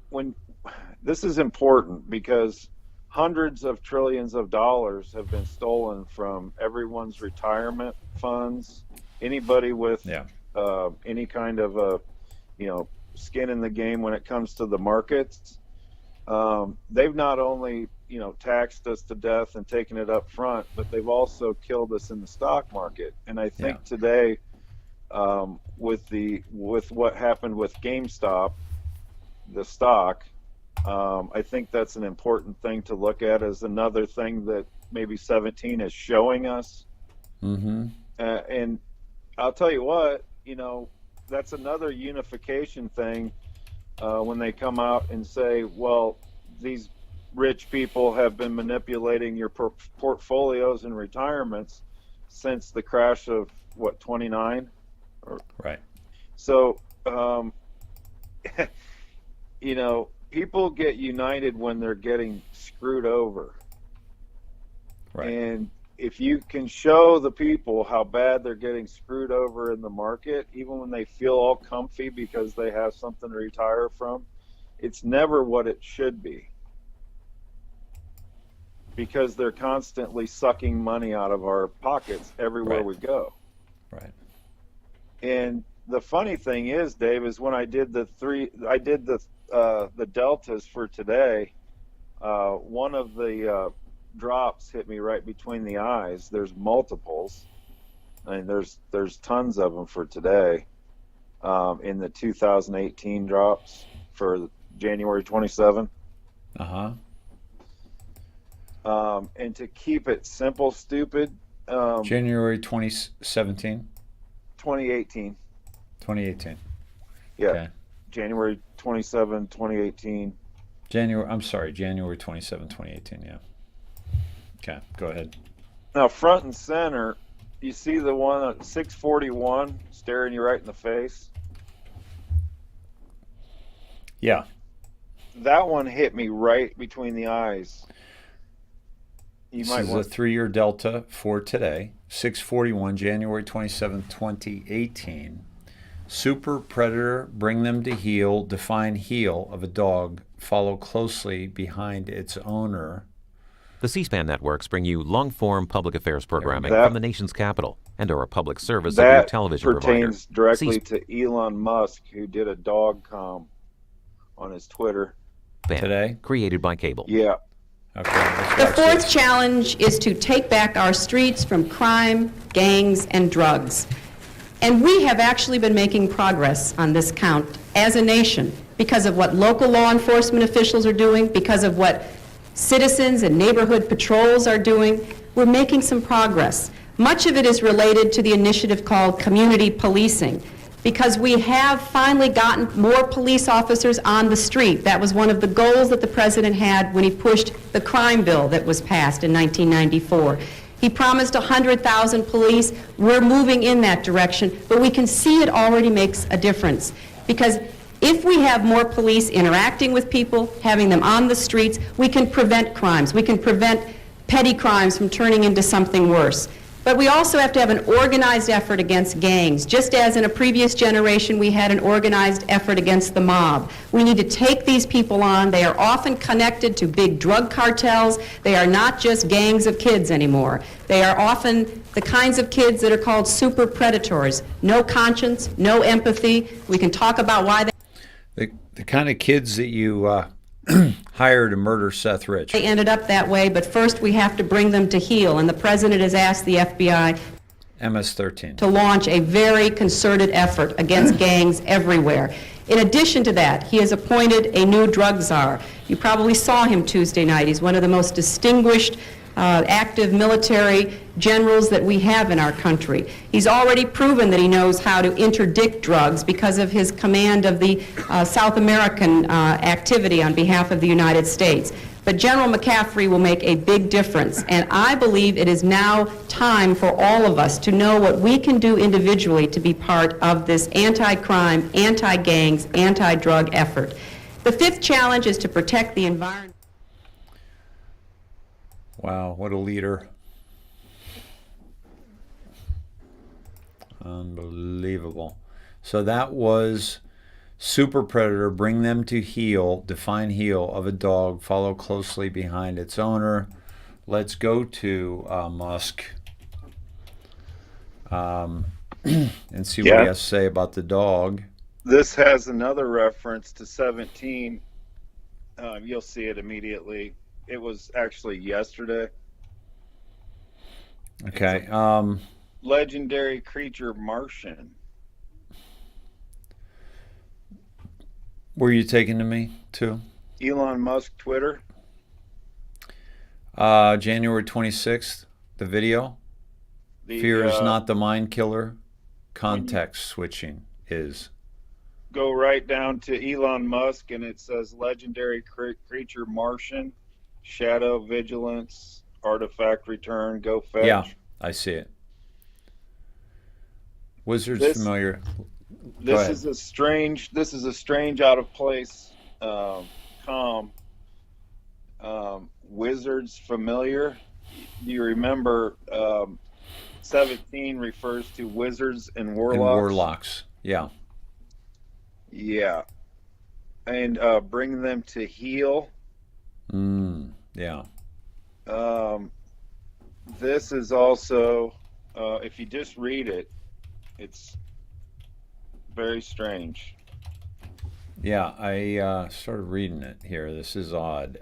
when this is important, because hundreds of trillions of dollars have been stolen from everyone's retirement funds. Anybody with any kind of skin in the game when it comes to the markets, they've not only taxed us to death and taken it up front, but they've also killed us in the stock market. And I think today, with what happened with GameStop, the stock, I think that's an important thing to look at as another thing that maybe 17 is showing us. Mm-hmm. And I'll tell you what, that's another unification thing when they come out and say, well, these rich people have been manipulating your portfolios and retirements since the crash of 29? Right. So, people get united when they're getting screwed over. Right. And if you can show the people how bad they're getting screwed over in the market, even when they feel all comfy because they have something to retire from, it's never what it should be. Because they're constantly sucking money out of our pockets everywhere we go. Right. And the funny thing is, Dave, is when I did the deltas for today, one of the drops hit me right between the eyes. There's multiples. I mean, there's tons of them for today in the 2018 drops for January 27. Uh-huh. And to keep it simple, stupid. January 2017? 2018. 2018. Yeah. Okay. January 27, 2018. January 27, 2018, yeah. Okay, go ahead. Now, front and center, you see the one at 641 staring you right in the face? Yeah. That one hit me right between the eyes. This is a 3-year delta for today, 641, January 27, 2018. Super predator, bring them to heel, define heel of a dog, follow closely behind its owner. The C-SPAN networks bring you long-form public affairs programming from the nation's capital and are a public service of your television provider. That pertains directly to Elon Musk, who did a dog-com on his Twitter today. Created by cable. Yeah. Okay. The fourth challenge is to take back our streets from crime, gangs, and drugs. And we have actually been making progress on this count as a nation because of what local law enforcement officials are doing, because of what citizens and neighborhood patrols are doing. We're making some progress. Much of it is related to the initiative called community policing, because we have finally gotten more police officers on the street. That was one of the goals that the president had when he pushed the crime bill that was passed in 1994. He promised 100,000 police. We're moving in that direction, but we can see it already makes a difference. Because if we have more police interacting with people, having them on the streets, we can prevent crimes. We can prevent petty crimes from turning into something worse. But we also have to have an organized effort against gangs. Just as in a previous generation we had an organized effort against the mob. We need to take these people on. They are often connected to big drug cartels. They are not just gangs of kids anymore. They are often the kinds of kids that are called super predators. No conscience, no empathy. We can talk about why the kind of kids that you hired to murder Seth Rich. they ended up that way, but first we have to bring them to heel, and the president has asked the FBI MS-13 to launch a very concerted effort against gangs everywhere. In addition to that, he has appointed a new drug czar. You probably saw him Tuesday night. He's one of the most distinguished active military generals that we have in our country. He's already proven that he knows how to interdict drugs because of his command of the South American activity on behalf of the United States. But General McCaffrey will make a big difference, and I believe it is now time for all of us to know what we can do individually to be part of this anti-crime, anti-gangs, anti-drug effort. The fifth challenge is to protect the environment. Wow, what a leader. Unbelievable. So that was super predator, bring them to heel, define heel of a dog, follow closely behind its owner. Let's go to Musk and see what he has to say about the dog. This has another reference to 17. You'll see it immediately. It was actually yesterday. Okay. Legendary creature Martian. Were you taking to me too? Elon Musk Twitter. January 26th, the video. Fear is not the mind killer. Context switching is. Go right down to Elon Musk and it says legendary creature Martian. Shadow, vigilance, artifact return, go fetch. Yeah, I see it. Wizard's familiar. This is a strange out of place calm. Wizard's familiar. You remember 17 refers to wizards and warlocks. And warlocks, yeah. Yeah. And bring them to heel. Yeah. This is also, if you just read it, it's very strange. Yeah, I started reading it here. This is odd.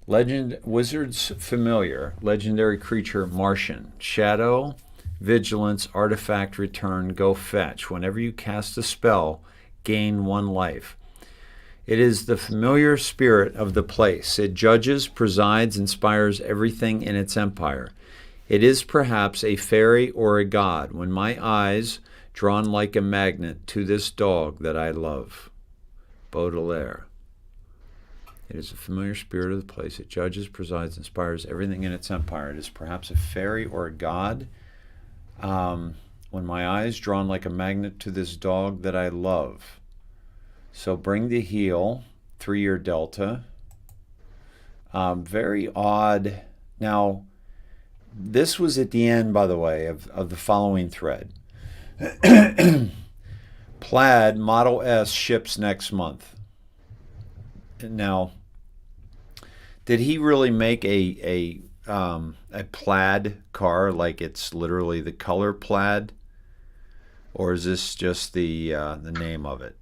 Wizard's familiar, legendary creature Martian. Shadow, vigilance, artifact return, go fetch. Whenever you cast a spell, gain 1 life. It is the familiar spirit of the place. It judges, presides, inspires everything in its empire. It is perhaps a fairy or a god. When my eyes, drawn like a magnet to this dog that I love. Baudelaire. It is a familiar spirit of the place. It judges, presides, inspires everything in its empire. It is perhaps a fairy or a god. When my eyes, drawn like a magnet to this dog that I love. So bring the heel, 3-year delta. Very odd. Now, this was at the end, by the way, of the following thread. Plaid Model S ships next month. Now, did he really make a plaid car, like it's literally the color plaid, or is this just the name of it?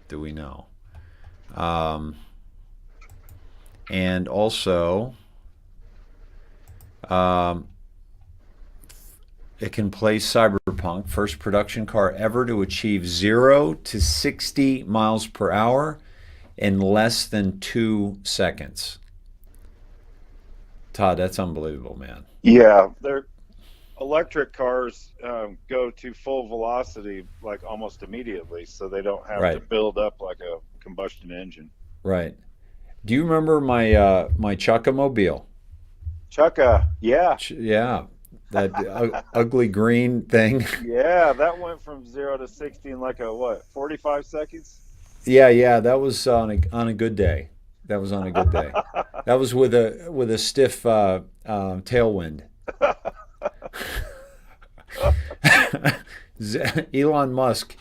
Do we know? And also, it can play Cyberpunk, first production car ever to achieve 0 to 60 miles per hour in less than 2 seconds. Todd, that's unbelievable, man. Yeah, they're electric cars go to full velocity like almost immediately, so they don't have to build up like a combustion engine. Right. Do you remember my my Chucka-mobile? Chucka, yeah. Yeah, that ugly green thing. Yeah, that went from 0 to 60 in like a, what, 45 seconds? Yeah, that was on a good day. That was on a good day. That was with a stiff tailwind. Elon Musk,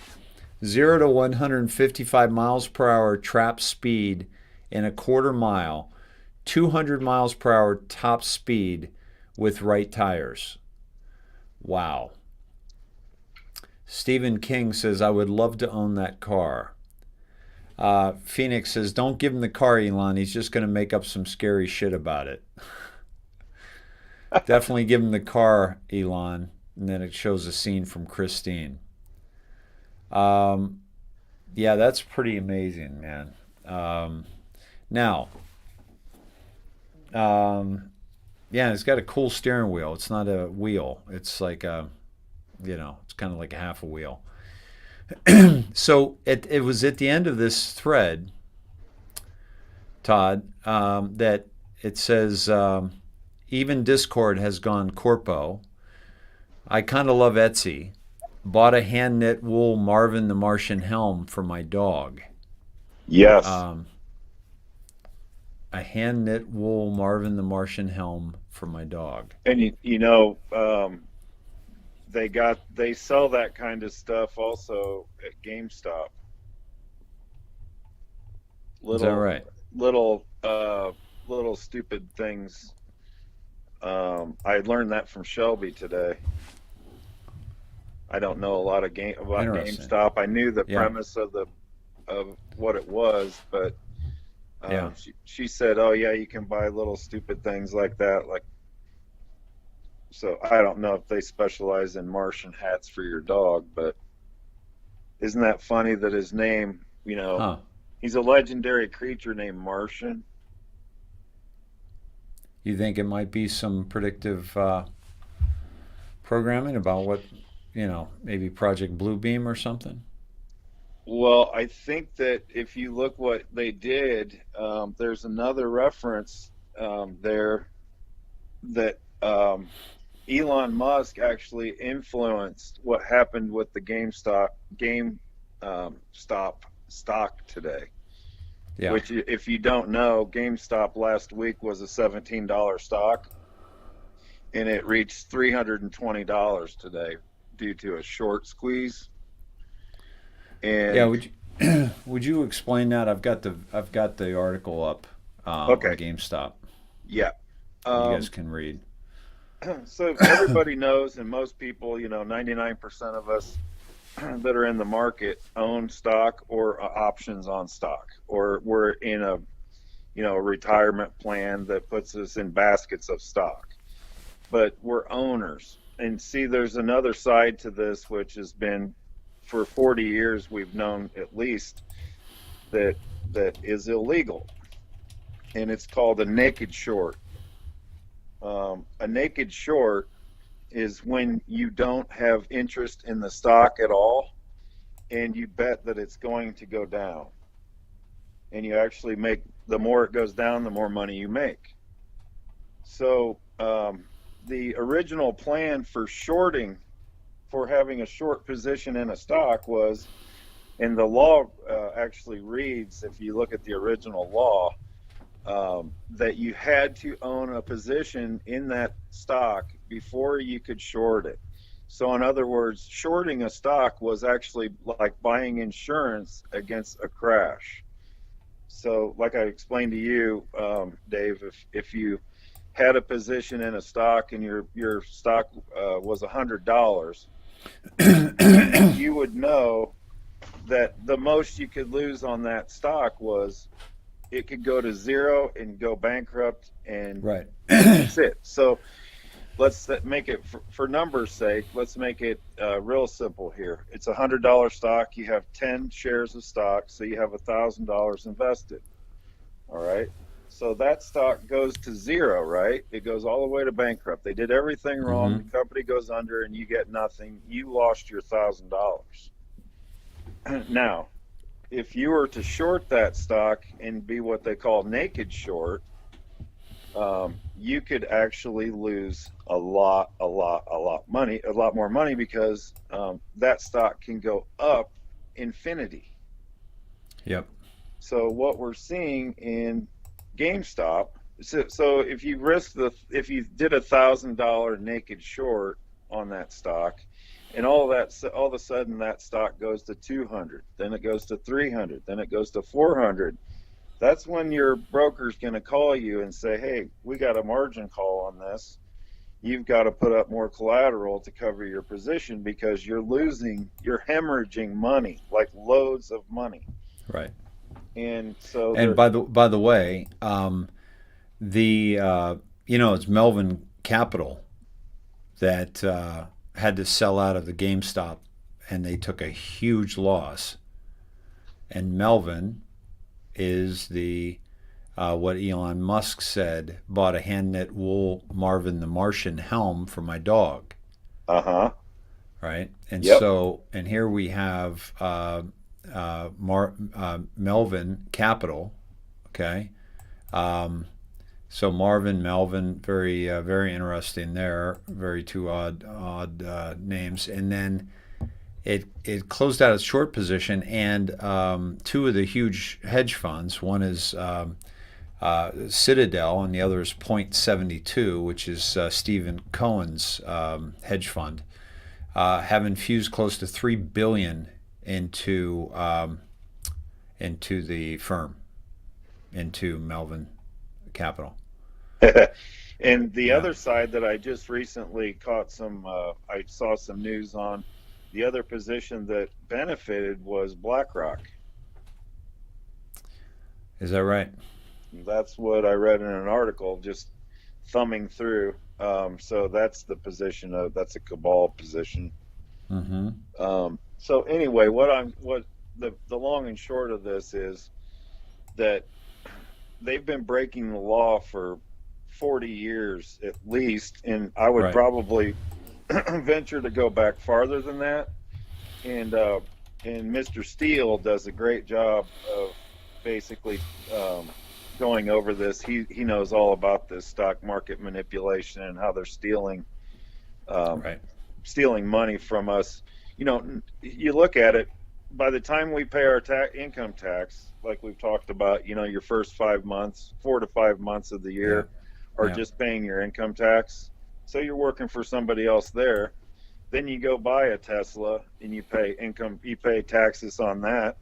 0 to 155 miles per hour trap speed in a quarter mile, 200 miles per hour top speed with right tires. Wow. Stephen King says, I would love to own that car. Phoenix says, don't give him the car, Elon. He's just going to make up some scary shit about it. Definitely give him the car, Elon. And then it shows a scene from Christine. Yeah, that's pretty amazing, man. Now, yeah, it's got a cool steering wheel. It's not a wheel. It's like a, it's kind of like a half a wheel. So it was at the end of this thread, Todd, that it says, even Discord has gone corpo. I kind of love Etsy. Bought a hand-knit wool Marvin the Martian helm for my dog. Yes. A hand-knit wool Marvin the Martian helm for my dog. And they sell that kind of stuff also at GameStop. Is that right? Little stupid things. I learned that from Shelby today. I don't know a lot about GameStop. I knew the premise of what it was, but she said, "Oh yeah, you can buy little stupid things like that." So I don't know if they specialize in Martian hats for your dog, but isn't that funny that his name, he's a legendary creature named Martian. You think it might be some predictive programming about what, maybe Project Bluebeam or something? Well, I think that if you look what they did, there's another reference there that Elon Musk actually influenced what happened with the GameStop stock today. Yeah. Which, if you don't know, GameStop last week was a $17 stock, and it reached $320 today due to a short squeeze. And yeah, would you explain that? I've got the article up on GameStop. Yeah, you guys can read. So everybody knows, and most people, 99% of us that are in the market own stock or options on stock, or we're in a retirement plan that puts us in baskets of stock, but we're owners. And see, there's another side to this, which has been for 40 years we've known at least that is illegal, and it's called a naked short. A naked short is when you don't have interest in the stock at all, and you bet that it's going to go down, and you actually make, the more it goes down, the more money you make. So the original plan for shorting, for having a short position in a stock was, and the law actually reads, if you look at the original law, that you had to own a position in that stock before you could short it. So in other words, shorting a stock was actually like buying insurance against a crash. So like I explained to you, Dave, if you had a position in a stock and your stock was $100, you would know that the most you could lose on that stock was it could go to zero and go bankrupt, and right. That's it. So let's make it, for numbers' sake, let's make it real simple here. It's $100 stock. You have 10 shares of stock, so you have $1,000 invested. All right. So that stock goes to zero, right? It goes all the way to bankrupt. They did everything wrong. The company goes under, and you get nothing. You lost your $1,000. Now, if you were to short that stock and be what they call naked short, you could actually lose a lot more money, because that stock can go up infinity. Yep. So what we're seeing in GameStop, so if you did $1,000 naked short on that stock, and all of a sudden that stock goes to 200, then it goes to 300, then it goes to 400. That's when your broker's going to call you and say, hey, we got a margin call on this. You've got to put up more collateral to cover your position, because you're hemorrhaging money, like loads of money. Right. And so, and by the way, it's Melvin Capital that had to sell out of the GameStop, and they took a huge loss. And Melvin is the what Elon Musk said, bought a hand-knit wool Marvin the Martian helm for my dog. Right. And so, and here we have Melvin Capital. Okay. So Melvin, very interesting there. Very two odd names. And then it closed out its short position, and two of the huge hedge funds, one is Citadel and the other is Point72, which is Stephen Cohen's hedge fund, have infused close to $3 billion into the firm, into Melvin Capital. And the other side that I just recently caught I saw some news on, the other position that benefited was BlackRock. Is that right? That's what I read in an article, just thumbing through. So that's the position that's a cabal position. So anyway, the long and short of this is that they've been breaking the law for 40 years at least, and I would probably venture to go back farther than that. And Mr. Steele does a great job of basically going over this. He knows all about this stock market manipulation and how they're stealing money from us. You look at it, by the time we pay our income tax, like we've talked about, your first 4 to 5 months of the year are just paying your income tax. So you're working for somebody else there. Then you go buy a Tesla and you pay taxes on that.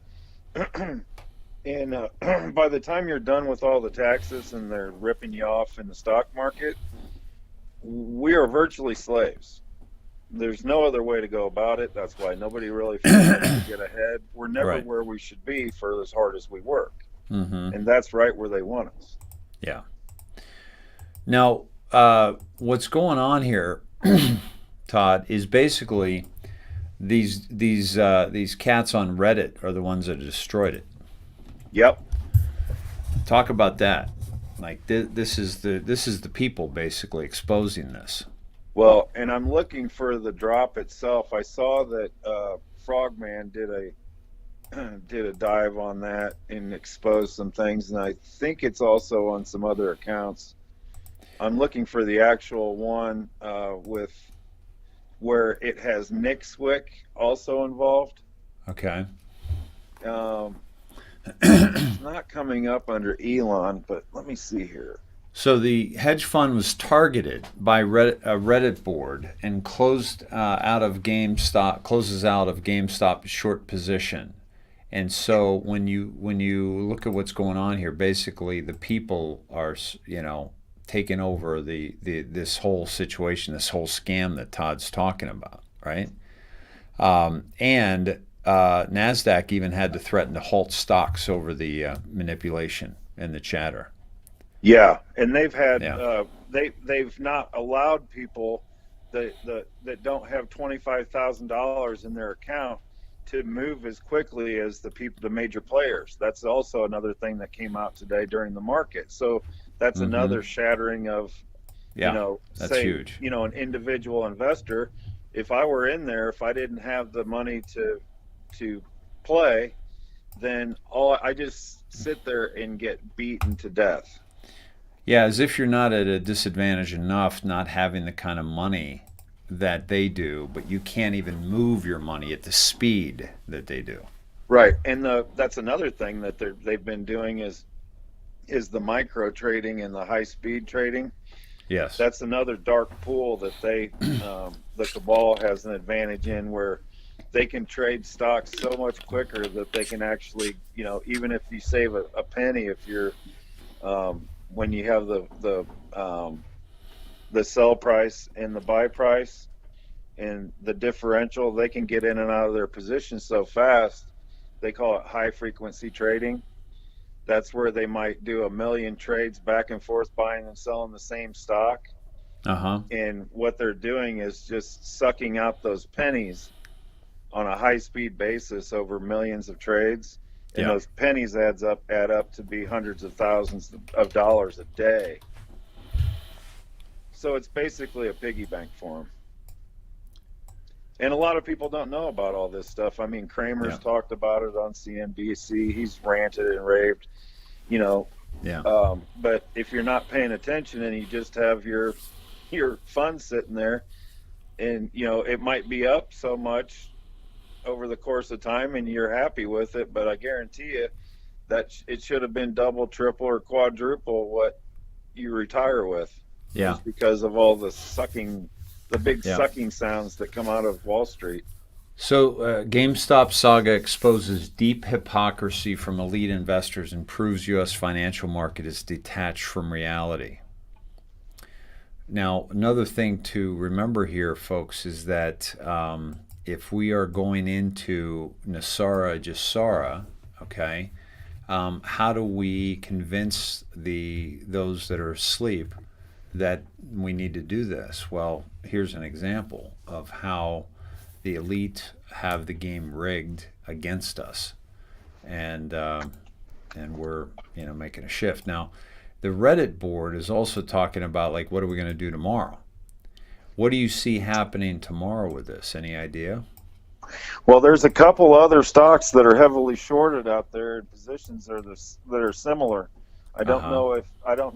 And by the time you're done with all the taxes and they're ripping you off in the stock market, we are virtually slaves. There's no other way to go about it. That's why nobody really feels like we get ahead. We're never where we should be for as hard as we work. And that's right where they want us. Yeah. Now, what's going on here, Todd, is basically these cats on Reddit are the ones that destroyed it. Yep. Talk about that. Like this is the people basically exposing this. Well, and I'm looking for the drop itself. I saw that Frogman did a dive on that and exposed some things, and I think it's also on some other accounts. I'm looking for the actual one with where it has Nick Swick also involved. Okay. It's not coming up under Elon, but let me see here. So the hedge fund was targeted by a Reddit board and closes out of GameStop short position. And so when you look at what's going on here, basically the people are taking over this whole situation, this whole scam that Todd's talking about, right? And NASDAQ even had to threaten to halt stocks over the manipulation and the chatter. Yeah, and they've had Yeah. they've not allowed people that don't have $25,000 in their account to move as quickly as the major players. That's also another thing that came out today during the market. So that's another shattering of, that's say, huge. An individual investor. If I were in there, if I didn't have the money to play, then I just sit there and get beaten to death. Yeah, as if you're not at a disadvantage enough not having the kind of money that they do, but you can't even move your money at the speed that they do. Right, and that's another thing that they've been doing is the micro trading and the high speed trading. Yes, that's another dark pool that the cabal has an advantage in, where they can trade stocks so much quicker that they can actually, even if you save a penny, if you're when you have the sell price and the buy price and the differential, they can get in and out of their positions so fast. They call it high frequency trading. That's where they might do 1 million trades back and forth, buying and selling the same stock. And what they're doing is just sucking out those pennies on a high speed basis over millions of trades. And those pennies add up to be hundreds of thousands of dollars a day. So it's basically a piggy bank for them. And a lot of people don't know about all this stuff. I mean, Kramer's talked about it on CNBC. He's ranted and raved, but if you're not paying attention and you just have your funds sitting there, and it might be up so much over the course of time and you're happy with it, but I guarantee you that it should have been double, triple, or quadruple what you retire with. Just because of all the sucking, the big sucking sounds that come out of Wall Street. So GameStop saga exposes deep hypocrisy from elite investors and proves U.S. financial market is detached from reality. Now, another thing to remember here, folks, is that if we are going into Nasara Jasara, okay, how do we convince those that are asleep that we need to do this? Well, here's an example of how the elite have the game rigged against us, and we're making a shift now. The Reddit board is also talking about, like, what are we going to do tomorrow? What do you see happening tomorrow with this? Any idea? Well, there's a couple other stocks that are heavily shorted out there in positions that are similar. I don't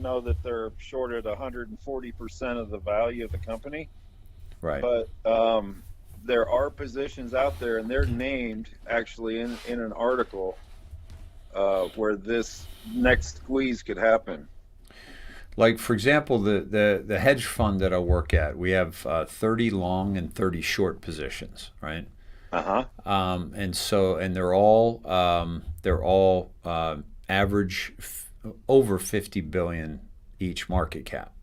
know that they're shorted 140% of the value of the company. Right. But there are positions out there, and they're named actually in an article where this next squeeze could happen. Like, for example, the hedge fund that I work at, we have 30 long and 30 short positions, right? And they're all average over 50 billion each market cap.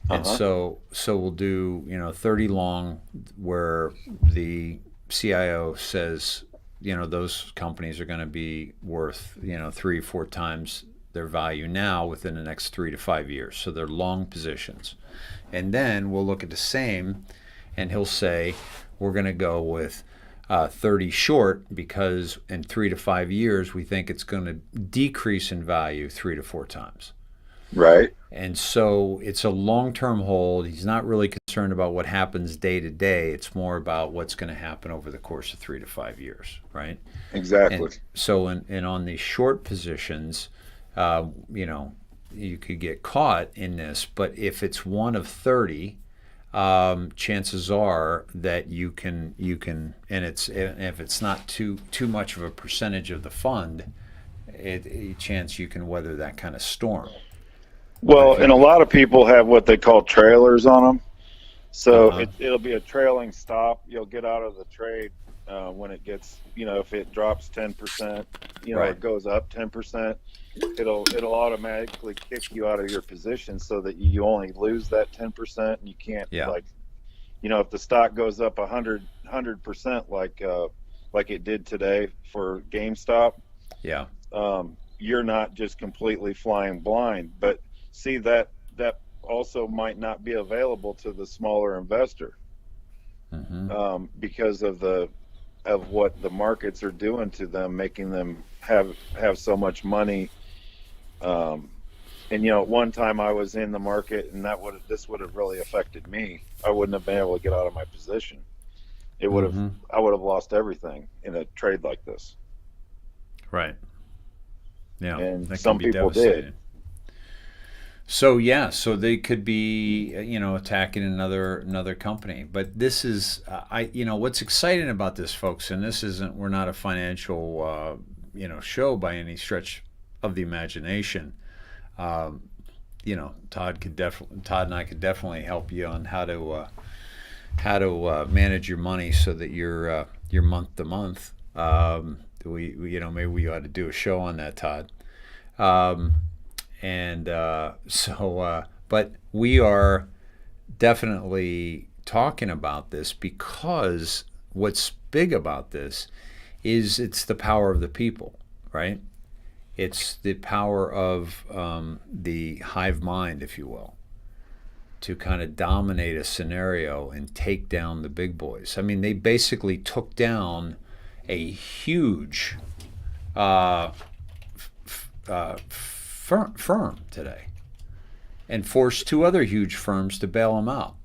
And so we'll do 30 long, where the CIO says those companies are going to be worth 3-4 times their value now within the next 3 to 5 years. So they're long positions. And then we'll look at the same, and he'll say we're going to go with 30 short, because in 3 to 5 years we think it's going to decrease in value 3 to 4 times. Right. And so it's a long-term hold. He's not really concerned about what happens day to day. It's more about what's going to happen over the course of 3 to 5 years, right? Exactly. And so on these short positions, you could get caught in this, but if it's one of 30, chances are that you can, and if it's not too much of a percentage of the fund, a chance you can weather that kind of storm. Well, and a lot of people have what they call trailers on them. So it'll be a trailing stop. You'll get out of the trade when it gets, if it drops 10%, it goes up 10%. It'll automatically kick you out of your position so that you only lose that 10%, and you can't if the stock goes up 100%, like like it did today for GameStop, Yeah. You're not just completely flying blind. But see, that also might not be available to the smaller investor, because of what the markets are doing to them, making them have so much money. And at one time I was in the market, and this would have really affected me. I wouldn't have been able to get out of my position. I would have lost everything in a trade like this. Right. Yeah. And that some can be people devastating. did. So so they could be, attacking another company. But this is, what's exciting about this, folks, and we're not a financial, show by any stretch of the imagination. Todd and I could definitely help you on how to manage your money so that you're month to month. Maybe we ought to do a show on that, Todd. But we are definitely talking about this because what's big about this is it's the power of the people, right? It's the power of the hive mind, if you will, to kind of dominate a scenario and take down the big boys. I mean, they basically took down a huge firm today and forced two other huge firms to bail them out.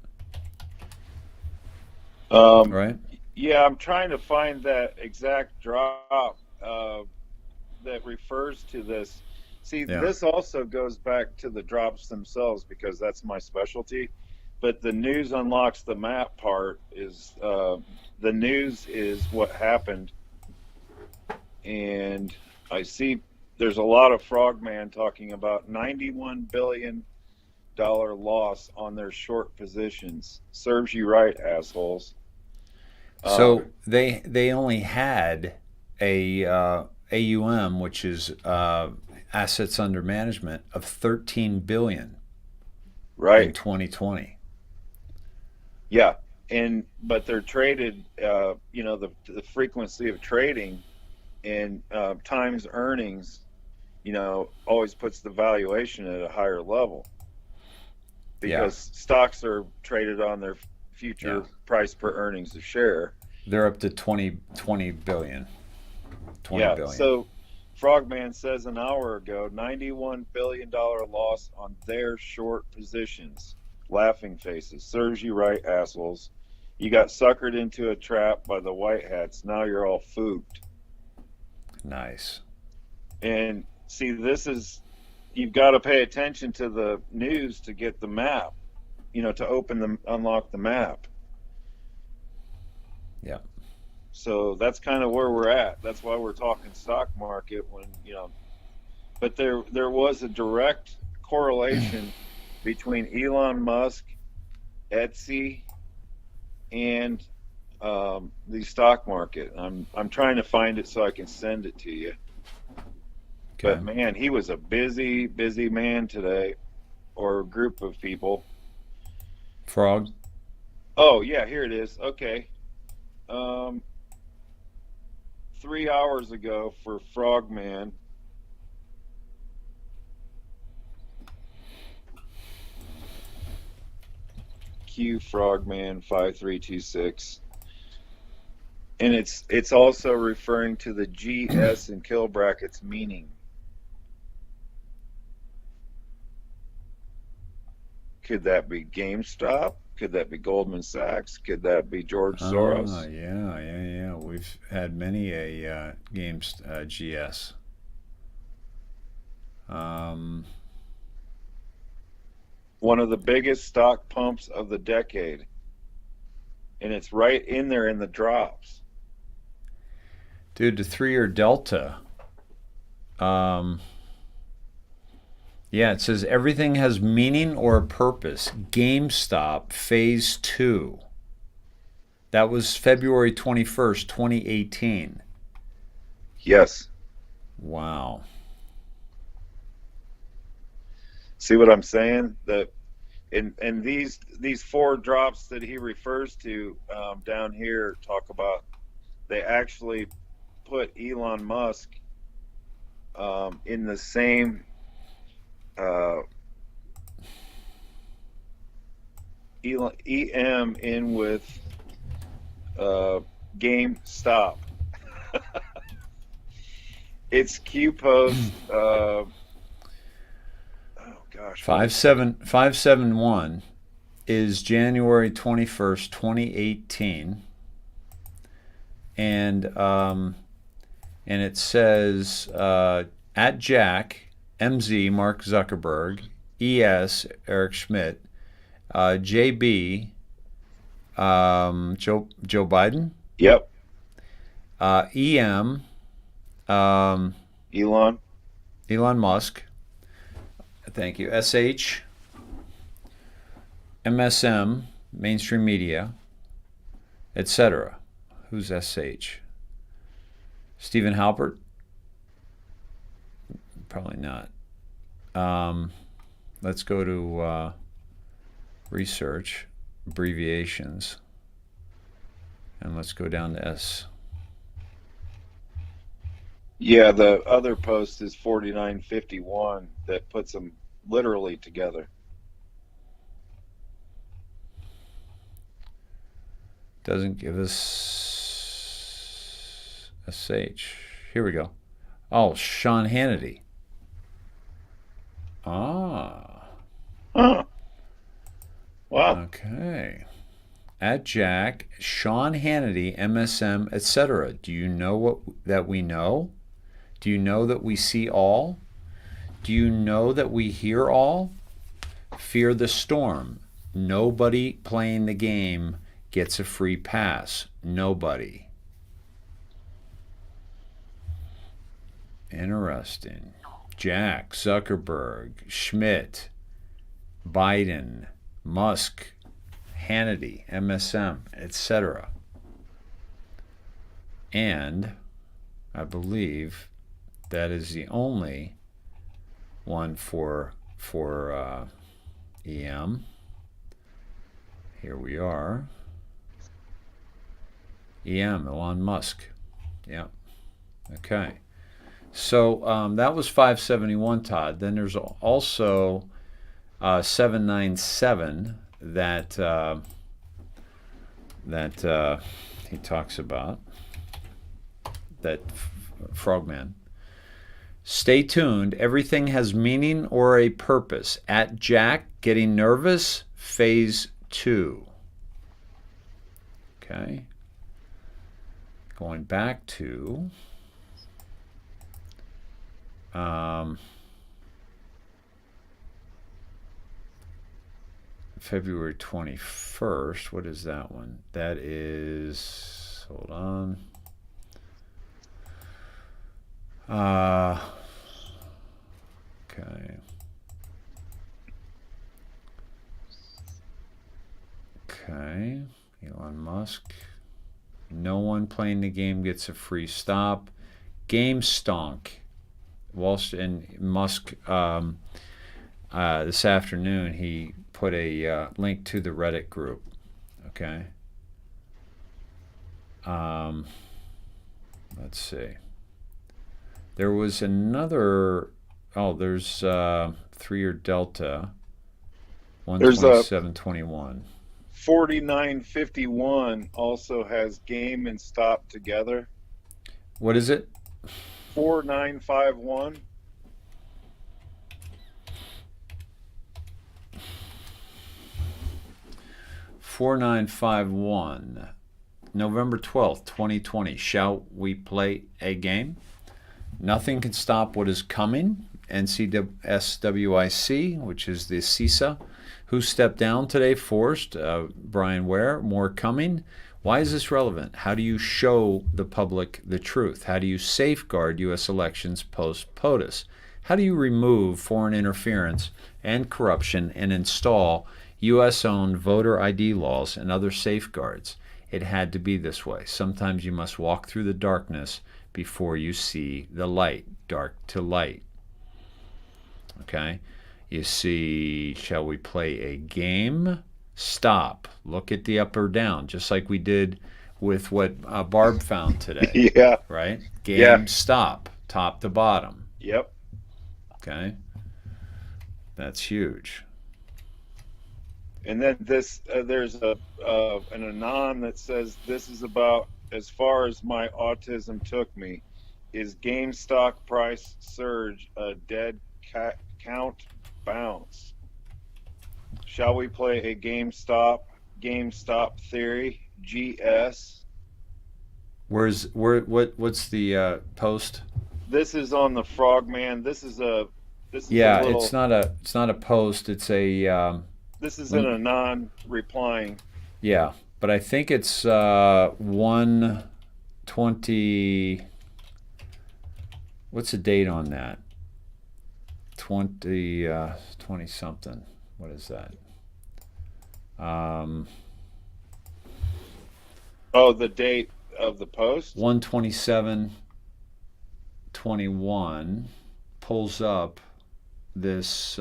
Right? Yeah, I'm trying to find that exact drop that refers to this. See, this also goes back to the drops themselves because that's my specialty. But the news unlocks the map part is the news is what happened. And I see there's a lot of frogman talking about $91 billion loss on their short positions. Serves you right, assholes. So they only had a AUM, which is assets under management, of $13 billion in 2020. Yeah, but they're traded. The frequency of trading and times earnings, always puts the valuation at a higher level because stocks are traded on their future price per earnings a share. They're up to 20 billion. 20 billion. So Frogman says an hour ago, $91 billion loss on their short positions. Laughing faces. Serves you right, assholes. You got suckered into a trap by the white hats. Now you're all fooked. Nice. And see, you've got to pay attention to the news to get the map, to unlock the map. Yeah. So that's kind of where we're at. That's why we're talking stock market but there was a direct correlation between Elon Musk, Etsy, and the stock market. I'm trying to find it so I can send it to you. Okay. But man, he was a busy man today, or a group of people. Frog? Oh yeah, here it is. Okay. 3 hours ago for Frogman. Q Frogman 5326. And it's also referring to the GS and kill brackets meaning. Could that be GameStop? Could that be Goldman Sachs? Could that be George Soros? Yeah. We've had many a GS. One of the biggest stock pumps of the decade. And it's right in there in the drops. Dude, the 3-year delta. It says everything has meaning or purpose. GameStop Phase 2. That was February 21st, 2018. Yes. Wow. See what I'm saying? And these 4 drops that he refers to down here talk about they actually put Elon Musk in the same EM in with GameStop. It's Q post. Oh gosh. 571 is January 21st, 2018, and it says at Jack MZ Mark Zuckerberg, ES Eric Schmidt, JB Joe Biden. Yep. EM Elon Musk. Thank you. SH MSM mainstream media, etc. Who's SH? Stephen Halpert? Probably not. Let's go to research, abbreviations, and let's go down to S. Yeah, the other post is 4951 that puts them literally together. Doesn't give us SH. Here we go. Oh, Sean Hannity. Ah. Huh. Wow. Okay. At Jack, Sean Hannity, MSM, etc. Do you know what that we know? Do you know that we see all? Do you know that we hear all? Fear the storm. Nobody playing the game gets a free pass. Nobody. Interesting. Jack, Zuckerberg, Schmidt, Biden, Musk, Hannity, MSM, etc. And I believe that is the only one for EM. Here we are. EM, Elon Musk. Yeah. Okay. So that was 571, Todd. Then there's also 797 that he talks about. That Frogman. Stay tuned. Everything has meaning or a purpose. At Jack, getting nervous, phase 2. Okay. Going back to February 21st. What is that one? That is, hold on. Okay. Okay. Elon Musk. No one playing the game gets a free stop. Game stonk. Wall Street and Musk. This afternoon, he put a link to the Reddit group. Okay. Let's see. There was another. Oh, there's 3-year delta. 127.21. 4951 also has game and stop together. What is it? 4951. $4951. November 12th, 2020. Shall we play a game? Nothing can stop what is coming. NCSWIC, which is the CISA. Who stepped down today? Forced. Brian Ware. More coming. Why is this relevant? How do you show the public the truth? How do you safeguard U.S. elections post-POTUS? How do you remove foreign interference and corruption and install U.S.-owned voter ID laws and other safeguards? It had to be this way. Sometimes you must walk through the darkness before you see the light. Dark to light. Okay? You see, shall we play a game? Stop. Look at the up or down, just like we did with what Barb found today. Yeah. Right? Yeah. GameStop, top to bottom. Yep. Okay. That's huge. And then this, there's an anon that says, this is about as far as my autism took me. Is GameStop price surge a dead count bounce? Shall we play a GameStop theory? GS. What's the post? This is on the Frogman. This is a little, it's not a post. It's a this is an anon replying. Yeah, but I think it's 120. What's the date on that? 20 something. What is that? Oh, the date of the post? 127/21 pulls up this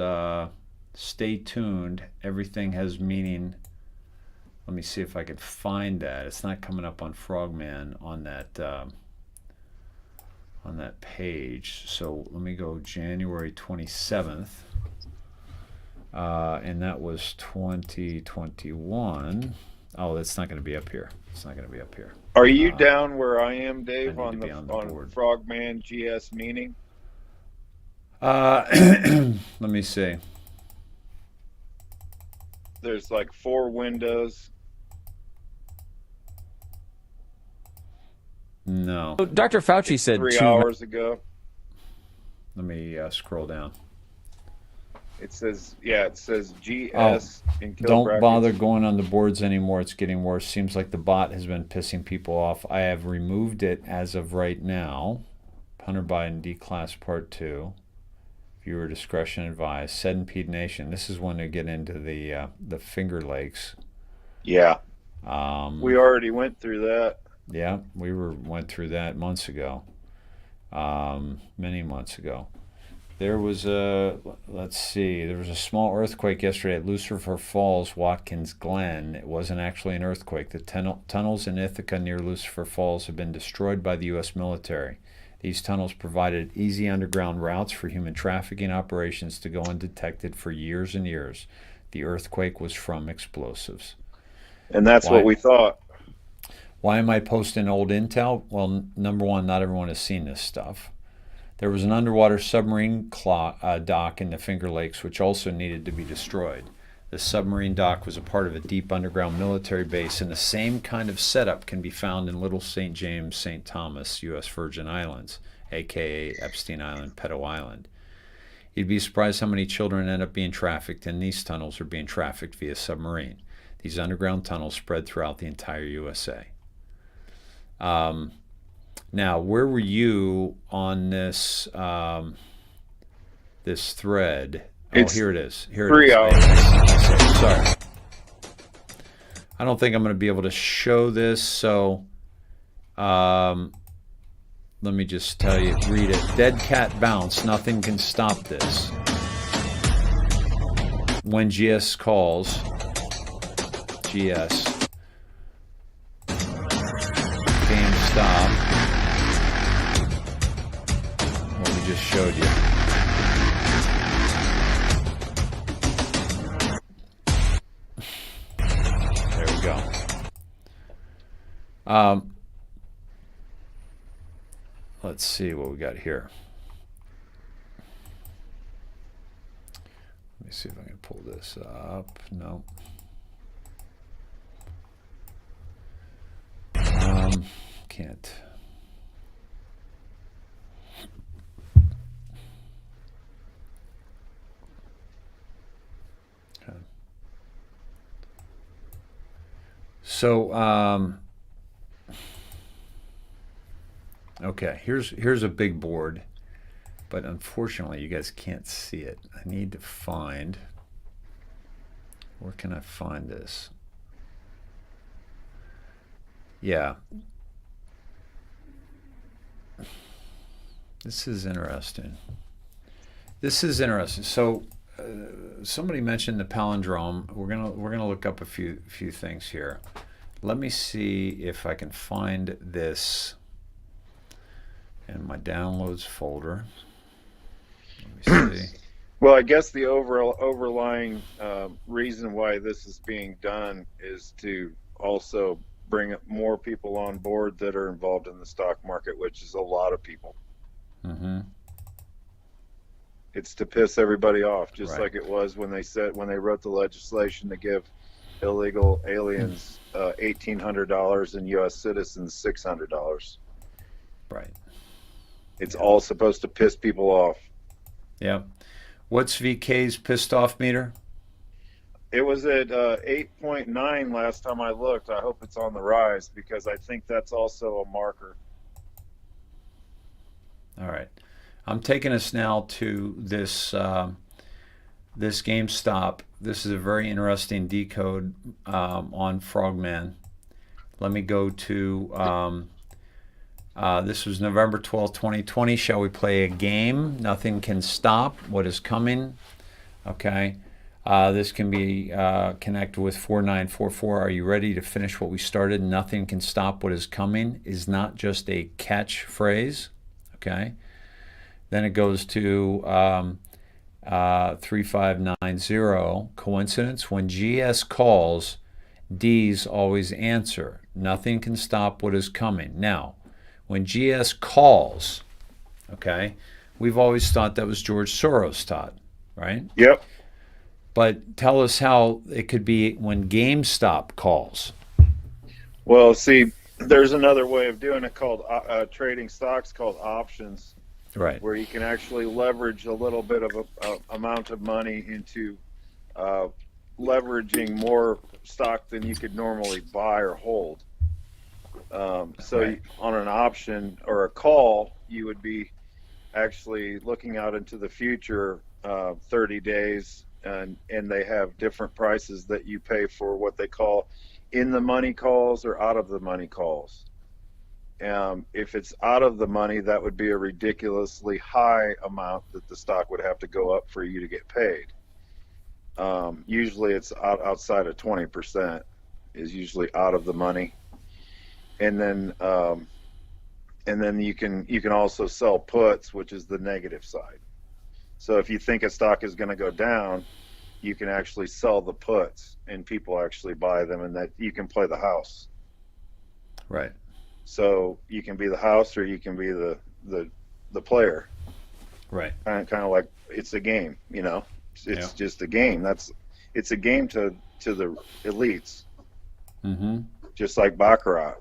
stay tuned, everything has meaning. Let me see if I could find that. It's not coming up on Frogman on that page. So let me go January 27th. And that was 2021. That's not going to be up here. It's not going to be up here. Are you down where I am, Dave, on Frogman GS meaning? Let me see. There's like 4 windows. No. Dr. Fauci said 3 hours ago. Let me scroll down. It says GS in kill Don't brackets. bother going on the boards anymore. It's getting worse. Seems like the bot has been pissing people off. I have removed it as of right now. Hunter Biden D-Class Part 2. Viewer discretion advised. Said in Pede Nation. This is when they get into the Finger Lakes. Yeah. We already went through that. Yeah, we went through that months ago. Many months ago. There was a small earthquake yesterday at Lucifer Falls, Watkins Glen. It wasn't actually an earthquake. The tunnels in Ithaca near Lucifer Falls have been destroyed by the U.S. military. These tunnels provided easy underground routes for human trafficking operations to go undetected for years and years. The earthquake was from explosives. And that's what we thought. Why am I posting old intel? Well, number one, not everyone has seen this stuff. There was an underwater submarine dock in the Finger Lakes, which also needed to be destroyed. The submarine dock was a part of a deep underground military base, and the same kind of setup can be found in Little St. James, St. Thomas, U.S. Virgin Islands, a.k.a. Epstein Island, Pedo Island. You'd be surprised how many children end up being trafficked in these tunnels or being trafficked via submarine. These underground tunnels spread throughout the entire USA. Now, where were you on this this thread? Here it is. Here 3 it is. hours. Sorry. I don't think I'm going to be able to show this, so let me just tell you, read it. Dead cat bounce. Nothing can stop this. When GS calls, GS. GameStop. What we just showed you. There we go. Let's see what we got here. Let me see if I can pull this up. No. Can't. Okay. So, okay, here's a big board, but unfortunately you guys can't see it. I need to find, where can I find this? Yeah. This is interesting. So, somebody mentioned the palindrome. We're gonna look up a few things here. let me see if I can find this in my downloads folder. Let me see. Well, I guess the overlying reason why this is being done is to also bring more people on board that are involved in the stock market, which is a lot of people. Mm-hmm. It's to piss everybody off, just Right. like it was when they wrote the legislation to give illegal aliens $1,800 and U.S. citizens $600. Right. It's all supposed to piss people off. Yeah. What's VK's pissed off meter? It was at 8.9 last time I looked. I hope it's on the rise because I think that's also a marker. All right. I'm taking us now to this this GameStop. This is a very interesting decode on Frogman. Let me go to this was November 12th, 2020. Shall we play a game? Nothing can stop what is coming. Okay. This can be connected with 4944. Are you ready to finish what we started? Nothing can stop what is coming is not just a catchphrase. Okay. Then it goes to 3590. Coincidence? When GS calls, D's always answer. Nothing can stop what is coming. Now, when GS calls, okay, we've always thought that was George Soros taught, right? Yep. But tell us how it could be when GameStop calls. Well, see, there's another way of doing it called trading stocks called options. Right. Where you can actually leverage a little bit of a amount of money into leveraging more stock than you could normally buy or hold. So Right. on an option or a call, you would be actually looking out into the future 30 days, and they have different prices that you pay for what they call in the money calls or out of the money calls. If it's out of the money, that would be a ridiculously high amount that the stock would have to go up for you to get paid. Usually it's outside of 20% is usually out of the money. And then you can also sell puts, which is the negative side. So if you think a stock is going to go down, you can actually sell the puts and people actually buy them, and that you can play the house. Right. So you can be the house or you can be the player. Right. Kind of like it's a game, you know. It's just a game. It's a game to the elites. Mm-hmm. Just like Baccarat.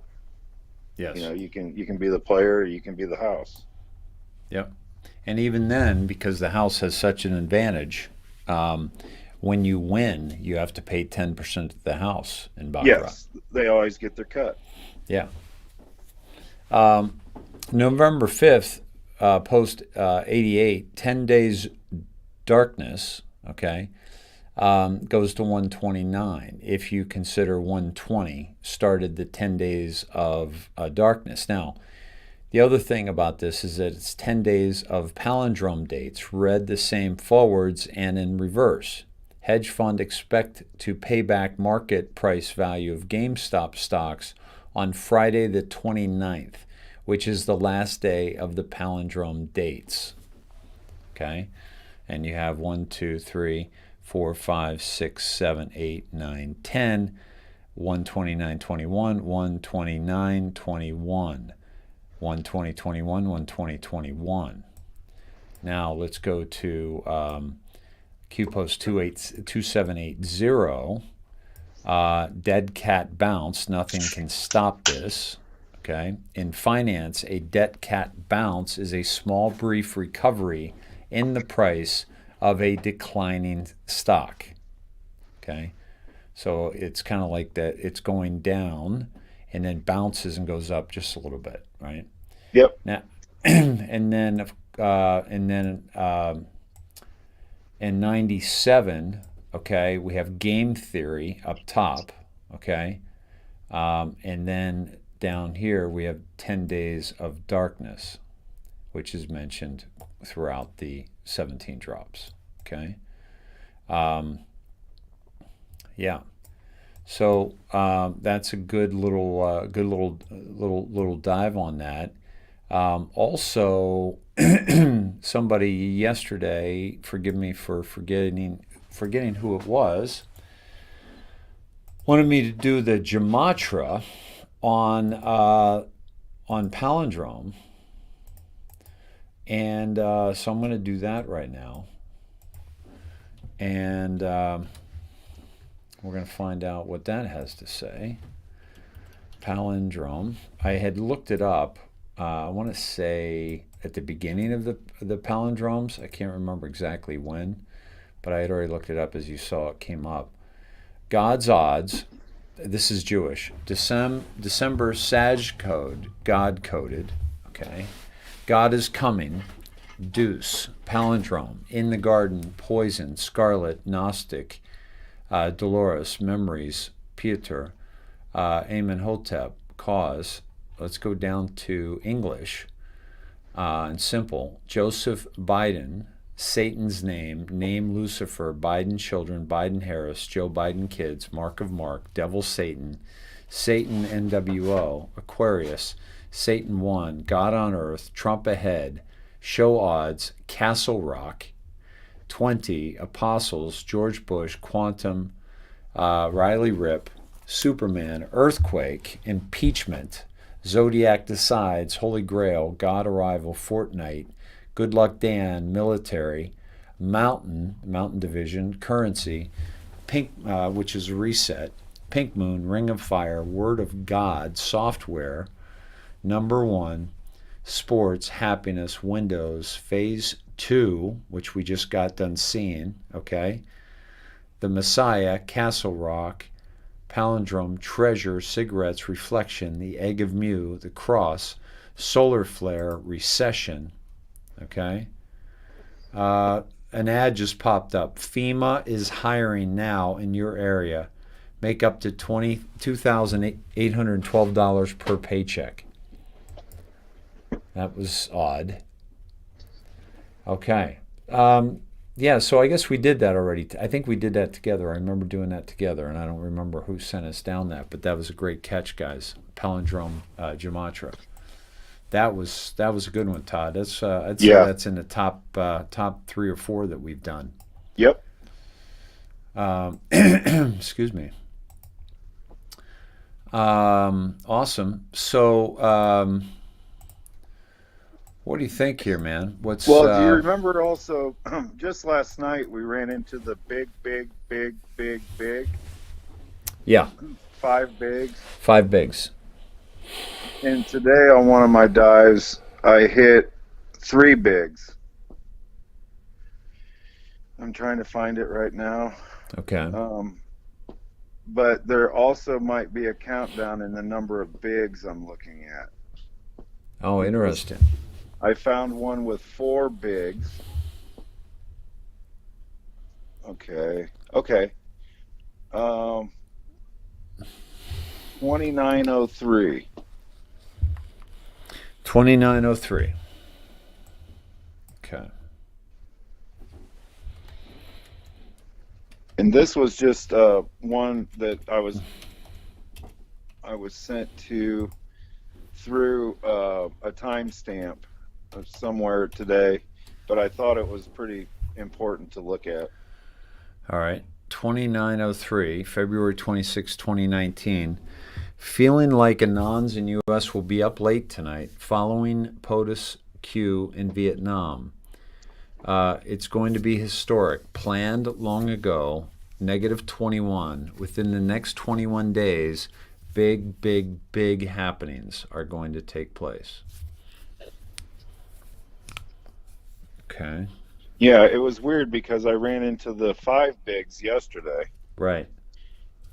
Yes. You know, you can be the player or you can be the house. Yep. And even then, because the house has such an advantage, when you win, you have to pay 10% to the house in Baccarat. Yes, they always get their cut. Yeah. November 5th, post 88, 10 days darkness, okay, goes to 129. If you consider 120 started the 10 days of darkness. Now, the other thing about this is that it's 10 days of palindrome dates, read the same forwards and in reverse. Hedge fund expect to pay back market price value of GameStop stocks on Friday the 29th, which is the last day of the palindrome dates. Okay? And you have 1, 2, 3, 4, 5, 6, 7, 8, 9, 10, 129, 21, 129, 21, 120, 21, 120, 21. Now let's go to QPost 2780. Dead cat bounce. Nothing can stop this. Okay. In finance, a dead cat bounce is a small, brief recovery in the price of a declining stock. Okay. So it's kind of like that. It's going down and then bounces and goes up just a little bit, right? Yep. Now, and then in 97, okay, we have game theory up top, okay, and then down here we have 10 days of darkness, which is mentioned throughout the 17 drops, okay. Yeah. So that's a good little dive on that. Also, somebody yesterday, forgive me for forgetting who it was, wanted me to do the Gematria on palindrome, and so I'm going to do that right now, and we're going to find out what that has to say. Palindrome. I had looked it up. I want to say at the beginning of the palindromes. I can't remember exactly when, but I had already looked it up. As you saw, it came up. God's odds. This is Jewish. December Sag code. God coded. Okay. God is coming. Deuce. Palindrome. In the garden. Poison. Scarlet. Gnostic. Dolores. Memories. Pieter. Amenhotep. Cause. Let's go down to English and simple. Joseph Biden, Satan's name Lucifer, Biden children, Biden Harris, Joe Biden kids, Mark of Mark, Devil Satan, Satan NWO, Aquarius, Satan 1, God on Earth, Trump ahead, Show odds, Castle Rock, 20, Apostles, George Bush, Quantum, Riley Rip, Superman, Earthquake, Impeachment, Zodiac Decides, Holy Grail, God Arrival, Fortnite, Good Luck Dan, Military, Mountain Division, Currency, Pink, which is a reset, Pink Moon, Ring of Fire, Word of God, Software, Number 1, Sports, Happiness, Windows, Phase 2, which we just got done seeing, okay? The Messiah, Castle Rock, Palindrome, Treasure, Cigarettes, Reflection, The Egg of Mu, The Cross, Solar Flare, Recession, okay? An ad just popped up. FEMA is hiring now in your area. Make up to $2,812 per paycheck. That was odd. Okay. Yeah, so I guess we did that already. I think we did that together. I remember doing that together, and I don't remember who sent us down that, but that was a great catch, guys. Palindrome Gematria. That was a good one, Todd. That's I'd say that's in the top 3 or 4 that we've done. Yep. Excuse me. Awesome. So, what do you think here, man? Do you remember also, just last night we ran into the big. Yeah. 5 bigs. 5 bigs. And today on one of my dives, I hit 3 bigs. I'm trying to find it right now. Okay. But there also might be a countdown in the number of bigs I'm looking at. Oh, interesting. I found one with 4 bigs. Okay. 2903. 2903. Okay. And this was just one that I was sent to through a timestamp somewhere today, but I thought it was pretty important to look at. All right. 2903, February 26, 2019. Feeling like Anons in U.S. will be up late tonight following POTUS Q in Vietnam. It's going to be historic. Planned long ago, -21. Within the next 21 days, big happenings are going to take place. Okay. Yeah, it was weird because I ran into the 5 bigs yesterday. Right.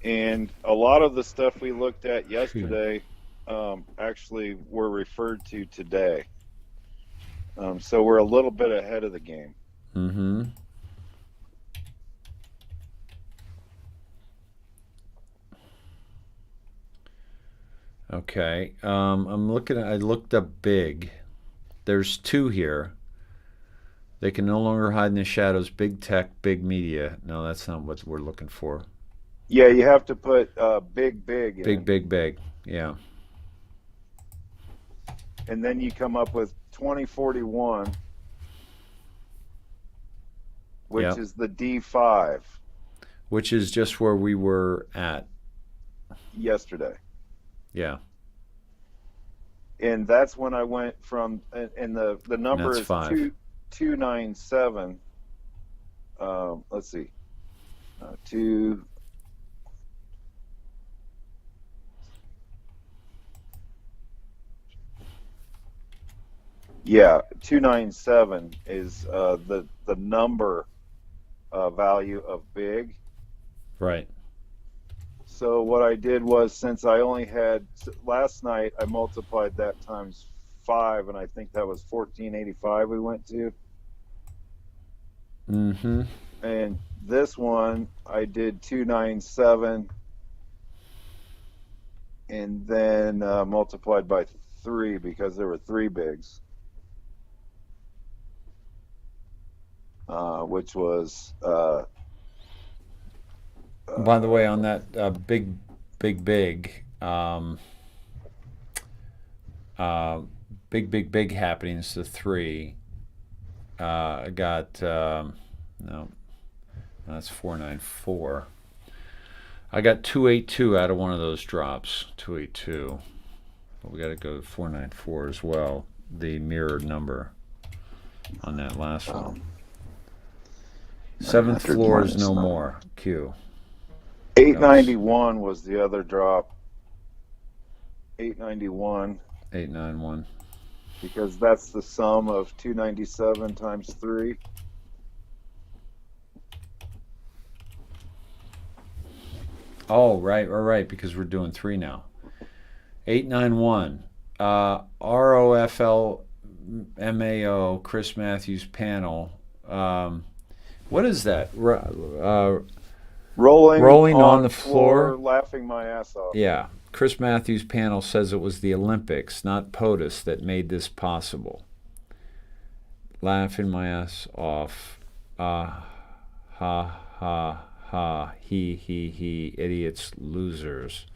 And a lot of the stuff we looked at yesterday actually were referred to today. So we're a little bit ahead of the game. Mm-hmm. Okay. I looked up big. There's 2 here. They can no longer hide in the shadows. Big tech, big media. No, that's not what we're looking for. Yeah, you have to put big in. Big. Yeah. And then you come up with 2041, which Yep. is the D5 Which is just where we were at. yesterday. Yeah. And that's when I went from, and the number That's is 5. 297. Let's see. 2. Yeah, 297 is the number value of big. Right. So what I did was, since I only had last night, I multiplied that times 5, and I think that was 1485 we went to. Mm-hmm. And this one I did 297, and then multiplied by 3 because there were 3 bigs. Which was by the way, on that big happenings, the 3, I got no, that's 494. I got 282 out of one of those drops. 282, but we got to go to 494 as well. The mirrored number on that last one. 7th floor is no more. Q. 891 was the other drop. 891. 891. Because that's the sum of 297 times 3. Oh, right. Because we're doing 3 now. 891. ROFLMAO, Chris Matthews panel. What is that? Rolling on the floor, laughing my ass off. Yeah. Chris Matthews' panel says it was the Olympics, not POTUS, that made this possible. Laughing my ass off. Ha, ha, he, idiots, losers.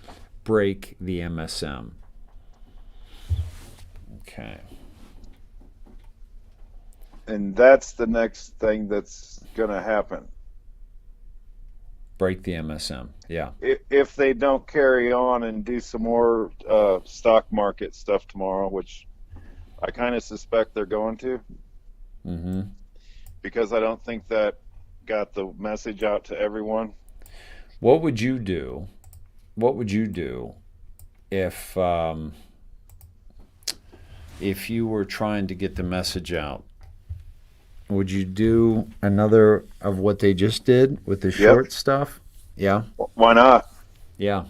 Break the MSM. Okay. And that's the next thing that's going to happen. Break the MSM, yeah. If they don't carry on and do some more stock market stuff tomorrow, which I kind of suspect they're going to, because I don't think that got the message out to everyone. What would you do? If you were trying to get the message out? Would you do another of what they just did with the short stuff? Yeah. Why not? Yeah.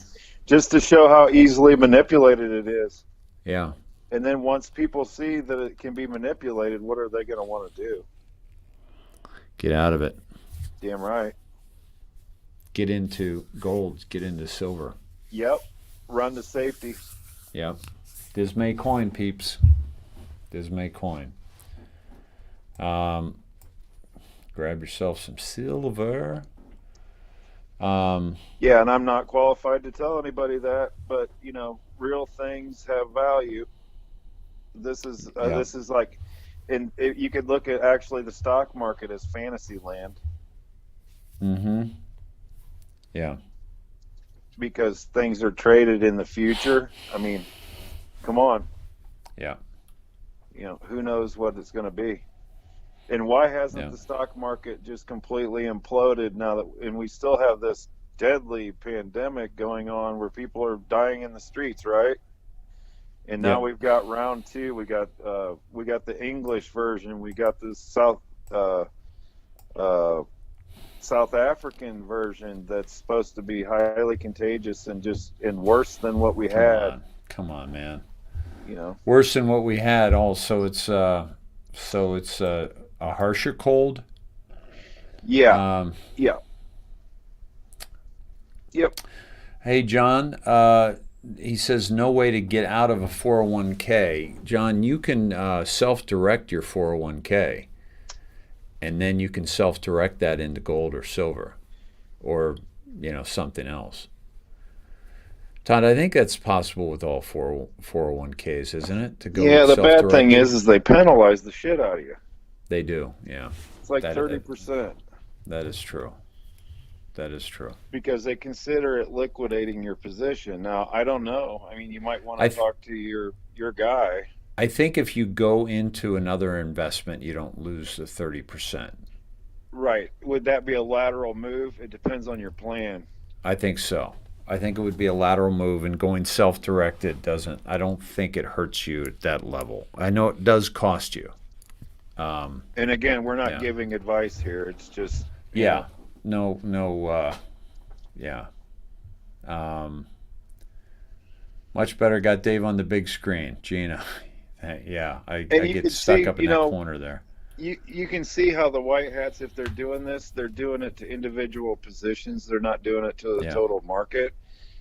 Just to show how easily manipulated it is. Yeah. And then once people see that it can be manipulated, what are they going to want to do? Get out of it. Damn right. Get into gold. Get into silver. Yep. Run to safety. Yep. Dismay coin, peeps. Dismay coin. Grab yourself some silver. Yeah, and I'm not qualified to tell anybody that, but you know, real things have value. This is like, and you could look at actually the stock market as fantasy land. Yeah. Because things are traded in the future. I mean, come on. Yeah. You know, who knows what it's going to be. And why hasn't the stock market just completely imploded now that, and we still have this deadly pandemic going on where people are dying in the streets, right? And now we've got round 2. We got the English version. We got the South African version that's supposed to be highly contagious and worse than what we had. Come on, man. You know, worse than what we had. Also, it's a harsher cold. Yeah. Yep. Hey, John. He says no way to get out of a 401k. John, you can self-direct your 401k, and then you can self-direct that into gold or silver, or something else. Todd, I think that's possible with all 401ks, isn't it? To go Yeah, the bad thing self-directed? is they penalize the shit out of you. They do, yeah. It's like 30%. That is true. That is true. Because they consider it liquidating your position. Now, I don't know. I mean, you might want to talk to your guy. I think if you go into another investment, you don't lose the 30%. Right. Would that be a lateral move? It depends on your plan. I think so. I think it would be a lateral move, and going self-directed doesn't. I don't think it hurts you at that level. I know it does cost you. And again, we're not giving advice here. It's just yeah. know. No. Yeah. Much better. Got Dave on the big screen, Gina. Yeah, I get stuck up in that corner there. You can see how the white hats, if they're doing this, they're doing it to individual positions. They're not doing it to the total market.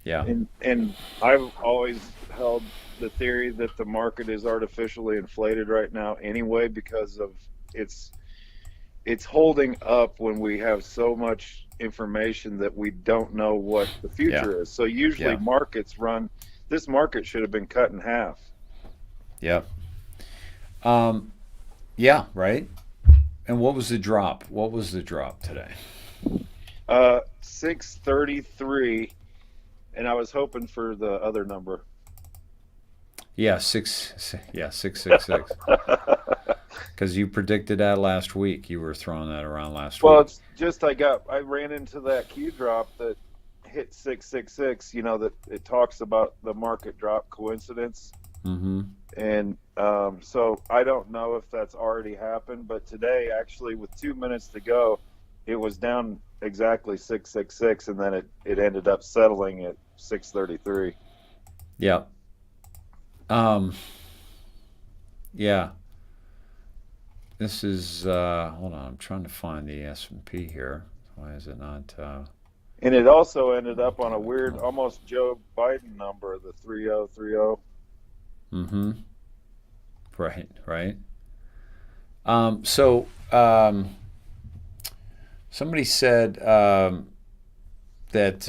Yeah. And I've always held the theory that the market is artificially inflated right now anyway, because of it's holding up when we have so much information that we don't know what the future is. So usually markets run. This market should have been cut in half. Yep. Yeah, right. And what was the drop? What was the drop today? 633, and I was hoping for the other number. Yeah, 666. Because you predicted that last week. You were throwing that around last week. Well, it's just I ran into that Q drop that hit 666. That it talks about the market drop coincidence. Mm-hmm. And so I don't know if that's already happened, but today, actually, with 2 minutes to go, it was down exactly 666, and then it ended up settling at 633. Yeah. Yeah. This is hold on, I'm trying to find the S&P here. Why is it not? And it also ended up on a weird, almost Joe Biden number, the 3030. Mm-hmm. Right. Somebody said that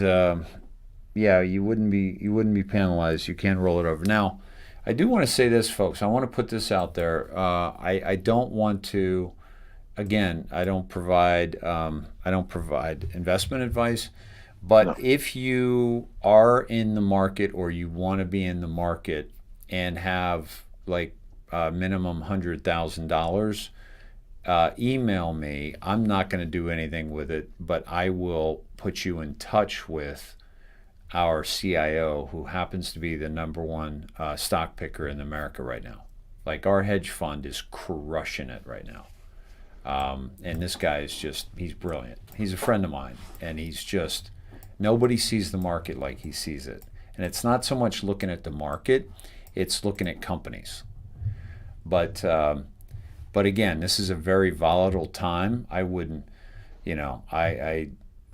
you wouldn't be penalized. You can roll it over. Now, I do want to say this, folks. I want to put this out there. I don't want to. Again, I don't provide investment advice. But if you are in the market, or you want to be in the market and have like minimum $100,000, email me. I'm not going to do anything with it, but I will put you in touch with our CIO, who happens to be the number one stock picker in America right now. Like, our hedge fund is crushing it right now. And this guy is he's brilliant. He's a friend of mine, and nobody sees the market like he sees it. And it's not so much looking at the market, it's looking at companies. But again, this is a very volatile time. I wouldn't,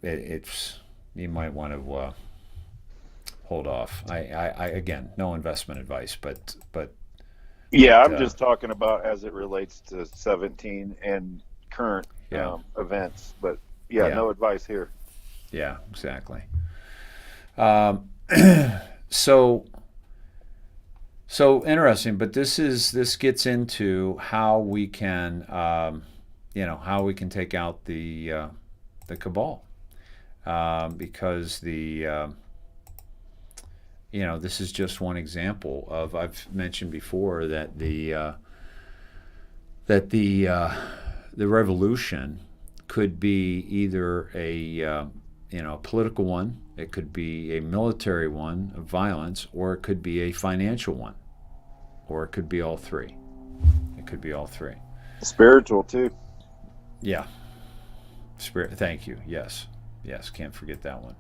it's, you might want to hold off. I again, no investment advice, but yeah, I'm just talking about as it relates to 17 and current events. But no advice here. Yeah, exactly. So interesting, but this gets into how we can, how we can take out the cabal, because this is just one example of. I've mentioned before that the revolution could be either a political one, it could be a military one of violence, or it could be a financial one, or it could be all three. It could be all three. Spiritual too. Yeah. Spirit. Thank you. Yes. Can't forget that one.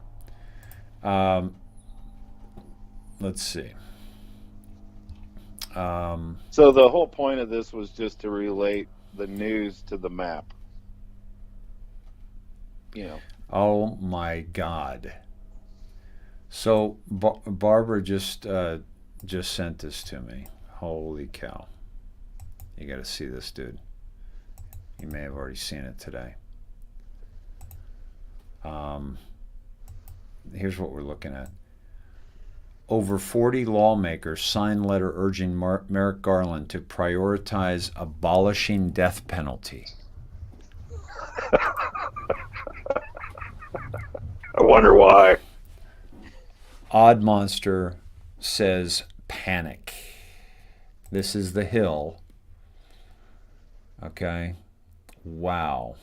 Let's see. So the whole point of this was just to relate the news to the map. Oh my God. So Barbara just sent this to me. Holy cow. You got to see this, dude. You may have already seen it today. here's what we're looking at. Over 40 lawmakers signed letter urging Merrick Garland to prioritize abolishing death penalty. I wonder why. Odd Monster says panic. This is the Hill. Okay. Wow.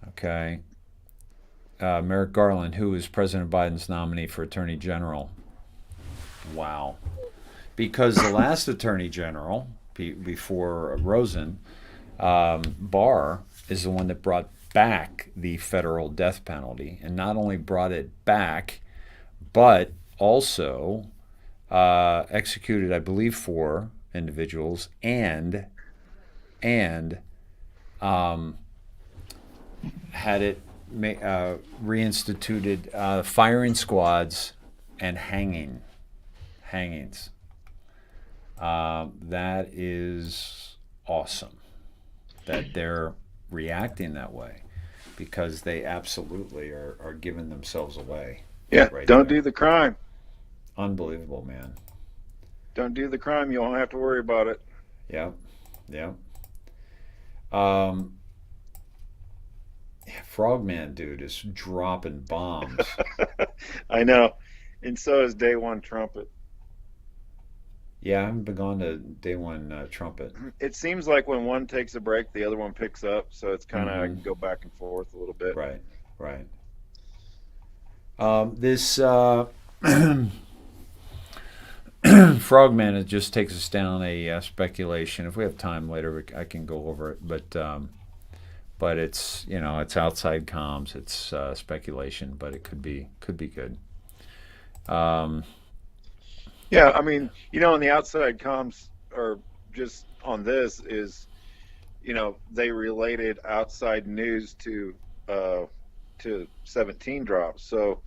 Okay. Merrick Garland, who is President Biden's nominee for Attorney General. Wow. Because the last Attorney General, before Rosen, Barr, is the one that brought back the federal death penalty, and not only brought it back, but also executed, I believe, 4 individuals, and had it reinstituted firing squads and hangings. That is awesome that they're reacting that way, because they absolutely are giving themselves away. Yeah, right don't there. do the crime. Unbelievable, man. Don't do the crime. You won't have to worry about it. Yeah. Frogman dude is dropping bombs. I know. And so is Day One Trumpet. Yeah, I haven't been gone to Day One Trumpet. It seems like when one takes a break, the other one picks up. So it's kind of I can go back and forth a little bit. Right. This Frogman, it just takes us down a speculation. If we have time later, I can go over it. But it's it's outside comms. It's speculation, but it could be good. Yeah, I mean, and the outside comms are just on this is, they related outside news to 17 drops. So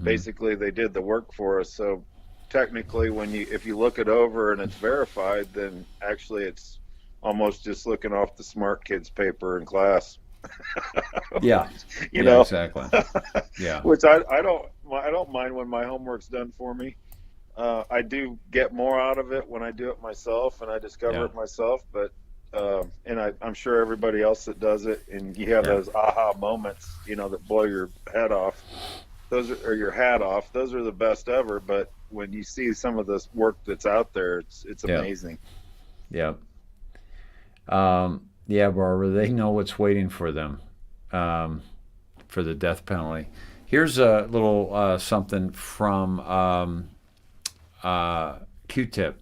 basically, they did the work for us. So technically, if you look it over and it's verified, then actually it's almost just looking off the smart kids paper in class. Yeah. Yeah, exactly. Yeah. Which I don't mind when my homework's done for me. I do get more out of it when I do it myself and I discover it myself, but and I'm sure everybody else that does it, and you have those aha moments, that blow your head off. Or your hat off. Those are the best ever. But when you see some of this work that's out there, it's amazing. Yeah. Yeah, Barbara. They know what's waiting for them, for the death penalty. Here's a little something from Q-Tip.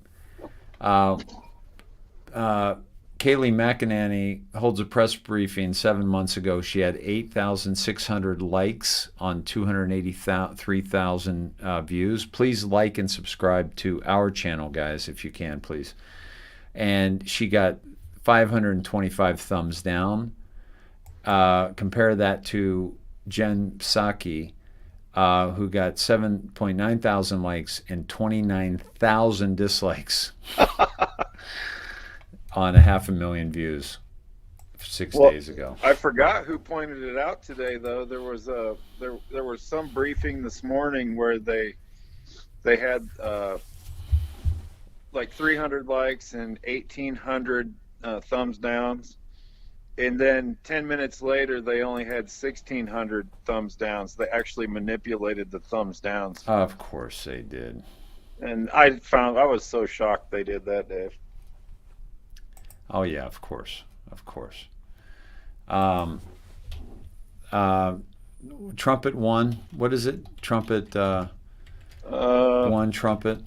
Kayleigh McEnany holds a press briefing 7 months ago. She had 8,600 likes on 283,000 views. Please like and subscribe to our channel, guys, if you can, please. And she got 525 thumbs down. Compare that to Jen Psaki, who got 7.9 thousand likes and 29,000 dislikes on 500,000 views 6 days ago. I forgot who pointed it out today, though. There was there was some briefing this morning where they had like 300 likes and 1,800 thumbs downs, and then 10 minutes later they only had 1,600 thumbs downs. They actually manipulated the thumbs downs. Of course they did. And I was so shocked they did that, Dave. Oh yeah, of course. Trumpet one. What is it? Trumpet one trumpet.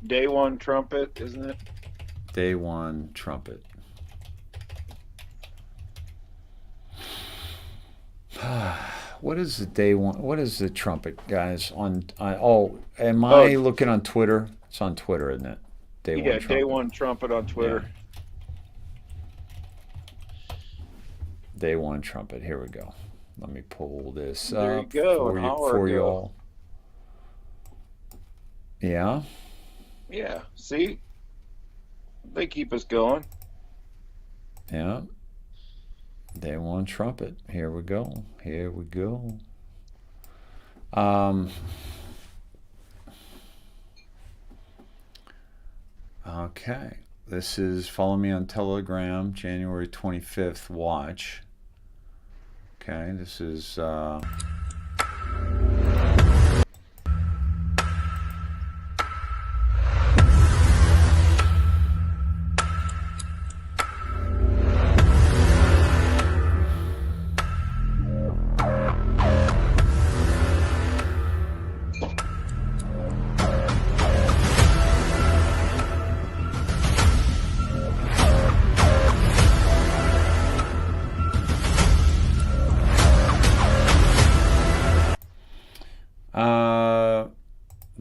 Day One Trumpet, isn't it? Day One Trumpet. What is the Day One? What is the trumpet, guys? Am I looking on Twitter? It's on Twitter, isn't it? Day One Trumpet. Day One Trumpet on Twitter. Yeah. Day One Trumpet. Here we go. Let me pull this there up you go, for y'all. Yeah. Yeah. See, they keep us going. Yeah. Day one trumpet. Here we go. Here we go. Okay. This is follow me on Telegram, January 25th. Watch. Okay. This is.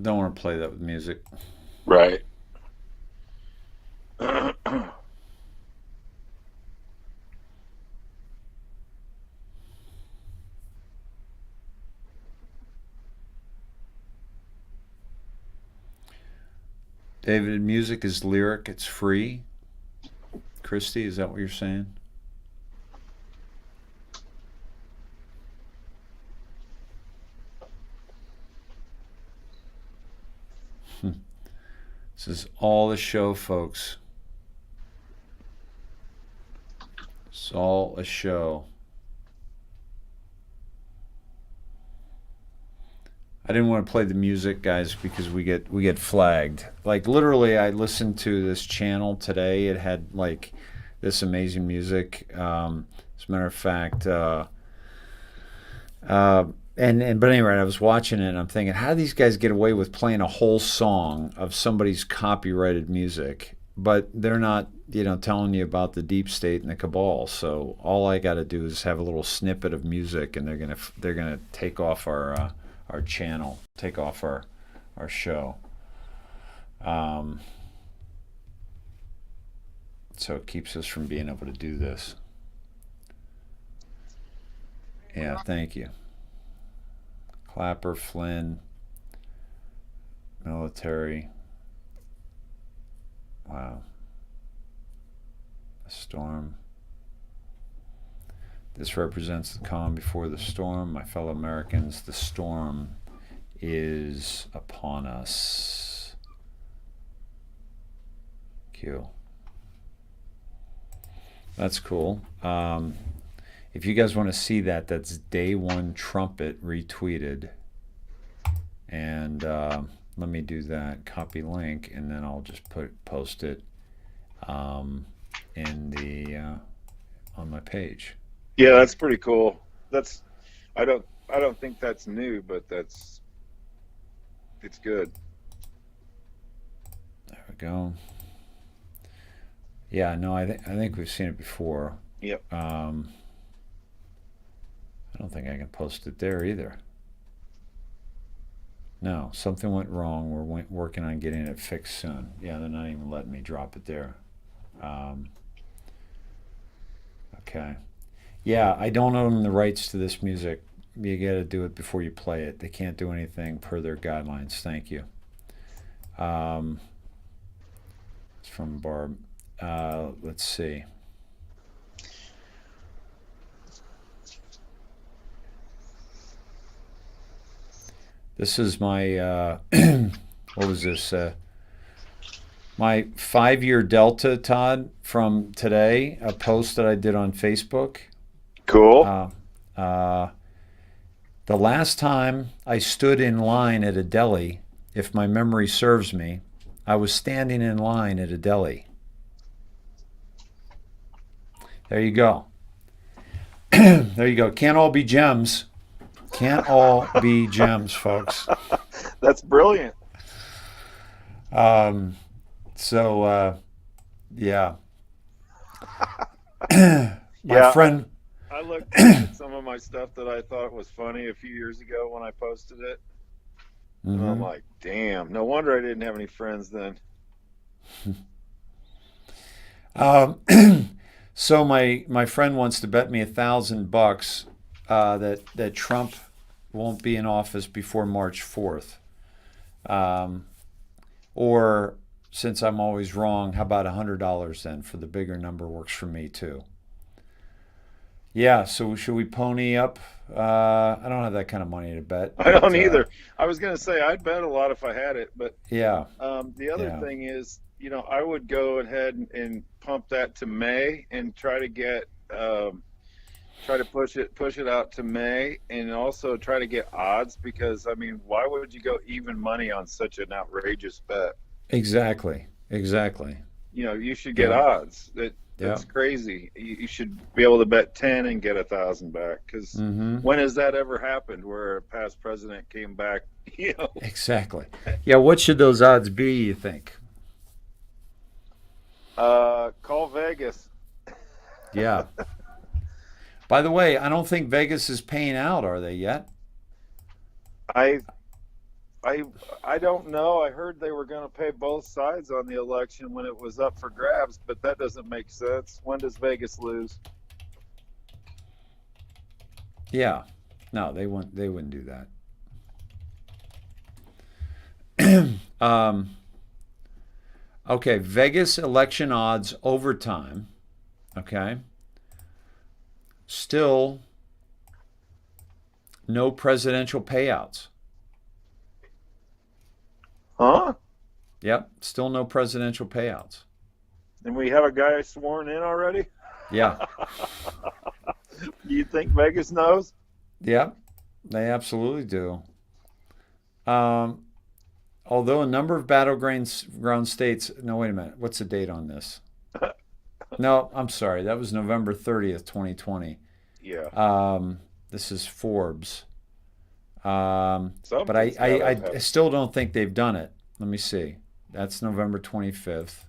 Don't want to play that with music. Right. David, music is lyric. It's free. Christy, is that what you're saying? This is all a show, folks. It's all a show. I didn't want to play the music, guys, because we get flagged. Like literally, I listened to this channel today. It had like this amazing music. As a matter of fact, but anyway, I was watching it and I'm thinking, how do these guys get away with playing a whole song of somebody's copyrighted music? But they're not, telling you about the deep state and the cabal. So all I got to do is have a little snippet of music, and they're gonna take off our channel, take off our show. So it keeps us from being able to do this. Yeah, thank you. Clapper, Flynn, military. Wow. A storm. This represents the calm before the storm. My fellow Americans, the storm is upon us. Q. That's cool. If you guys want to see that, that's Day One Trumpet retweeted. And let me do that. Copy link, and then I'll just post it in the on my page. Yeah, that's pretty cool. I don't think that's new, but it's good. There we go. Yeah, no, I think we've seen it before. Yep. I don't think I can post it there either. No, something went wrong. We're working on getting it fixed soon. Yeah, they're not even letting me drop it there. Okay. Yeah, I don't own the rights to this music. You got to do it before you play it. They can't do anything per their guidelines. Thank you. It's from Barb. Let's see. This is my, what was this? My 5-year delta, Todd, from today, a post that I did on Facebook. Cool. The last time I stood in line at a deli, if my memory serves me, I was standing in line at a deli. There you go. There you go. Can't all be gems. Can't all be gems, folks. That's brilliant. Yeah. My friend. I looked at some of my stuff that I thought was funny a few years ago when I posted it. Mm-hmm. And I'm like, damn, no wonder I didn't have any friends then. So my friend wants to bet me $1,000 that Trump won't be in office before March 4th. Or since I'm always wrong, how about $100 then? For the bigger number works for me too. Yeah, so should we pony up? I don't have that kind of money to bet. I don't but, either. I was going to say I'd bet a lot if I had it, but Yeah. the other Yeah. thing is, I would go ahead and pump that to May and try to get try to push it out to May, and also try to get odds, because I mean, why would you go even money on such an outrageous bet? Exactly. You should get Yeah. odds. That's crazy. You should be able to bet 10 and get 1,000 back, because when has that ever happened where a past president came back? Exactly. Yeah, what should those odds be, you think? Call Vegas. Yeah. By the way, I don't think Vegas is paying out, are they yet? I don't know. I heard they were going to pay both sides on the election when it was up for grabs, but that doesn't make sense. When does Vegas lose? Yeah. No, they wouldn't do that. Okay, Vegas election odds overtime. Okay. Still no presidential payouts. Huh? Yep, still no presidential payouts. And we have a guy sworn in already? Yeah. Do you think Vegas knows? Yeah, they absolutely do. Although a number of battleground states... No, wait a minute. What's the date on this? No, I'm sorry. That was November 30th, 2020. Yeah. This is Forbes. But Something's I gotta happen. still don't think they've done it. Let me see. That's November 25th.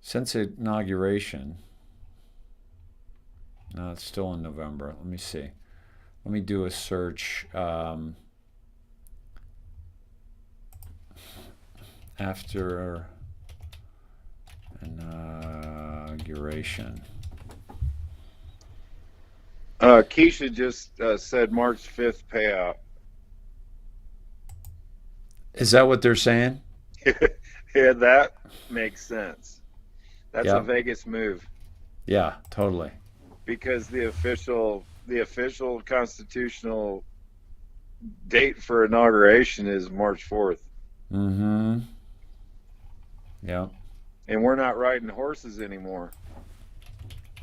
Since inauguration. No, it's still in November. Let me see. Let me do a search. After inauguration. Keisha just said March 5th payout. Is that what they're saying? Yeah, that makes sense. That's Yeah. a Vegas move, Yeah, totally. because the official constitutional date for inauguration is March 4th. Mm-hmm. Yeah. And we're not riding horses anymore.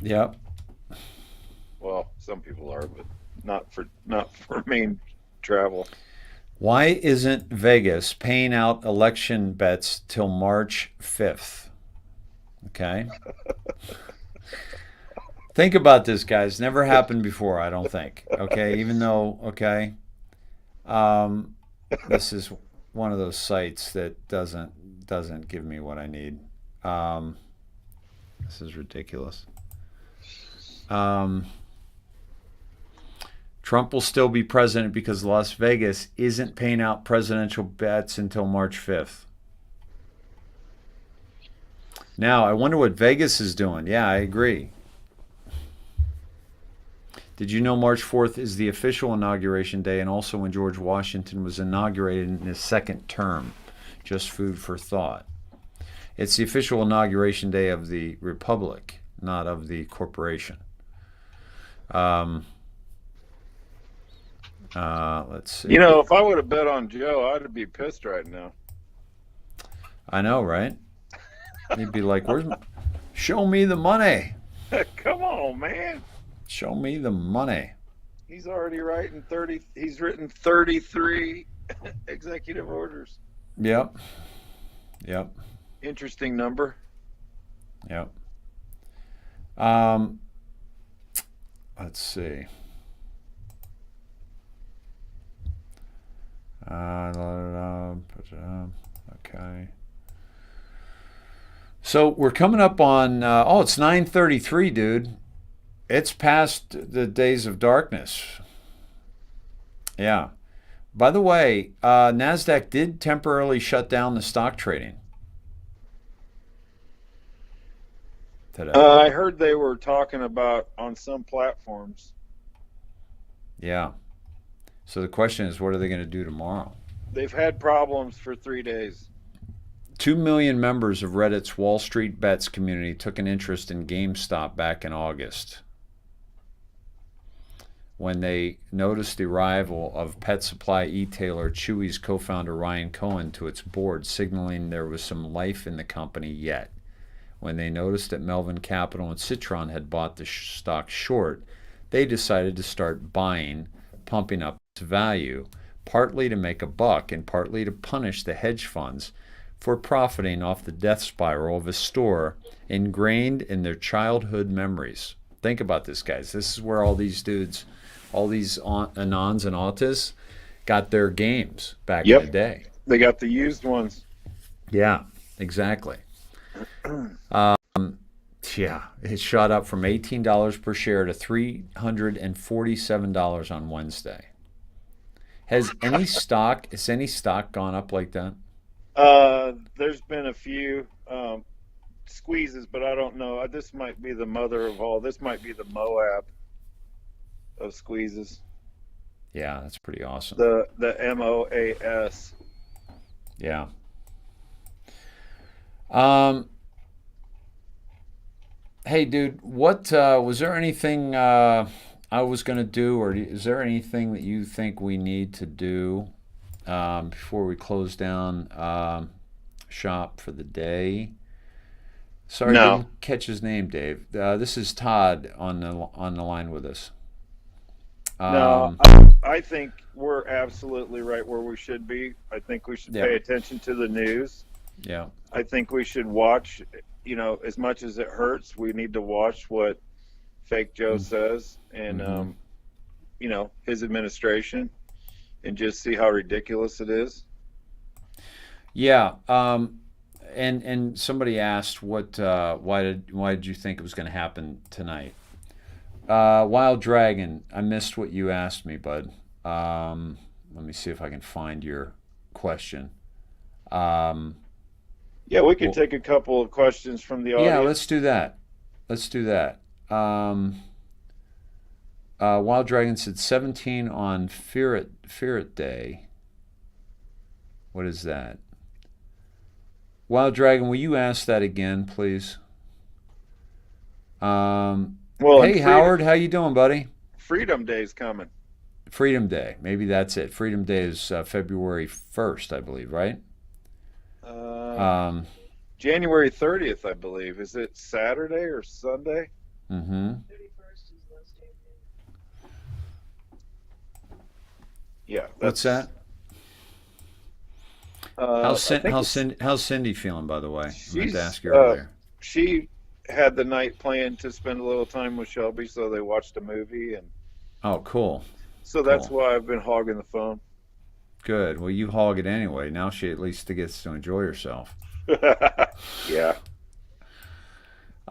Yep. Well, some people are, but not for main travel. Why isn't Vegas paying out election bets till March 5th? Okay. Think about this, guys. Never happened before, I don't think. Okay, even though, okay, this is one of those sites that doesn't give me what I need. This is ridiculous. Trump will still be president because Las Vegas isn't paying out presidential bets until March 5th. Now, I wonder what Vegas is doing. Yeah, I agree. Did you know March 4th is the official inauguration day, and also when George Washington was inaugurated in his second term? Just food for thought. It's the official inauguration day of the Republic, not of the corporation. Let's see. If I would have bet on Joe, I'd be pissed right now. I know, right? He'd be like, show me the money. Come on, man. Show me the money. He's already writing 30. He's written 33 executive orders. Yep. Interesting number. Yep. Let's see. Okay. So we're coming up on, it's 9:33, dude. It's past the days of darkness. Yeah. By the way, NASDAQ did temporarily shut down the stock trading today. I heard they were talking about on some platforms. Yeah. So the question is, what are they going to do tomorrow? They've had problems for 3 days. 2 million members of Reddit's Wall Street Bets community took an interest in GameStop back in August when they noticed the arrival of pet supply e-tailer Chewy's co-founder Ryan Cohen to its board, signaling there was some life in the company yet. When they noticed that Melvin Capital and Citron had bought the stock short, they decided to start buying, pumping up its value, partly to make a buck and partly to punish the hedge funds for profiting off the death spiral of a store ingrained in their childhood memories. Think about this, guys. This is where all these dudes, all these Anons and Autas got their games back in the day. They got the used ones. Yeah, exactly. Yeah, it shot up from $18 per share to $347 on Wednesday. Has any stock gone up like that? There's been a few squeezes, but I don't know. This might be the mother of all. This might be the Moab of squeezes. Yeah, that's pretty awesome. The MOAS. Yeah. Hey, dude, what was there anything I was going to do, or is there anything that you think we need to do before we close down shop for the day? Sorry, I didn't catch his name, Dave. This is Todd on the line with us. No, I think we're absolutely right where we should be. I think we should pay attention to the news. Yeah. I think we should watch, as much as it hurts, we need to watch what Fake Joe says and, his administration and just see how ridiculous it is. Yeah. And somebody asked why did you think it was going to happen tonight? Wild Dragon, I missed what you asked me, bud. Let me see if I can find your question. Yeah, we can take a couple of questions from the audience. Yeah, let's do that. Wild Dragon said 17 on Ferret Day. What is that? Wild Dragon, will you ask that again, please? Hey, Howard, how you doing, buddy? Freedom Day's coming. Freedom Day, maybe that's it. Freedom Day is February 1st, I believe, right? January 30th, I believe. Is it Saturday or Sunday? Mm-hmm. 31st is Yeah. What's that? How's Cindy feeling, by the way? I meant to ask you earlier. She had the night planned to spend a little time with Shelby, so they watched a movie. Oh, cool. So that's why I've been hogging the phone. Good. Well, you hog it anyway. Now she at least gets to enjoy herself. Yeah.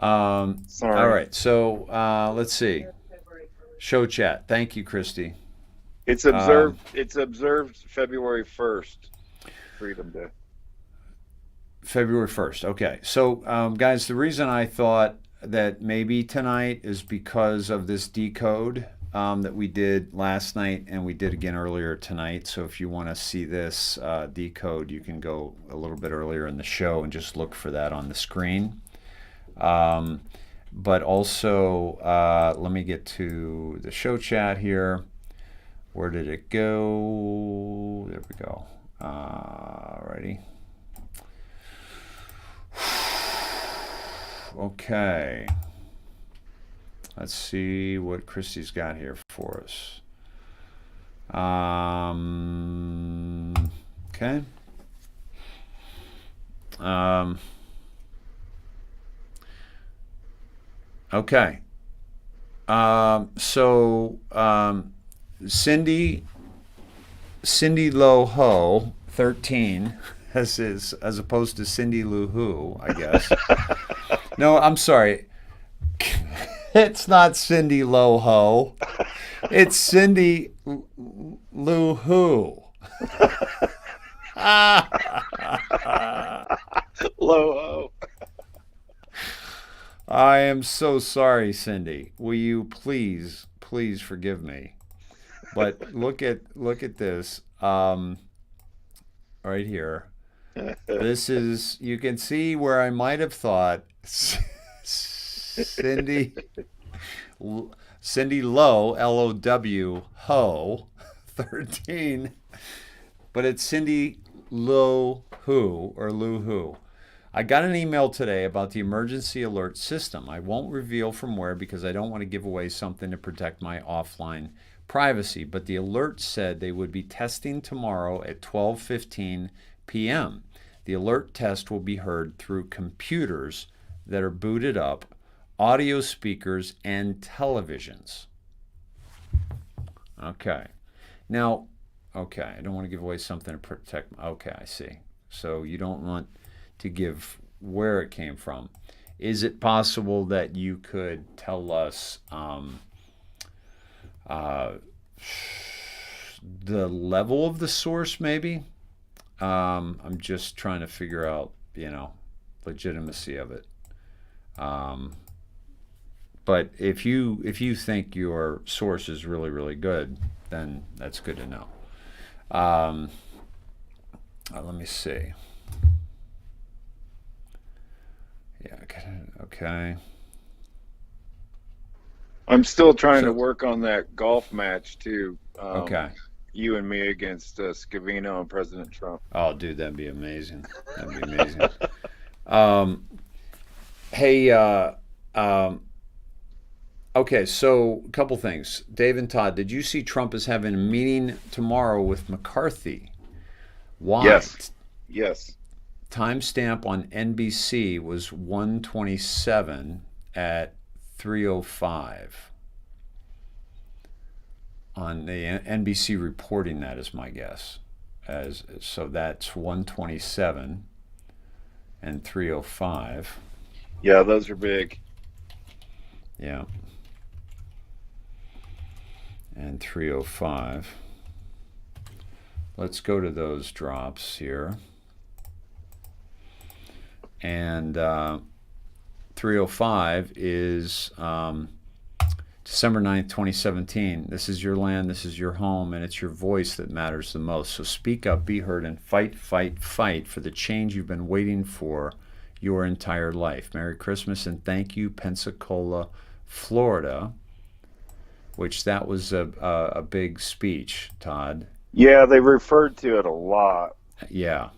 Sorry. All right. So let's see. Show chat. Thank you, Christy. It's observed. It's observed February 1st, Freedom Day. February 1st. Okay. So, guys, the reason I thought that maybe tonight is because of this decode that we did last night and we did again earlier tonight. So if you want to see this decode, you can go a little bit earlier in the show and just look for that on the screen. But also, let me get to the show chat here. Where did it go? There we go. Alrighty. Okay. Let's see what Christy's got here for us. Okay. Okay. Cindy Loho 13 as opposed to Cindy Lou Who, I guess. No, I'm sorry. It's not Cindy Loho. It's Cindy Lou Who. Loho. I am so sorry, Cindy. Will you please forgive me? But look at this right here. This is, you can see where I might have thought Cindy Lowe, Low, Ho, 13, but it's Cindy Lou Who or Lou Who. I got an email today about the emergency alert system. I won't reveal from where because I don't want to give away something to protect my offline privacy, but the alert said they would be testing tomorrow at 12:15 p.m. The alert test will be heard through computers that are booted up, audio speakers, and televisions. Okay. Now, okay, I don't want to give away something to protect. Okay, I see. So you don't want to give where it came from. Is it possible that you could tell us the level of the source, maybe? I'm just trying to figure out, legitimacy of it. But if you think your source is really, really good, then that's good to know. Let me see. Yeah, okay. I'm still trying to work on that golf match too. Okay. You and me against Scavino and President Trump. Oh, dude, that'd be amazing. That'd be amazing. Hey, okay, so a couple things. Dave and Todd, did you see Trump is having a meeting tomorrow with McCarthy? Why? Yes. Timestamp on NBC was 1:27 at 3:05. On the NBC reporting that is my guess. So that's 1:27 and 3:05. Yeah, those are big. Yeah. And 3:05. Let's go to those drops here. And 3:05 is December 9th, 2017. This is your land, this is your home, and it's your voice that matters the most. So speak up, be heard, and fight, fight, fight for the change you've been waiting for your entire life. Merry Christmas and thank you, Pensacola, Florida, which that was a big speech, Todd. Yeah, they referred to it a lot. Yeah.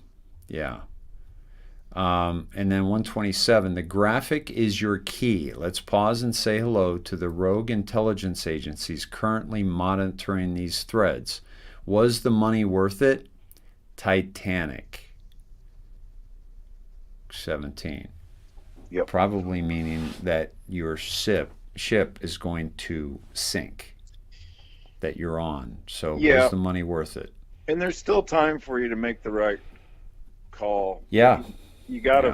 And then 127, the graphic is your key. Let's pause and say hello to the rogue intelligence agencies currently monitoring these threads. Was the money worth it? Titanic. 17. Yep. Probably meaning that your ship is going to sink that you're on. So was the money worth it? And there's still time for you to make the right call. Yeah. You gotta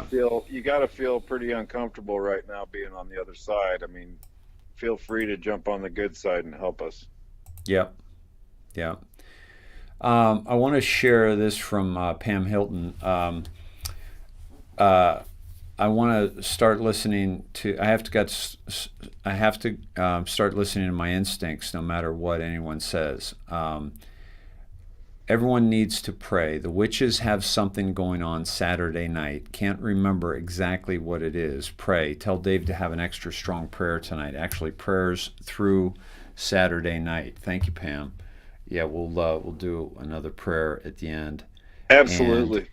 feel pretty uncomfortable right now being on the other side. I mean, feel free to jump on the good side and help us. Yeah. I want to share this from Pam Hilton. I want to start listening to. I have to start listening to my instincts, no matter what anyone says. Everyone needs to pray. The witches have something going on Saturday night. Can't remember exactly what it is. Pray. Tell Dave to have an extra strong prayer tonight. Actually, prayers through Saturday night. Thank you, Pam. Yeah, we'll do another prayer at the end. Absolutely.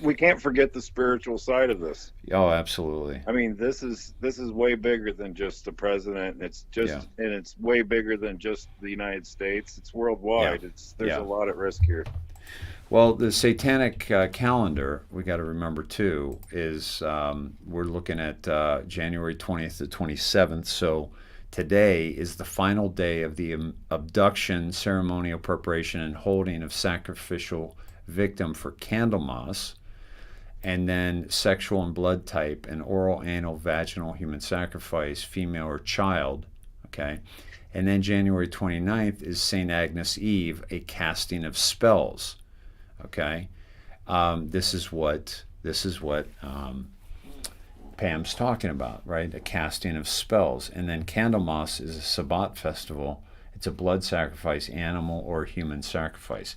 We can't forget the spiritual side of this. Oh, absolutely. I mean, this is way bigger than just the president. It's just and it's way bigger than just the United States. It's worldwide. Yeah. There's a lot at risk here. Well, the satanic calendar, we got to remember too, is we're looking at January 20th to 27th. So today is the final day of the abduction, ceremonial preparation, and holding of sacrificial victim for Candlemas, and then sexual and blood type and oral, anal, vaginal human sacrifice, female or child. Okay. And then January 29th is St. Agnes Eve, a casting of spells. Okay. This is what Pam's talking about, right? A casting of spells. And then Candlemas is a Sabbat festival. It's a blood sacrifice, animal or human sacrifice.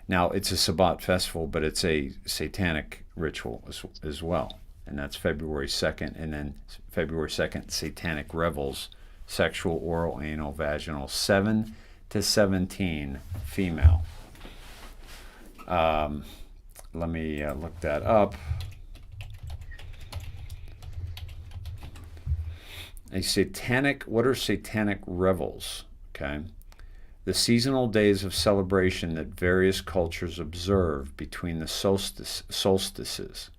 Now, it's a Sabbat festival, but it's a satanic ritual as well. And that's February 2nd. And then February 2nd, satanic revels, sexual, oral, anal, vaginal, 7 to 17 female. Let me look that up. What are satanic revels? Okay. The seasonal days of celebration that various cultures observe between the solstices.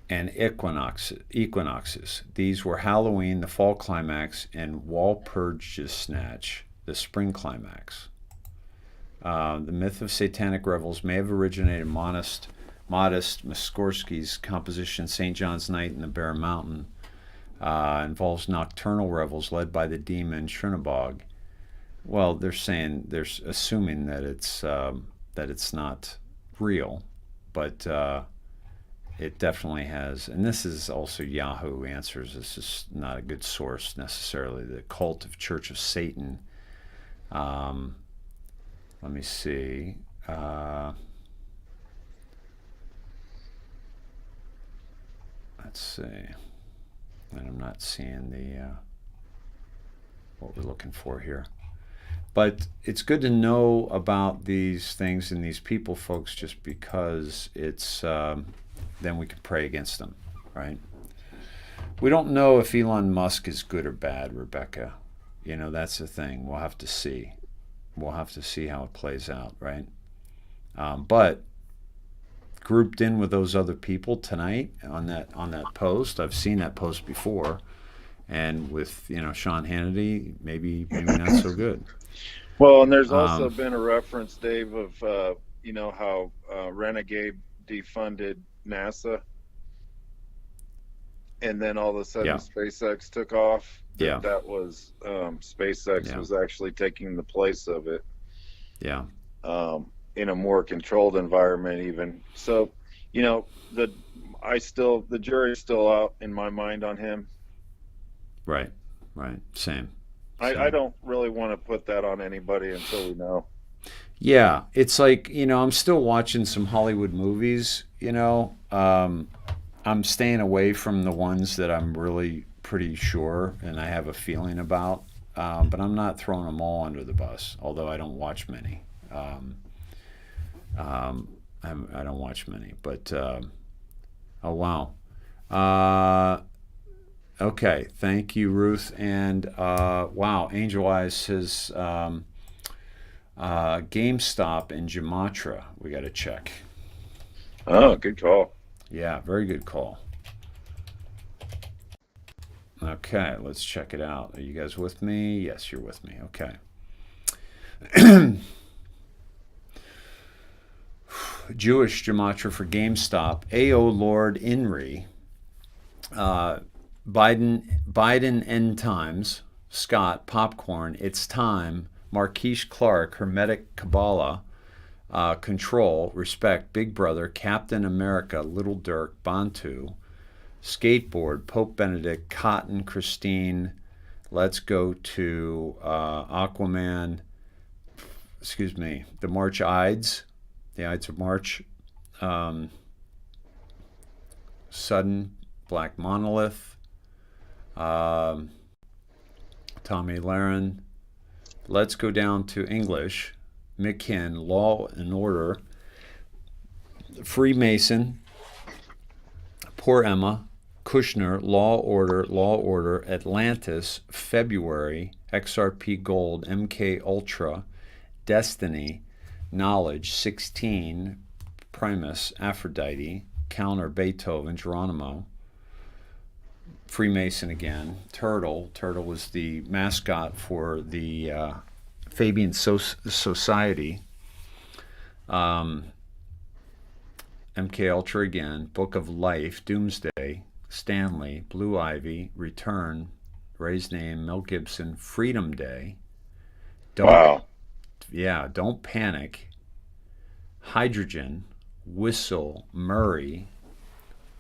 And equinoxes. These were Halloween, the fall climax, and Walpurgisnacht, the spring climax. The myth of satanic revels may have originated Modest Mussorgsky's composition St. John's Night in the Bear Mountain. Involves nocturnal revels led by the demon Shrinabog. Well, they're assuming that it's not real, but it definitely has. And this is also Yahoo Answers. This is not a good source necessarily. The cult of Church of Satan. Let me see. Let's see. And I'm not seeing what we're looking for here. But it's good to know about these things and these people, folks, just because it's then we can pray against them, right? We don't know if Elon Musk is good or bad, Rebecca. That's the thing. We'll have to see. We'll have to see how it plays out, right? But grouped in with those other people tonight on that post. I've seen that post before, and with Sean Hannity, maybe not so good. Well, and there's also been a reference, Dave, of how Renegade defunded NASA, and then all of a sudden SpaceX took off. That was SpaceX was actually taking the place of it. Yeah. In a more controlled environment, even so, the jury's still out in my mind on him. Right. Same. I don't really want to put that on anybody until we know. Yeah, it's like I'm still watching some Hollywood movies. I'm staying away from the ones that I'm really pretty sure and I have a feeling about, but I'm not throwing them all under the bus. Although I don't watch many. I don't watch many, but oh wow. Okay, thank you, Ruth. And wow, Angel Eyes says GameStop in Jamatra. We got to check. Oh, good call. Yeah, very good call. Okay, let's check it out. Are you guys with me? Yes, you're with me. Okay. Jewish Jamatra for GameStop. A.O. Lord Inri. Biden End Times. Scott Popcorn. It's Time. Marquise Clark. Hermetic Kabbalah. Control. Respect. Big Brother. Captain America. Little Dirk. Bantu. Skateboard. Pope Benedict. Cotton. Christine. Let's go to Aquaman. Excuse me. The March Ides. The Ides of March, Sudden, Black Monolith, Tommy Laren. Let's go down to English. McKinn, Law and Order, Freemason, Poor Emma, Kushner, Law, Order, Atlantis, February, XRP Gold, MK Ultra, Destiny, Knowledge, 16, Primus, Aphrodite, Counter, Beethoven, Geronimo, Freemason again, Turtle. Turtle was the mascot for the Fabian Society. MK Ultra again, Book of Life, Doomsday, Stanley, Blue Ivy, Return, Ray's Name, Mel Gibson, Freedom Day. Wow. Yeah, Don't Panic, Hydrogen, Whistle, Murray,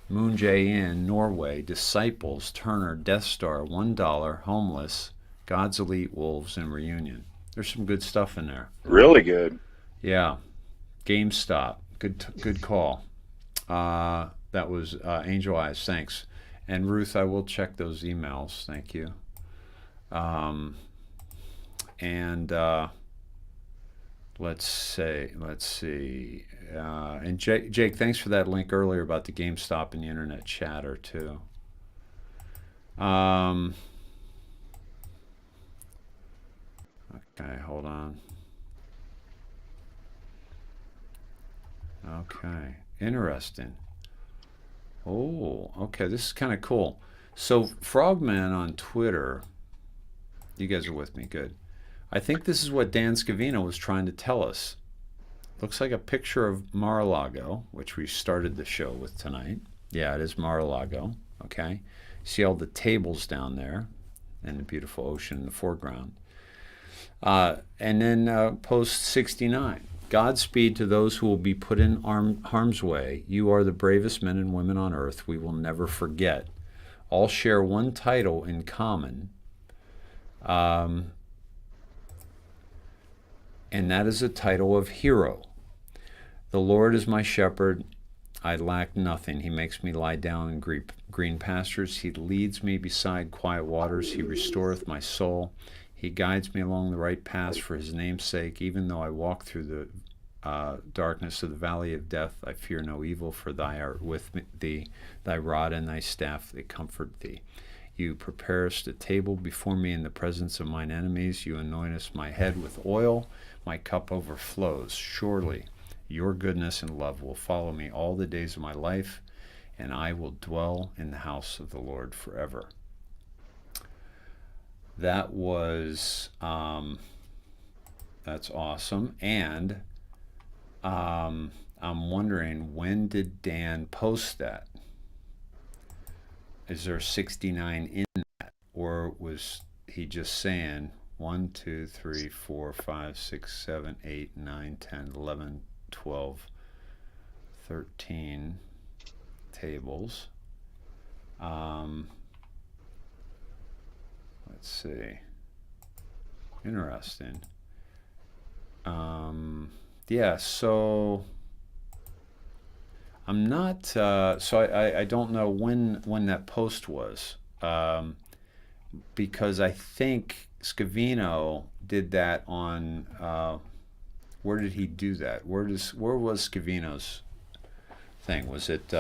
Moon Jae-in, Norway, Disciples, Turner, Death Star, $1, Homeless, God's Elite Wolves in Reunion. There's some good stuff in there. Really good. Yeah. GameStop. Good call. That was Angel Eyes. Thanks. And Ruth, I will check those emails. Thank you. Let's see. And Jake, thanks for that link earlier about the GameStop in the internet chatter too. Okay, hold on. Okay, interesting. Oh, okay, this is kind of cool. So Frogman on Twitter, you guys are with me, good. I think this is what Dan Scavino was trying to tell us. Looks like a picture of Mar-a-Lago, which we started the show with tonight. Yeah, it is Mar-a-Lago, okay. See all the tables down there and the beautiful ocean in the foreground. And then post 69. Godspeed to those who will be put in harm's way. You are the bravest men and women on earth. We will never forget. All share one title in common. And that is a title of hero. The Lord is my shepherd. I lack nothing. He makes me lie down in green pastures. He leads me beside quiet waters. He restoreth my soul. He guides me along the right paths for his name's sake. Even though I walk through the darkness of the valley of death, I fear no evil, for thou art with thee. Thy rod and thy staff, they comfort thee. You preparest a table before me in the presence of mine enemies. You anointest my head with oil. My cup overflows. Surely your goodness and love will follow me all the days of my life, and I will dwell in the house of the Lord forever. That was, that's awesome. And I'm wondering, when did Dan post that? Is there 69 in that? Or was he just saying 1, 2, 3, 4, 5, 6, 7, 8, 9, 10, 11, 12, 13 tables? Let's see. Interesting. Yeah, so I'm not, so I don't know when that post was, because I think Scavino did that on, where did he do that? Where was Scavino's thing? Was it,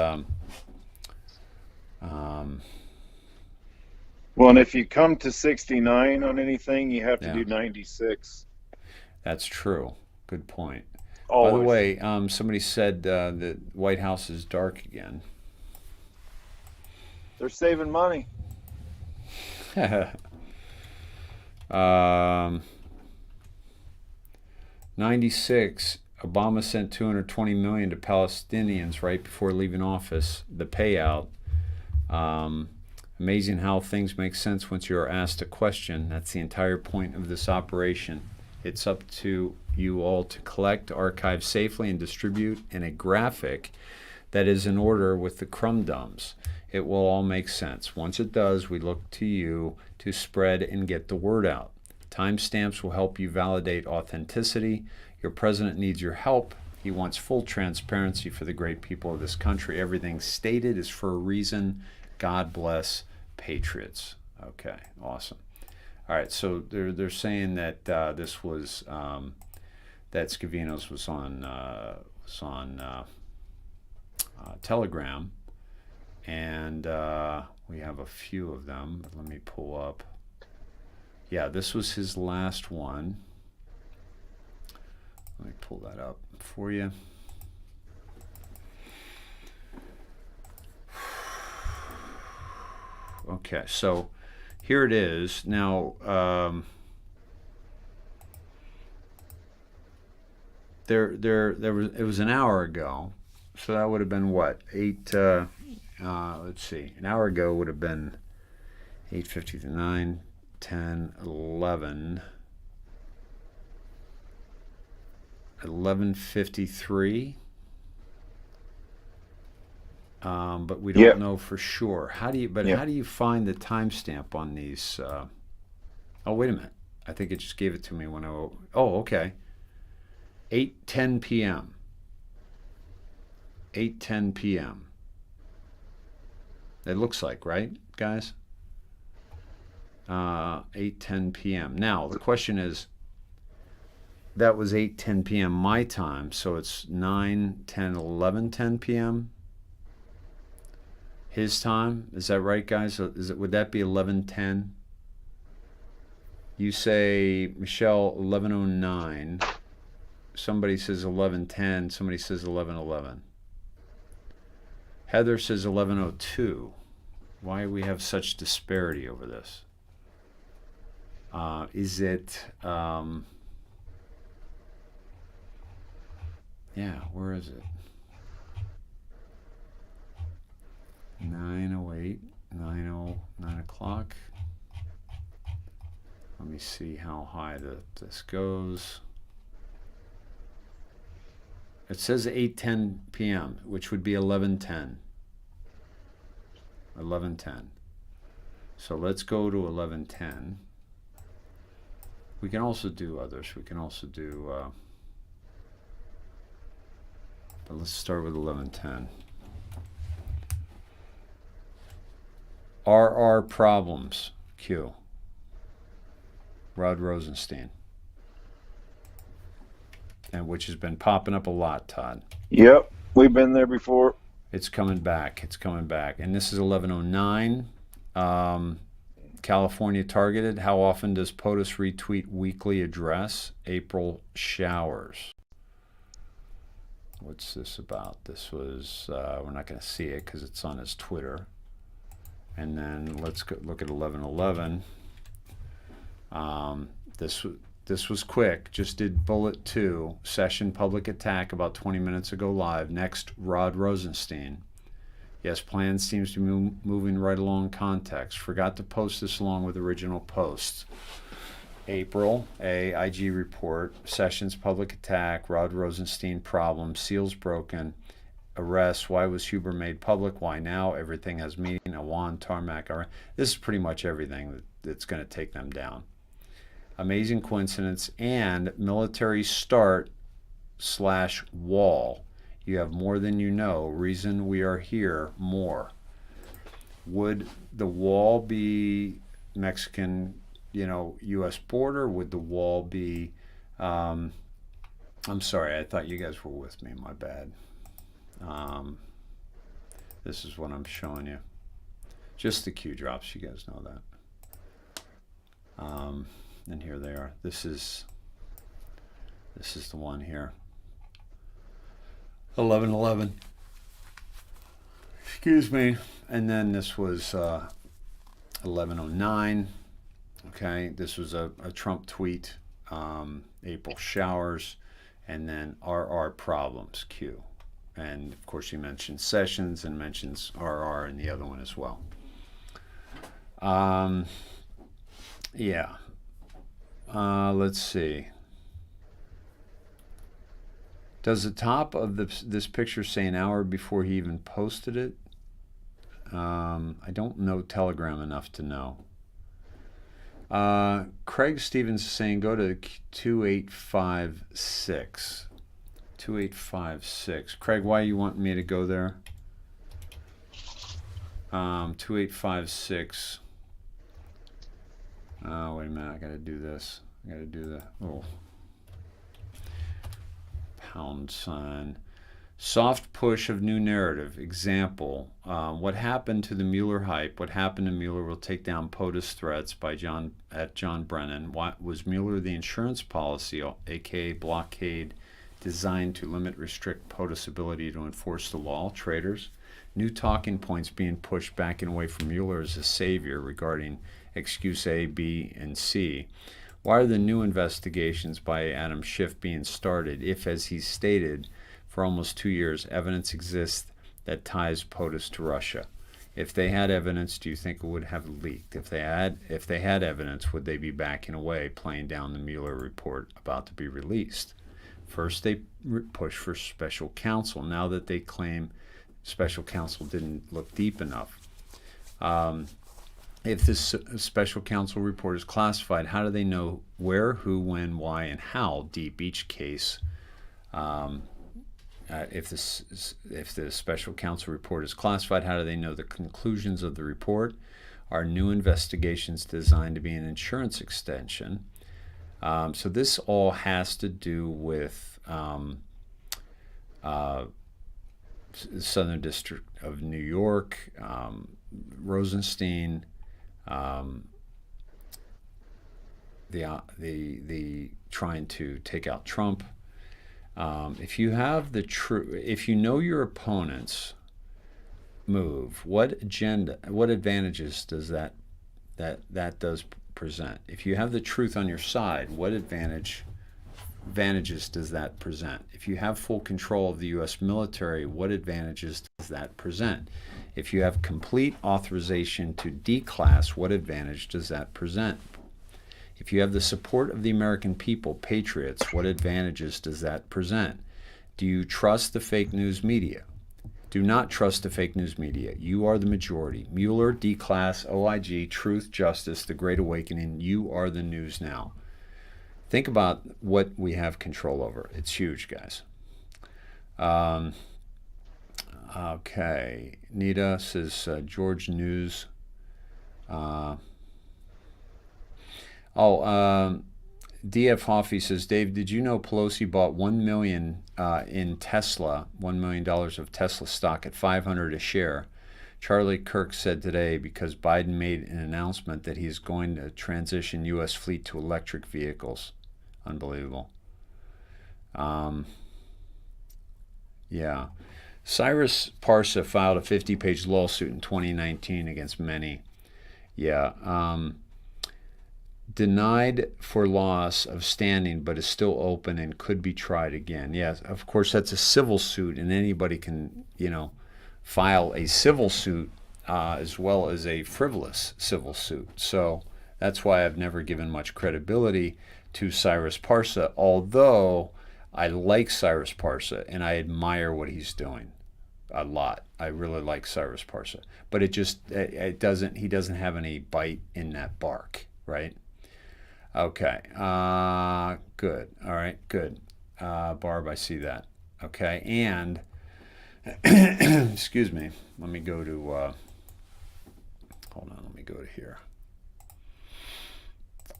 well, and if you come to 69 on anything, you have to do 96. That's true. Good point. Always. By the way, somebody said the White House is dark again. They're saving money. 96, Obama sent $220 million to Palestinians right before leaving office. The payout. Amazing how things make sense once you are asked a question. That's the entire point of this operation. It's up to you all to collect, archive safely, and distribute in a graphic that is in order with the crumb-dums. It will all make sense. Once it does, we look to you to spread and get the word out. Timestamps will help you validate authenticity. Your president needs your help. He wants full transparency for the great people of this country. Everything stated is for a reason. God bless patriots. Okay, awesome. All right, so they're saying that this was that Scavino's was on Telegram, and we have a few of them. Let me pull up. Yeah, this was his last one. Let me pull that up for you. Okay, so here it is. Now, it was an hour ago, so that would have been what, 8? Let's see, an hour ago would have been 8:59, 10, 11, 11:53. But we don't know for sure. How do you find the timestamp on these Oh, wait a minute. I think it just gave it to me when oh, okay. 8:10 p.m. 8:10 p.m. It looks like, right, guys? 8:10 p.m. Now, the question is, that was 8:10 p.m. my time, so it's 9, 10, 11:10 p.m. his time. Is that right, guys? So would that be 11:10? You say, Michelle, 11:09. Somebody says 11:10. Somebody says 11:11. Heather says 11:02. Why do we have such disparity over this? Is it... yeah, where is it? 9:08, 9 o'clock. Let me see how high this goes. It says 8:10 p.m., which would be 11:10. 11:10. So let's go to 11:10. We can also do others. We can also do... but let's start with 11:10. RR problems, Q. Rod Rosenstein. And which has been popping up a lot, Todd. Yep, we've been there before. It's coming back. It's coming back. And this is 11:09. California targeted. How often does POTUS retweet weekly address? April showers. What's this about? This was, we're not going to see it because it's on his Twitter. And then let's go look at 11:11. This was quick. Just did bullet 2. Session public attack about 20 minutes ago live. Next, Rod Rosenstein. Yes, plan seems to be moving right along context. Forgot to post this along with original posts. April, IG report, Sessions public attack, Rod Rosenstein problem, seals broken, arrest, why was Huber made public, why now, everything has meaning, Awan, Tarmac. This is pretty much everything that's going to take them down. Amazing coincidence and military start / wall. You have more than you know. Reason we are here more. Would the wall be Mexican, U.S. border? Would the wall be... I'm sorry, I thought you guys were with me. My bad. This is what I'm showing you. Just the Q drops. You guys know that. And here they are. This is the one here. 11:11. Excuse me. And then this was 11:09. Okay, this was a Trump tweet. April showers, and then RR problems. Q. And of course, he mentions Sessions and mentions RR in the other one as well. Yeah. Let's see. Does the top of this picture say an hour before he even posted it? I don't know Telegram enough to know. Craig Stevens is saying go to 2856. 2856. Craig, why you want me to go there? 2856. Wait a minute, I gotta do this. I gotta do the little pound sign. Soft push of new narrative. Example, what happened to the Mueller hype? What happened to Mueller will take down POTUS threats by John Brennan. What was Mueller the insurance policy, aka blockade, designed to limit, restrict POTUS' ability to enforce the law? Traitors. New talking points being pushed back and away from Mueller as a savior regarding excuse A, B, and C. Why are the new investigations by Adam Schiff being started if, as he stated, for almost 2 years, evidence exists that ties POTUS to Russia? If they had evidence, do you think it would have leaked? If they had evidence, would they be backing away, playing down the Mueller report about to be released? First, they pushed for special counsel. Now that they claim special counsel didn't look deep enough. if this special counsel report is classified, how do they know where, who, when, why, and how deep each case? If the special counsel report is classified, how do they know the conclusions of the report? Are new investigations designed to be an insurance extension? So this all has to do with Southern District of New York, Rosenstein, the trying to take out Trump. If you have if you know your opponent's move, what advantages does that does present? If you have the truth on your side, what advantages does that present? If you have full control of the U.S. military, what advantages does that present? If you have complete authorization to declass, what advantage does that present? If you have the support of the American people, patriots, what advantages does that present? Do you trust the fake news media? Do not trust the fake news media. You are the majority. Mueller, declass, OIG, truth, justice, the Great Awakening. You are the news now. Think about what we have control over. It's huge, guys. Okay. Nita says George News. D.F. Hoffey says, Dave, did you know Pelosi bought $1 million in Tesla, $1 million of Tesla stock at $500 a share? Charlie Kirk said today because Biden made an announcement that he's going to transition U.S. fleet to electric vehicles. Unbelievable. Yeah. Cyrus Parsa filed a 50-page lawsuit in 2019 against many. Yeah. Denied for loss of standing, but is still open and could be tried again. Yes, of course, that's a civil suit, and anybody can, file a civil suit as well as a frivolous civil suit. So that's why I've never given much credibility to Cyrus Parsa, although I like Cyrus Parsa and I admire what he's doing a lot. I really like Cyrus Parsa, but he doesn't have any bite in that bark, right? Okay, good. All right, good. Barb, I see that. Okay, and excuse me. Let me go to. Hold on. Let me go to here.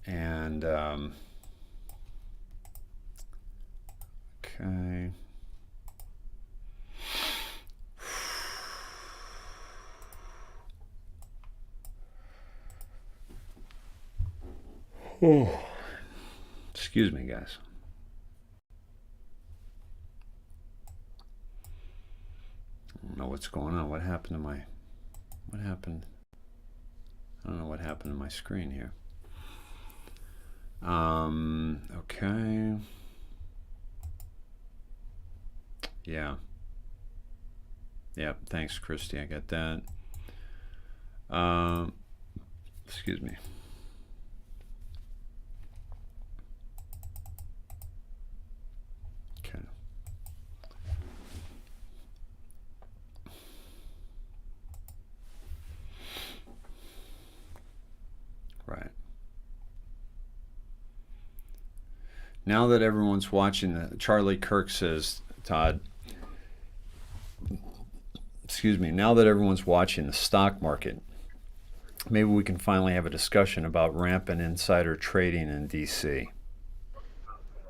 And okay. Oh, excuse me, guys. I don't know what's going on. What happened to my? What happened? I don't know what happened to my screen here. Okay. Yeah. Yeah. Thanks, Christy. I got that. Excuse me. Right. Now that everyone's watching, Charlie Kirk says, Todd, excuse me, now that everyone's watching the stock market, maybe we can finally have a discussion about rampant insider trading in D.C.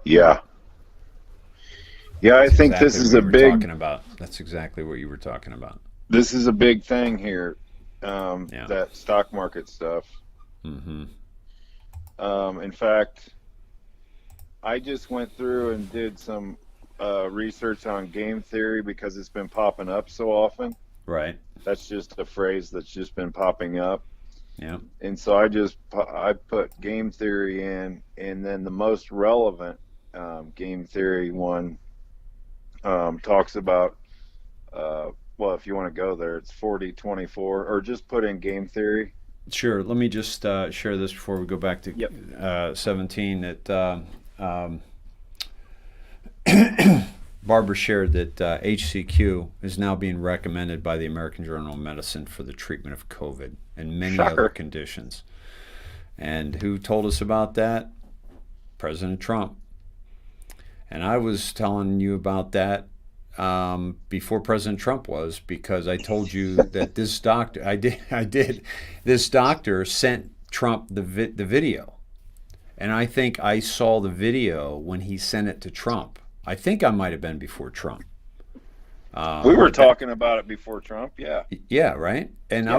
Yeah. Yeah, I think this is a big... talking about. That's exactly what you were talking about. This is a big thing here, that stock market stuff. Mm-hmm. In fact, I just went through and did some research on game theory because it's been popping up so often. Right. That's just a phrase that's just been popping up. Yeah. And so I put game theory in, and then the most relevant game theory one talks about, well, if you want to go there, it's 40-24, or just put in game theory. Sure. Let me just share this before we go back to 17. That Barbara shared that HCQ is now being recommended by the American Journal of Medicine for the treatment of COVID and many other conditions. And who told us about that? President Trump. And I was telling you about that before President Trump was, because I told you that this doctor, I did. This doctor sent Trump the video. And I think I saw the video when he sent it to Trump. I think I might have been before Trump. We were talking about it before Trump, yeah. Yeah, right. And I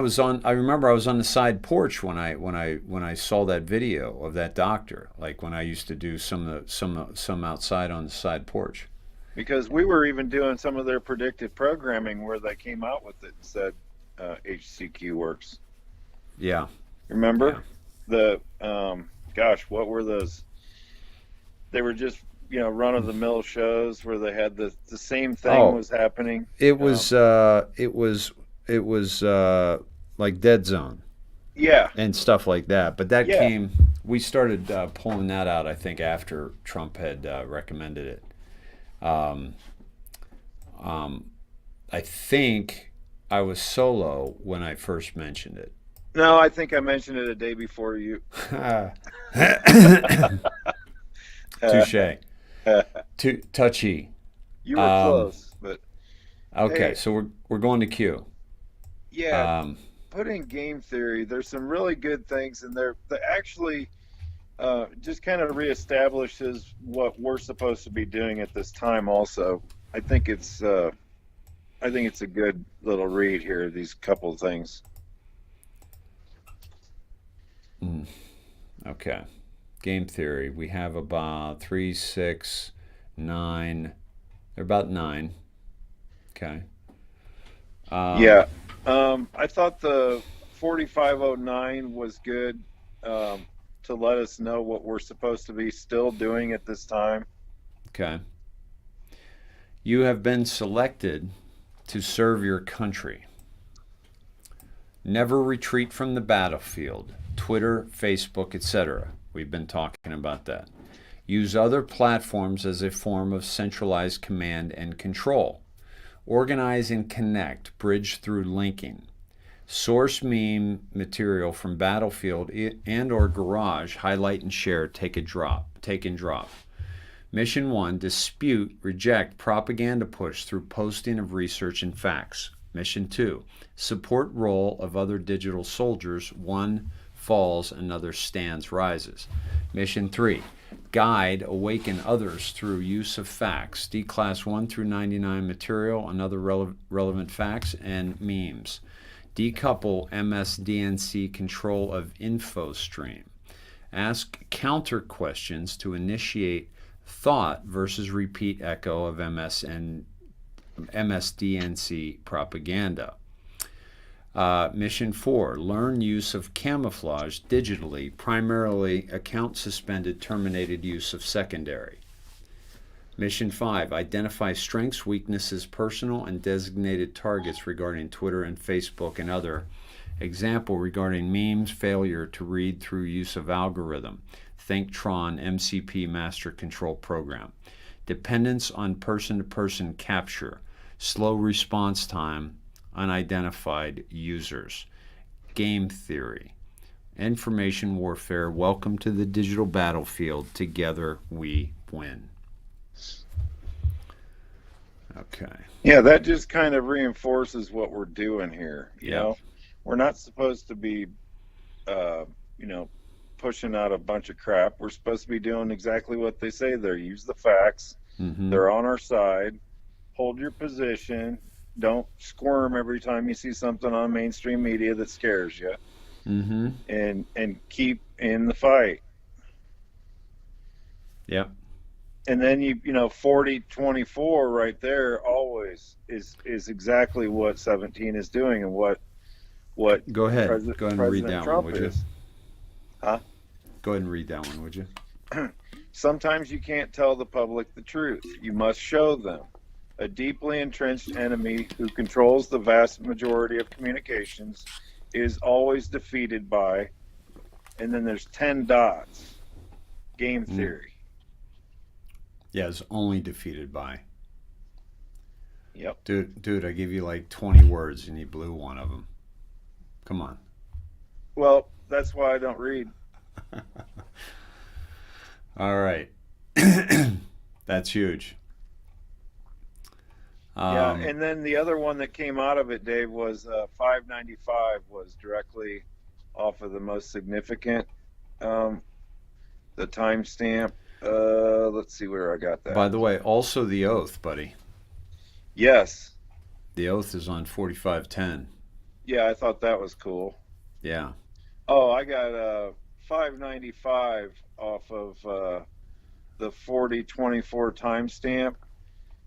remember I was on the side porch when I saw that video of that doctor. Like when I used to do some outside on the side porch. Because we were even doing some of their predictive programming where they came out with it and said HCQ works. Yeah. Remember the what were those? They were just run-of-the-mill shows where they had the same thing was happening. It was like Dead Zone. Yeah. And stuff like that. But that came. We started pulling that out, I think, after Trump had recommended it. I think I was solo when I first mentioned it. No, I think I mentioned it a day before you. Touche. Too touchy. You were close, but okay. Hey, so we're going to Q. Yeah. Put in game theory. There's some really good things in there that actually just kind of reestablishes what we're supposed to be doing at this time. Also, I think it's a good little read here. These couple of things. Okay. Game theory. We have about 3, 6, 9. They're about 9. Okay. I thought the 4509 was good to let us know what we're supposed to be still doing at this time. Okay. You have been selected to serve your country. Never retreat from the battlefield. Twitter, Facebook, etc. We've been talking about that. Use other platforms as a form of centralized command and control. Organize and connect, bridge through linking. Source meme material from Battlefield and or Garage, highlight and share, take and drop. Mission 1, dispute, reject propaganda push through posting of research and facts. Mission 2, support role of other digital soldiers. One falls, another stands, rises. Mission 3, guide, awaken others through use of facts. D-Class 1 through 99 material and other relevant facts and memes. Decouple MSDNC control of info stream. Ask counter questions to initiate thought versus repeat echo of MSDNC propaganda. Mission 4, learn use of camouflage digitally, primarily account suspended, terminated use of secondary. Mission 5, identify strengths, weaknesses, personal and designated targets regarding Twitter and Facebook and other. Example regarding memes, failure to read through use of algorithm. Thinktron MCP master control program. Dependence on person-to-person capture. Slow response time, unidentified users. Game theory. Information warfare. Welcome to the digital battlefield. Together we win. Okay. Yeah, that just kind of reinforces what we're doing here. You know, we're not supposed to be, pushing out a bunch of crap. We're supposed to be doing exactly what they say there. Use the facts. Mm-hmm. They're on our side. Hold your position. Don't squirm every time you see something on mainstream media that scares you. Mm-hmm. And keep in the fight. Yep. And then 40-24 right there always is exactly what 17 is doing and what go ahead. Go ahead and read that Trump one, would you? is. Huh? Go ahead and read that one, would you? Sometimes you can't tell the public the truth. You must show them. A deeply entrenched enemy who controls the vast majority of communications is always defeated by, and then there's 10 dots. Game theory. Yeah, it's only defeated by. Yep. Dude, I give you like 20 words and you blew one of them. Come on. Well, that's why I don't read. All right. That's huge. Yeah, and then the other one that came out of it, Dave, was 595 was directly off of the most significant, the timestamp. Let's see where I got that. By the way, also the oath, buddy. Yes. The oath is on 4510. Yeah, I thought that was cool. Yeah. Oh, I got 595 off of the 4024 timestamp,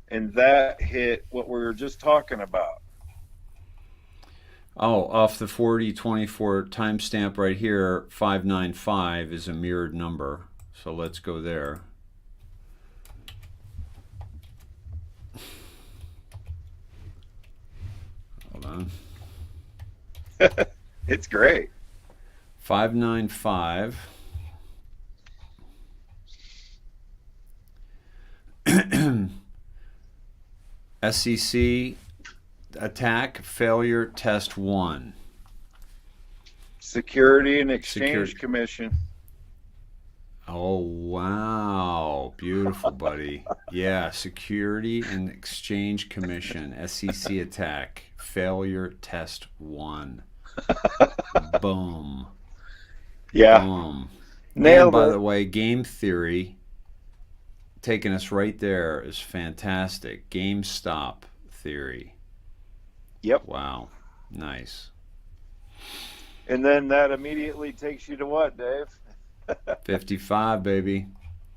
and that hit what we were just talking about. Oh, off the 4024 timestamp right here, 595 is a mirrored number. So let's go there. Hold on. It's great. 595. SEC attack failure test 1. Security and Exchange Commission. Oh, wow. Beautiful, buddy. Yeah, Security and Exchange Commission, SEC attack failure test 1. Boom. Yeah. Boom. Nailed and by it. the way, game theory, taking us right there, is fantastic. GameStop theory. Yep. Wow. Nice. And then that immediately takes you to what, Dave? 55, baby.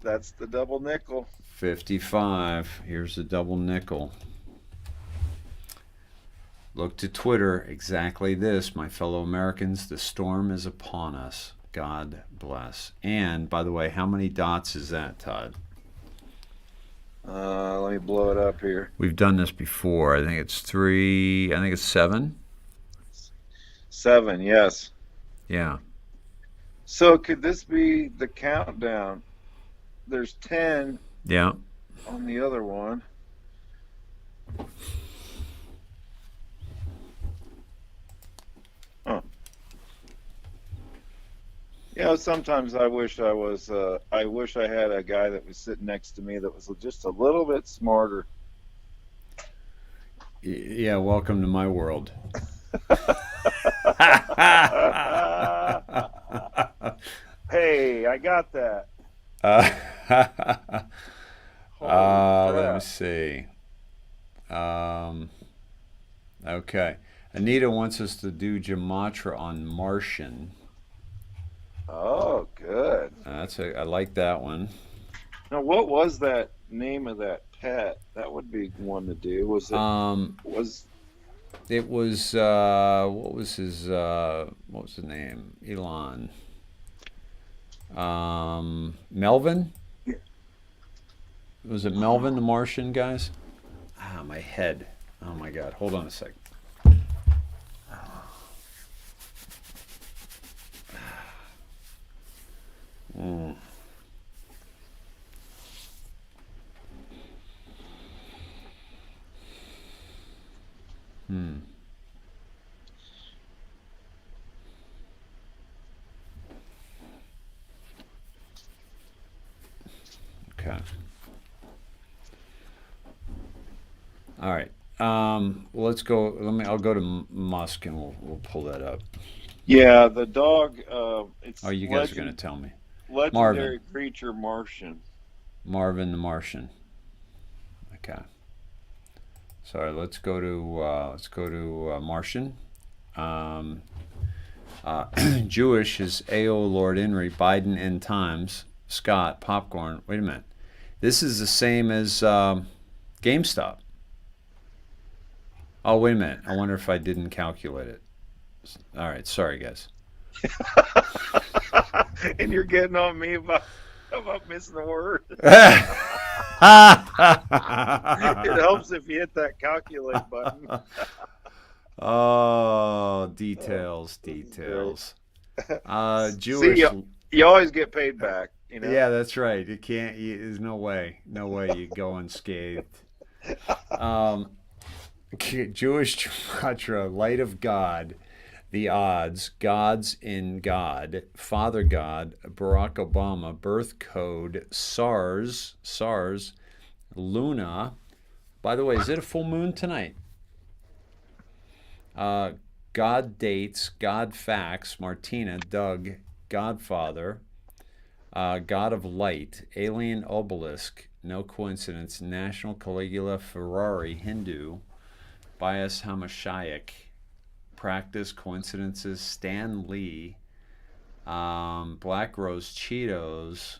That's the double nickel. 55. Here's the double nickel. Look to Twitter. Exactly this, my fellow Americans. The storm is upon us. God bless. And, by the way, how many dots is that, Todd? Let me blow it up here. We've done this before. I think it's 3. I think it's 7. 7, yes. Yeah. So could this be the countdown? There's 10 Yeah. on the other one. Huh. You know, sometimes I wish I was, I wish I had a guy that was sitting next to me that was just a little bit smarter. Yeah, welcome to my world. Hey, I got that. Let me see. Okay. Anita wants us to do Gematria on Martian. Oh, good. I like that one. Now, what was that name of that pet? That would be one to do. Was it? It was what was his name? Elon. Melvin? Yeah. Was it Melvin the Martian, guys? Ah, my head. Oh my God. Hold on a second. Mm. Okay. All right. Let's go. I'll go to Musk and we'll pull that up. Yeah, the dog. It's. Oh, you guys are going to tell me. Legendary creature, Martian. Marvin the Martian. Okay. Sorry. Let's go to Martian. Jewish is AO Lord Inri, Biden End Times, Scott, Popcorn. Wait a minute. This is the same as GameStop. Oh, wait a minute. I wonder if I didn't calculate it. All right. Sorry, guys. And you're getting on me about missing a word. It helps if you hit that calculate button. Oh, details. Jewish. See, you always get paid back. You know? Yeah, that's right. You can't. There's no way you go unscathed. Jewish Gematria, light of God, the odds, gods in God, Father God, Barack Obama, birth code, SARS, Luna. By the way, is it a full moon tonight? God dates, God facts, Martina, Doug, Godfather, God of light, alien obelisk, no coincidence, National Caligula Ferrari, Hindu, Bias Hamashiach, practice, coincidences, Stan Lee, Black Rose Cheetos,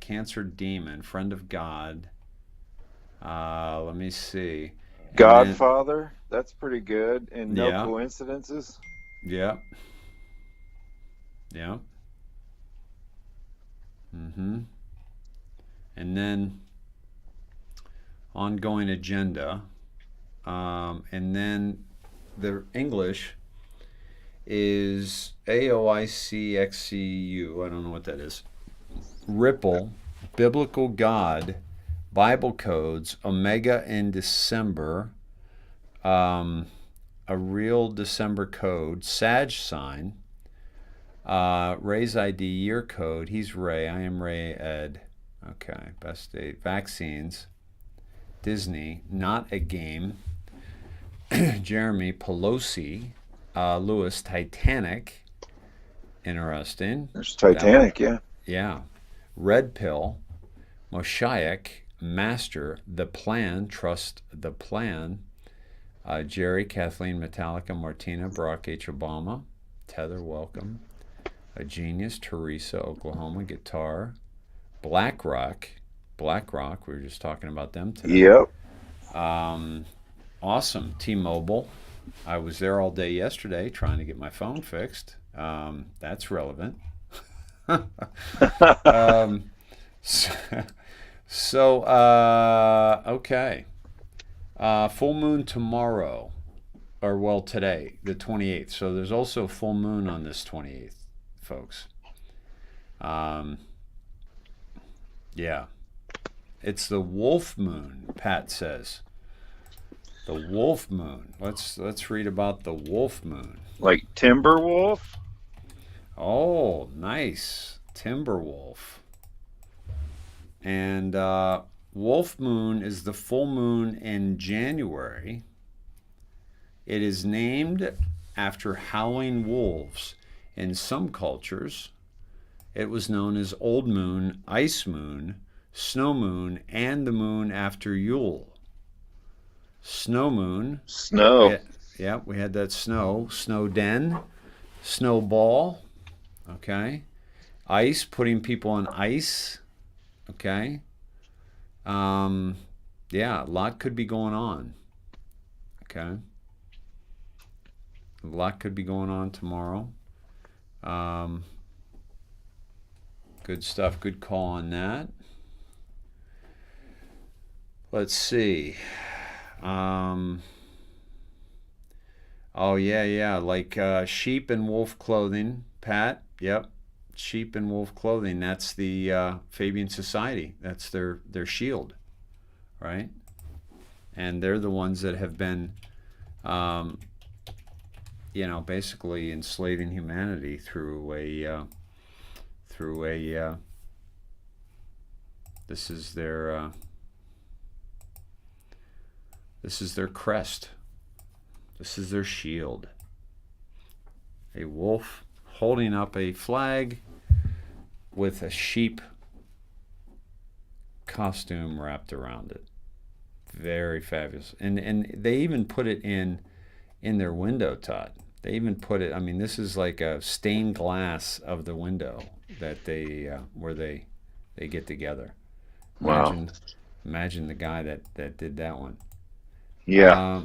Cancer Demon, Friend of God. Let me see. Godfather, that's pretty good. And no Yeah. coincidences. Yeah. Yeah. Mm-hmm. And then ongoing agenda. And then the English is AOICXCU. I don't know what that is. Ripple, Biblical God, Bible codes, Omega in December, a real December code, Sag sign, Ray's ID year code. He's Ray. I am Ray Ed. Okay, best date. Vaccines, Disney, not a game. Jeremy, Pelosi, Lewis, Titanic. Interesting. There's Titanic, yeah. Yeah. Red Pill, Moshiach, Master, The Plan, Trust the Plan, Jerry, Kathleen, Metallica, Martina, Barack H. Obama, Tether, welcome, A Genius, Teresa, Oklahoma, Guitar, BlackRock, we were just talking about them today. Yep. Awesome, T-Mobile. I was there all day yesterday trying to get my phone fixed. That's relevant. Okay. Full moon tomorrow, or well, today, the 28th. So there's also full moon on this 28th, folks. Yeah. It's the wolf moon, Pat says. The wolf moon. Let's read about the wolf moon. Like Timberwolf? Oh, nice. Timberwolf. And wolf moon is the full moon in January. It is named after howling wolves. In some cultures, it was known as old moon, ice moon, snow moon, and the moon after Yule. Snow moon. Snow. Yeah, we had that snow. Snow den. Snowball. Okay. Ice, putting people on ice. Okay. Yeah, a lot could be going on. Okay. A lot could be going on tomorrow. Good stuff. Good call on that. Let's see. Oh, yeah. Like sheep and wolf clothing. Pat, yep. Sheep and wolf clothing. That's the Fabian Society. That's their shield, right? And they're the ones that have been, basically enslaving humanity through a this is their crest. This is their shield. A wolf holding up a flag with a sheep costume wrapped around it. Very fabulous. And they even put it in their window, Todd. They even put it, I mean, this is like a stained glass of the window that they where they get together. Imagine the guy that did that one. Yeah.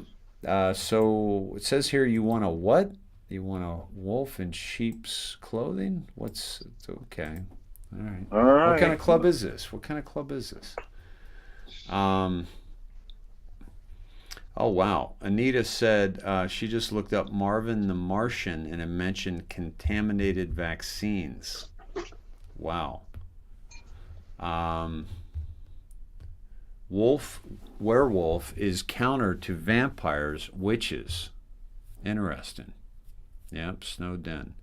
So it says here you want a what? You want a wolf in sheep's clothing? It's okay. All right. All right. What kind of club is this? Oh, wow. Anita said she just looked up Marvin the Martian and it mentioned contaminated vaccines. Wow. werewolf is counter to vampires, witches. Interesting. Yep, snowed in.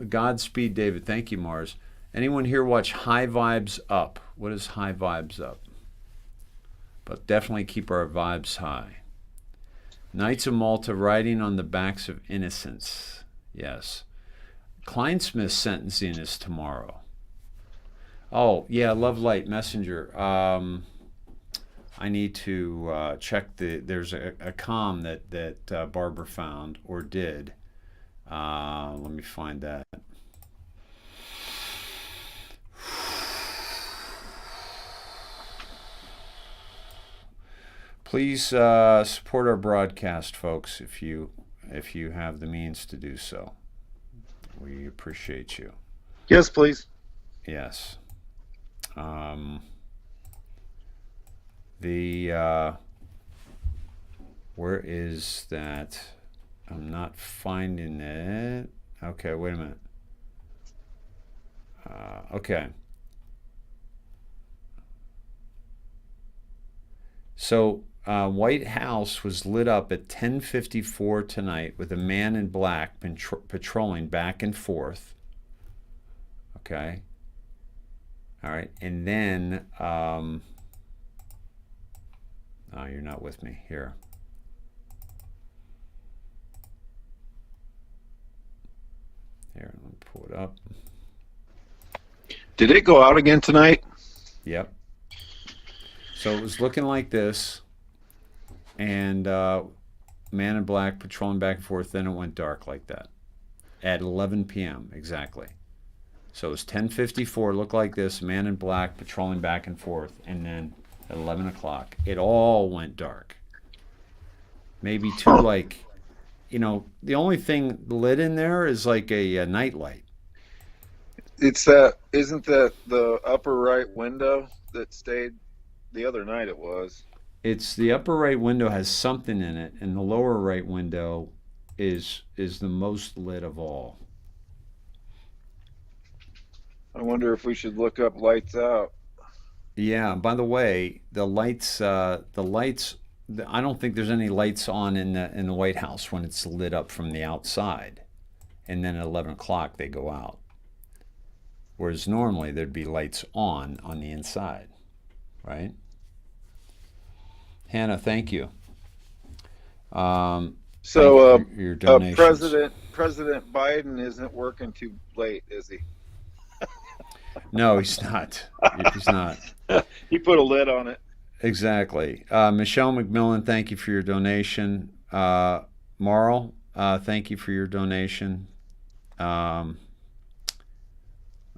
Godspeed, David. Thank you, Mars. Anyone here watch High Vibes Up? What is High Vibes Up? But definitely keep our vibes high. Knights of Malta riding on the backs of innocents. Yes. Kleinsmith's sentencing is tomorrow. Oh, yeah, Love Light Messenger. I need to check there's a comm that Barbara found or did. Let me find that. Please support our broadcast, folks, if you have the means to do so. We appreciate you. Yes, please. Yes. Where is that? I'm not finding it. Okay, wait a minute. Okay. So White House was lit up at 10:54 tonight with a man in black patrolling back and forth. Okay. All right. And then, oh, you're not with me here. Here, let me pull it up. Did it go out again tonight? Yep. So it was looking like this, and man in black patrolling back and forth, then it went dark like that at 11 p.m. exactly. So it was 10:54, looked like this, man in black patrolling back and forth, and then at 11 o'clock, it all went dark. Maybe two, like, you know, the only thing lit in there is like a night light. It's that, isn't that the upper right window that stayed? The other night it was. It's the upper right window has something in it, and the lower right window is the most lit of all. I wonder if we should look up lights out. Yeah. By the way, the lights. I don't think there's any lights on in the White House when it's lit up from the outside, and then at 11 o'clock they go out. Whereas normally there'd be lights on the inside, right? Hannah, thank you. So your donations. President Biden isn't working too late, is he? No, he's not. He's not. He put a lid on it. Exactly. Michelle McMillan, thank you for your donation. Marl, thank you for your donation. Let's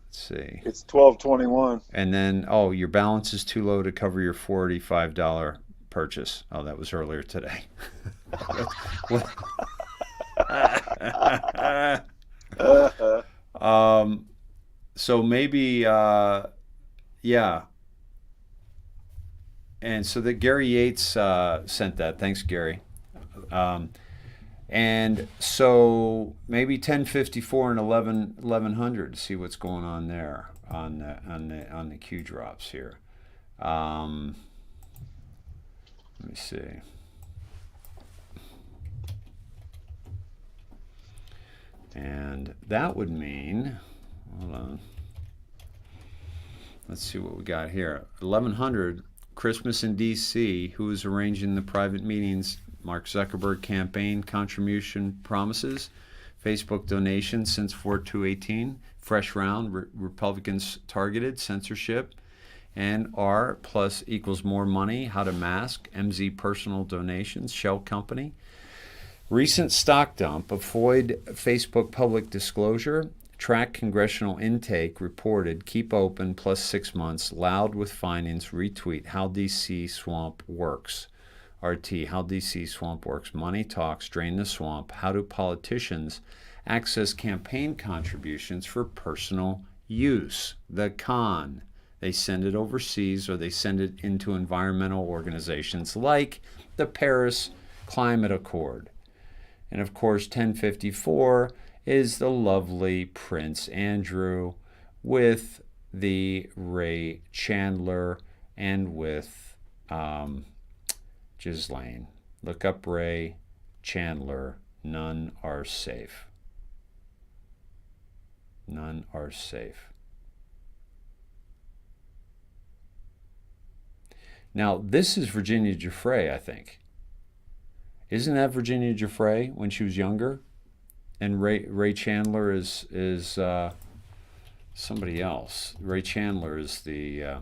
see. It's $12.21. And then, your balance is too low to cover your $45 purchase. Oh, that was earlier today. So maybe, yeah. And so that Gary Yates sent that. Thanks, Gary. And so maybe 10:54 and 1100 to see what's going on there on the Q drops here. Let me see. And that would mean, hold on. Let's see what we got here. 1100, Christmas in D.C. Who is arranging the private meetings? Mark Zuckerberg campaign contribution promises. Facebook donations since 4/2/18. Fresh round. Republicans targeted. Censorship. And R plus equals more money. How to mask. MZ personal donations. Shell company. Recent stock dump. Avoid Facebook public disclosure. Track congressional intake. Reported. Keep open plus 6 months. Loud with findings. Retweet. How DC swamp works. RT. How DC swamp works. Money talks. Drain the swamp. How do politicians access campaign contributions for personal use? The con. They send it overseas or they send it into environmental organizations like the Paris Climate Accord. And of course, 1054 is the lovely Prince Andrew with the Ray Chandler and with Ghislaine. Look up Ray Chandler. None are safe. None are safe. Now, this is Virginia Giuffre, I think. Isn't that Virginia Giuffre when she was younger? And Ray Chandler is somebody else. Ray Chandler is the...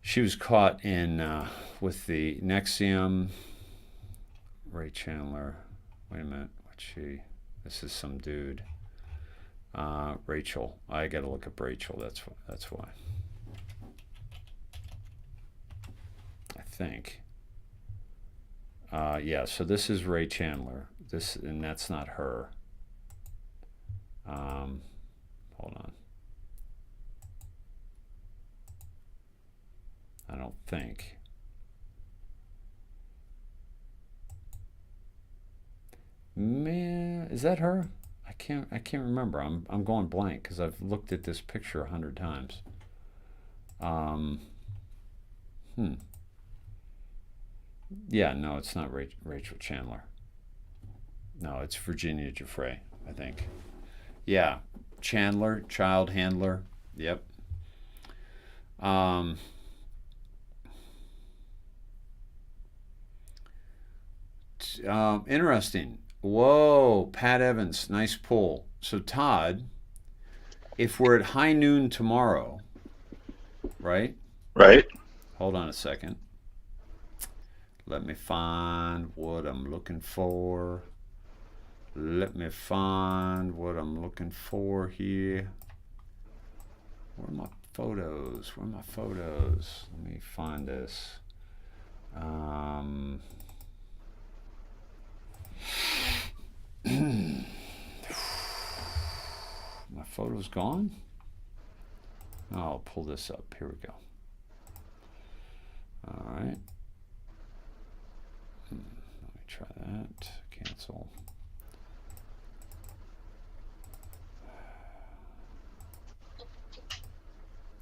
she was caught in with the Nexium. Ray Chandler. Wait a minute. What's she? This is some dude. Rachel. I got to look up Rachel. That's why. I think. Yeah. So this is Ray Chandler. And that's not her. Hold on. I don't think. Man, is that her? I can't remember. I'm going blank because I've looked at this picture 100 times. Yeah, no, it's not Rachel Chandler. No, it's Virginia Giuffre, I think. Yeah, Chandler, child handler. Yep. Interesting. Whoa, Pat Evans, nice pull. So Todd, if we're at high noon tomorrow, right? Right. Hold on a second. Let me find what I'm looking for. Let me find what I'm looking for here. Where are my photos? Where are my photos? Let me find this. My photo's gone? Oh, I'll pull this up. Here we go. All right. Let me try that. Cancel.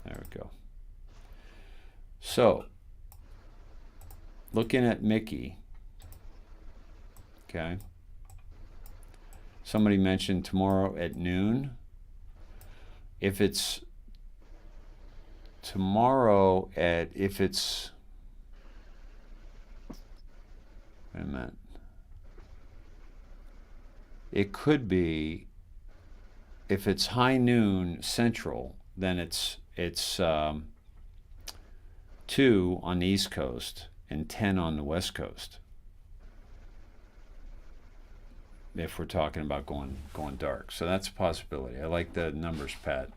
There we go. So, looking at Mickey, okay. Somebody mentioned tomorrow at noon. If it's tomorrow at, if it's, wait a minute. It could be, if it's high noon central, then it's 2 on the East Coast and 10 on the West Coast. If we're talking about going dark. So that's a possibility. I like the numbers, Pat.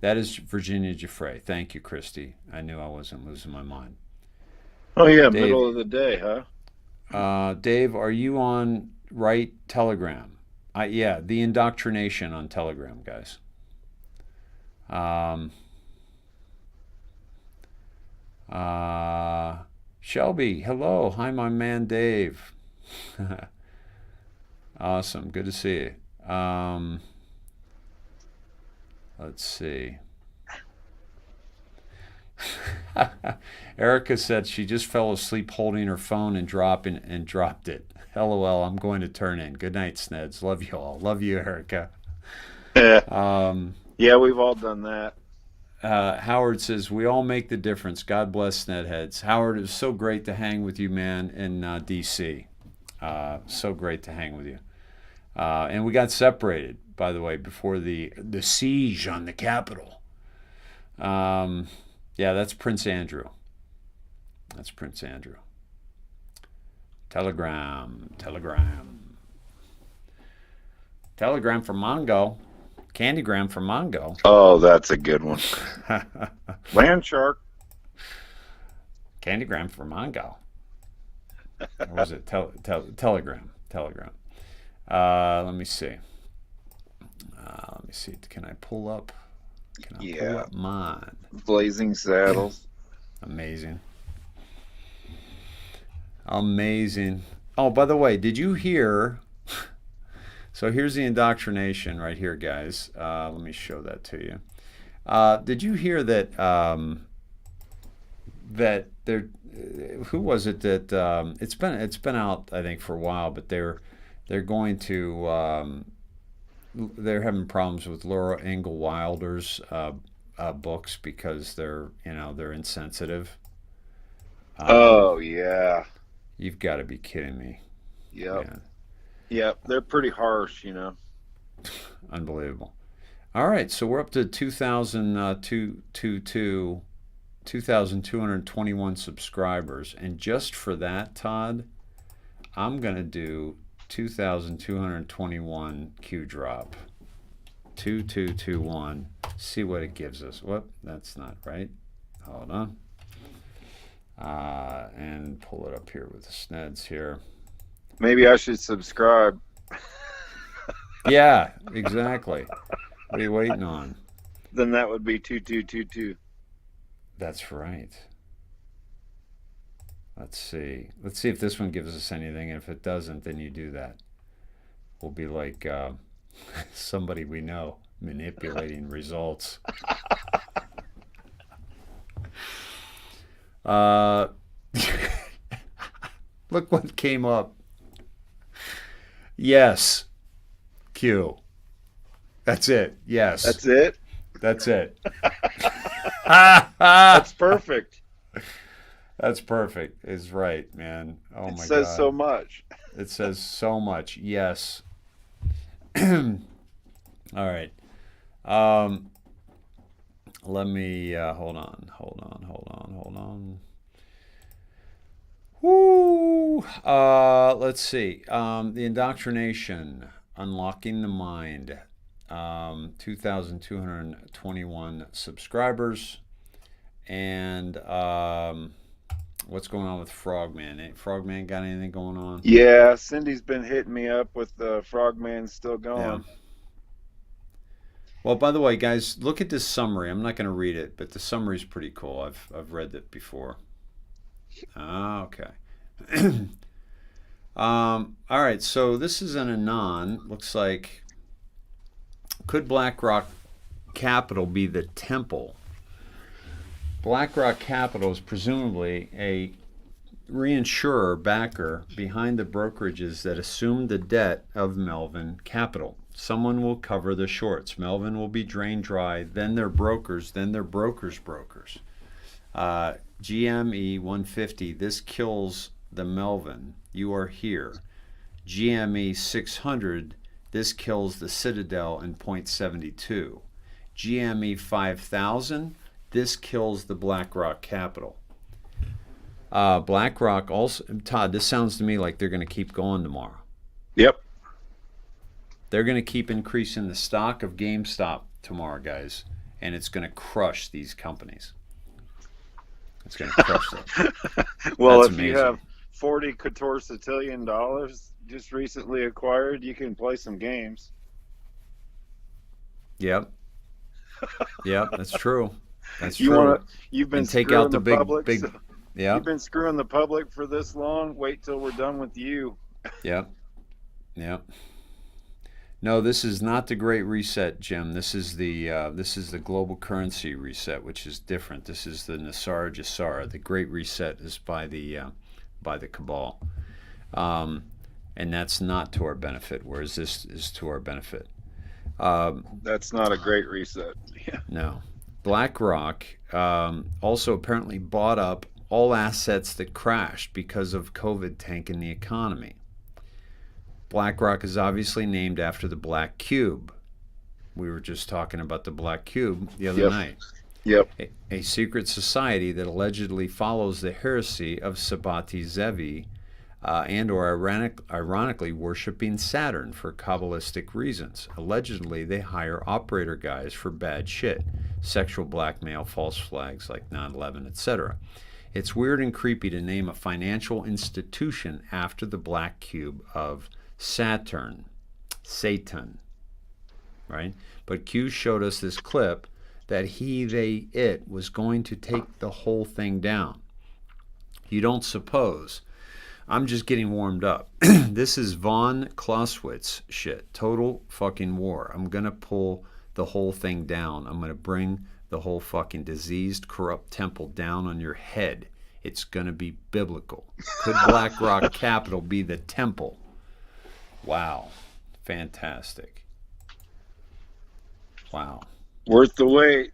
That is Virginia Giuffre. Thank you, Christy. I knew I wasn't losing my mind. Oh, yeah, Dave, middle of the day, huh? Dave, are you on right Telegram? Yeah, the IndoctriNATION on Telegram, guys. Shelby, hello. Hi, my man, Dave. Awesome. Good to see you. Let's see. Erica said she just fell asleep holding her phone and dropped it. LOL, I'm going to turn in. Good night, Sneds. Love you all. Love you, Erica. Yeah, we've all done that. Howard says, we all make the difference. God bless Snedheads. Howard, it was so great to hang with you, man, in D.C. So great to hang with you. And we got separated, by the way, before the siege on the Capitol. Yeah, that's Prince Andrew. That's Prince Andrew. Telegram from Mongo. Candygram from Mongo. Oh, that's a good one. Land shark. Candygram from Mongo. Or was it Telegram? Let me see. Can I pull up? Pull up mine? Blazing Saddles. Amazing. Oh, by the way, did you hear? So here's the indoctrination right here, guys. Let me show that to you. Did you hear that that there? Who was it that? It's been out, I think, for a while, but they're going to they're having problems with Laura Ingalls Wilder's books because they're insensitive. Oh yeah. You've got to be kidding me. Yep. Yep. They're pretty harsh, Unbelievable. All right, so we're up to 2,221 subscribers, and just for that, Todd, I'm gonna do 2,221 Q drop. 2221. See what it gives us. Whoop, that's not right. Hold on. And pull it up here with the sneds here. Maybe I should subscribe. Yeah, exactly. What are you waiting on? Then that would be 2222. That's right. Let's see. Let's see if this one gives us anything. And if it doesn't, then you do that. We'll be like somebody we know manipulating results. Look what came up. Yes. Q. That's it. Yes. That's it? That's it. That's perfect. That's perfect. Is right, man. Oh my God. It says so much. It says so much. Yes. All right. Let me hold on. Woo. Let's see. The indoctrination, unlocking the mind. 2,221 subscribers, and what's going on with Frogman? Frogman got anything going on? Yeah, Cindy's been hitting me up with the Frogman still going. Yeah. Well, by the way, guys, look at this summary. I'm not going to read it, but the summary is pretty cool. I've read it before. Okay. All right. So this is an anon. Looks like. Could BlackRock Capital be the temple? BlackRock Capital is presumably a reinsurer backer behind the brokerages that assumed the debt of Melvin Capital. Someone will cover the shorts. Melvin will be drained dry, then their brokers, then their brokers' brokers. GME 150, this kills the Melvin. You are here. GME 600, this kills the Citadel in 0.72. GME 5000, this kills the BlackRock Capital. BlackRock also, Todd, this sounds to me like they're going to keep going tomorrow. Yep. They're going to keep increasing the stock of GameStop tomorrow, guys, and it's going to crush these companies. It's going to crush them. Well, That's if amazing. you have $40 quadrillion just recently acquired, you can play some games. Yep. Yep, that's true. That's you true. You've been and take screwing out the public, big. so Yeah. You've been screwing the public for this long. Wait till we're done with you. Yep. Yep. No, this is not the Great Reset, Jim. This is the global currency reset, which is different. This is the Nasara Jasara. The Great Reset is by the cabal, and that's not to our benefit. Whereas this is to our benefit. That's not a great reset. Yeah. No. BlackRock also apparently bought up all assets that crashed because of COVID tanking the economy. BlackRock is obviously named after the Black Cube. We were just talking about the Black Cube the other night. Yep. A secret society that allegedly follows the heresy of Sabati Zevi and or ironically worshiping Saturn for Kabbalistic reasons. Allegedly, they hire operator guys for bad shit, sexual blackmail, false flags like 9/11, etc. It's weird and creepy to name a financial institution after the Black Cube of Satan, right? But Q showed us this clip that it was going to take the whole thing down. You don't suppose I'm just getting warmed up. This is von Clausewitz shit. Total fucking war. I'm going to pull the whole thing down. I'm going to bring the whole fucking diseased, corrupt temple down on your head. It's going to be biblical. Could BlackRock Capital be the temple? Wow. Fantastic. Wow. Worth the wait.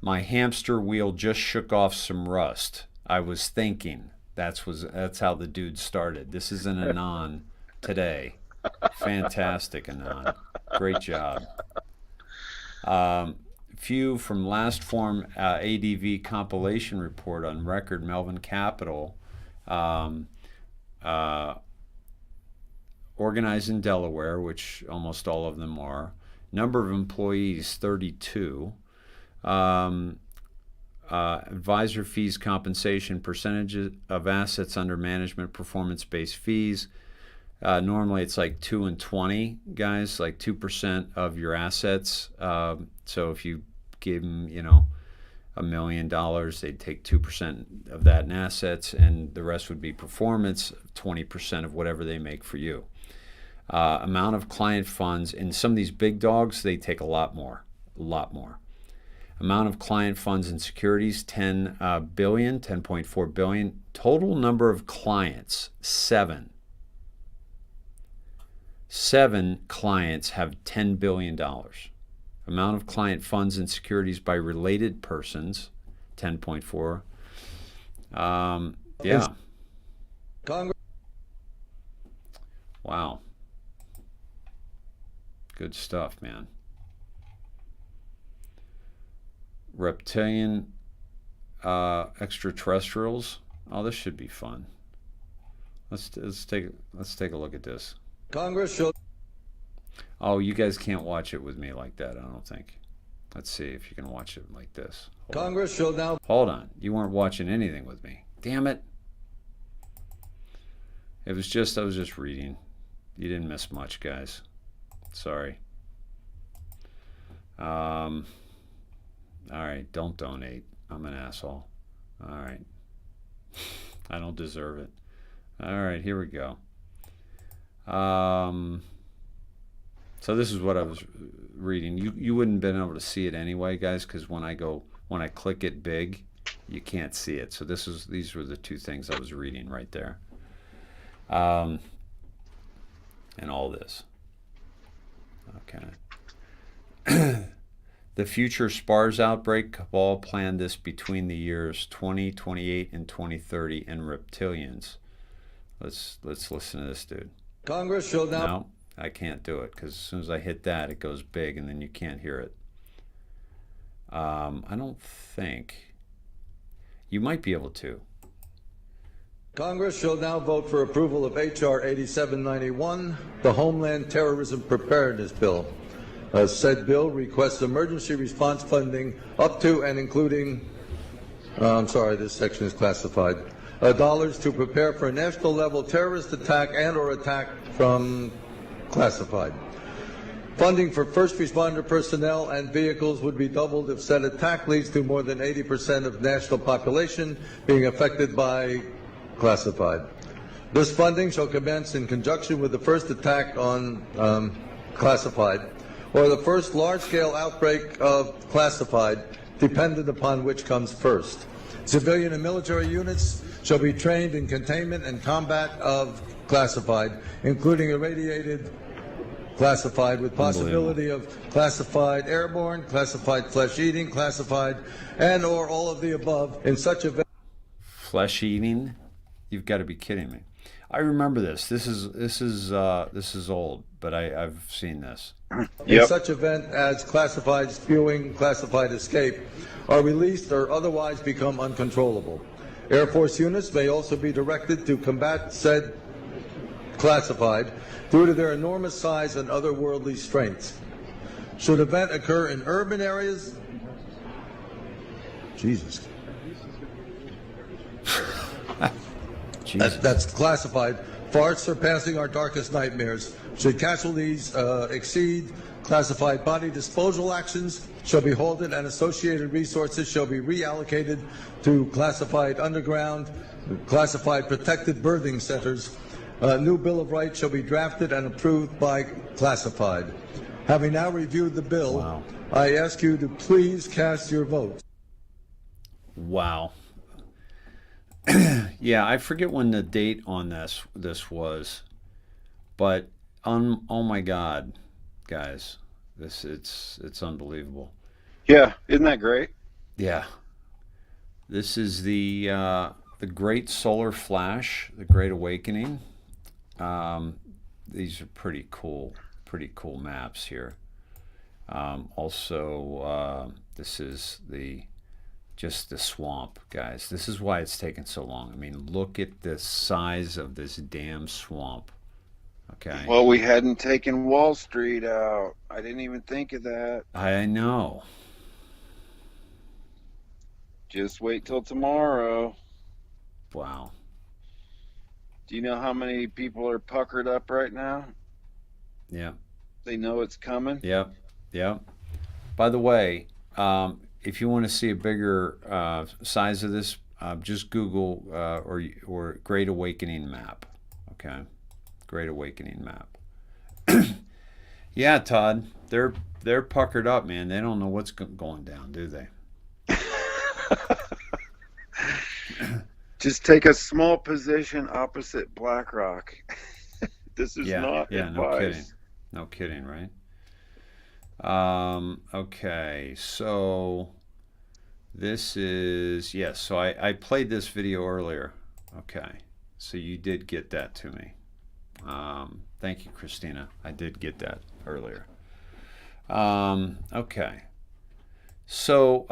My hamster wheel just shook off some rust. I was thinking. That's how the dude started. This is an Anon today. Fantastic, Anon. Great job. Few from last form ADV compilation report on record. Melvin Capital, organized in Delaware, which almost all of them are. Number of employees, 32. Advisor fees, compensation, percentage of assets under management, performance-based fees. Normally it's like 2 and 20, guys, like 2% of your assets. So if you give them, $1 million, they'd take 2% of that in assets, and the rest would be performance, 20% of whatever they make for you. Amount of client funds, in some of these big dogs, they take a lot more. Amount of client funds and securities, 10 billion, 10.4 billion. Total number of clients, 7. 7 clients have $10 billion. Amount of client funds and securities by related persons, 10.4. Yeah. Wow. Good stuff, man. Reptilian extraterrestrials. Oh, this should be fun. Let's take a look at this. Congress should. Oh, you guys can't watch it with me like that, I don't think. Let's see if you can watch it like this. Congress shall now. Hold on. You weren't watching anything with me. Damn it. I was just reading. You didn't miss much, guys. Sorry. All right, don't donate. I'm an asshole. All right. I don't deserve it. All right, here we go. So this is what I was reading. You wouldn't have been able to see it anyway, guys, because when I click it big, you can't see it. So these were the 2 things I was reading right there. And all this. Okay. The future SPARS outbreak, Cabal planned this between the years 2028 and 2030, and reptilians. Let's listen to this dude. Congress shall now. No, I can't do it because as soon as I hit that, it goes big, and then you can't hear it. I don't think. You might be able to. Congress shall now vote for approval of H.R. 8791, the Homeland Terrorism Preparedness Bill. Said bill requests emergency response funding up to and including, I'm sorry, this section is classified, dollars to prepare for a national level terrorist attack and or attack from classified. Funding for first responder personnel and vehicles would be doubled if said attack leads to more than 80% of national population being affected by classified. This funding shall commence in conjunction with the first attack on classified, or the first large-scale outbreak of classified, dependent upon which comes first. Civilian and military units shall be trained in containment and combat of classified, including irradiated classified, with possibility of classified airborne, classified flesh-eating, classified, and or all of the above in such event. Flesh-eating? You've got to be kidding me. I remember this. This is old, but I've seen this. In such event as classified spewing, classified escape, are released or otherwise become uncontrollable. Air Force units may also be directed to combat said classified due to their enormous size and otherworldly strengths. Should event occur in urban areas, that's classified, far surpassing our darkest nightmares. Should casualties exceed, classified body disposal actions shall be halted and associated resources shall be reallocated to classified underground, classified protected birthing centers. A new Bill of Rights shall be drafted and approved by classified. Having now reviewed the bill, I ask you to please cast your votes. Wow. Yeah, I forget when the date on this was, but oh my God, guys, it's unbelievable. Yeah, isn't that great? Yeah. This is the Great Solar Flash, the Great Awakening. These are pretty cool maps here. Also, this is just the swamp, guys. This is why it's taken so long. I mean, look at the size of this damn swamp. Okay. Well, we hadn't taken Wall Street out. I didn't even think of that. I know. Just wait till tomorrow. Wow. Do you know how many people are puckered up right now? Yeah. They know it's coming? Yep. Yep. By the way, if you want to see a bigger size of this, just Google or Great Awakening map. Okay. Great Awakening map. Yeah, Todd, they're puckered up, man. They don't know what's going down, do they? Just take a small position opposite BlackRock. This is not advice. No kidding. No kidding, right? Okay, so this is, yes, so I played this video earlier. Okay, so you did get that to me. Thank you, Christina. I did get that earlier. Okay. So,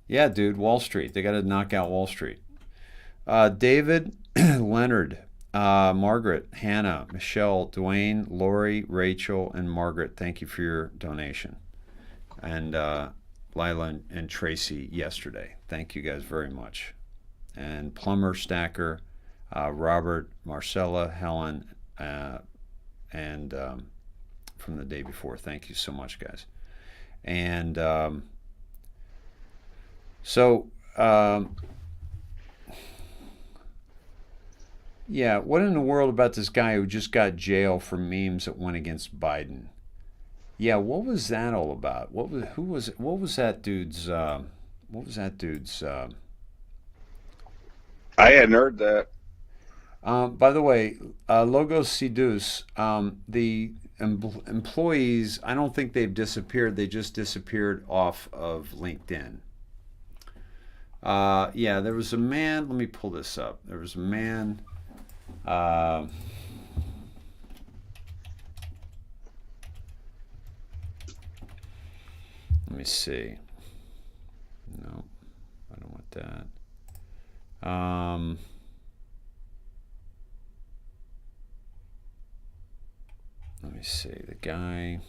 yeah, dude, Wall Street. They got to knock out Wall Street. David, Leonard, Margaret, Hannah, Michelle, Dwayne, Lori, Rachel, and Margaret, thank you for your donation. And Lila and Tracy yesterday. Thank you guys very much. And Plumber, Stacker, Robert, Marcella, Helen, and from the day before. Thank you so much, guys. And yeah, what in the world about this guy who just got jail for memes that went against Biden? Yeah, what was that all about? What was that dude's I hadn't heard that. By the way, Logos Sidus, the employees, I don't think they've disappeared. They just disappeared off of LinkedIn. Yeah, there was a man. Let me pull this up. There was a man. Let me see. No, I don't want that. Let me see. The guy.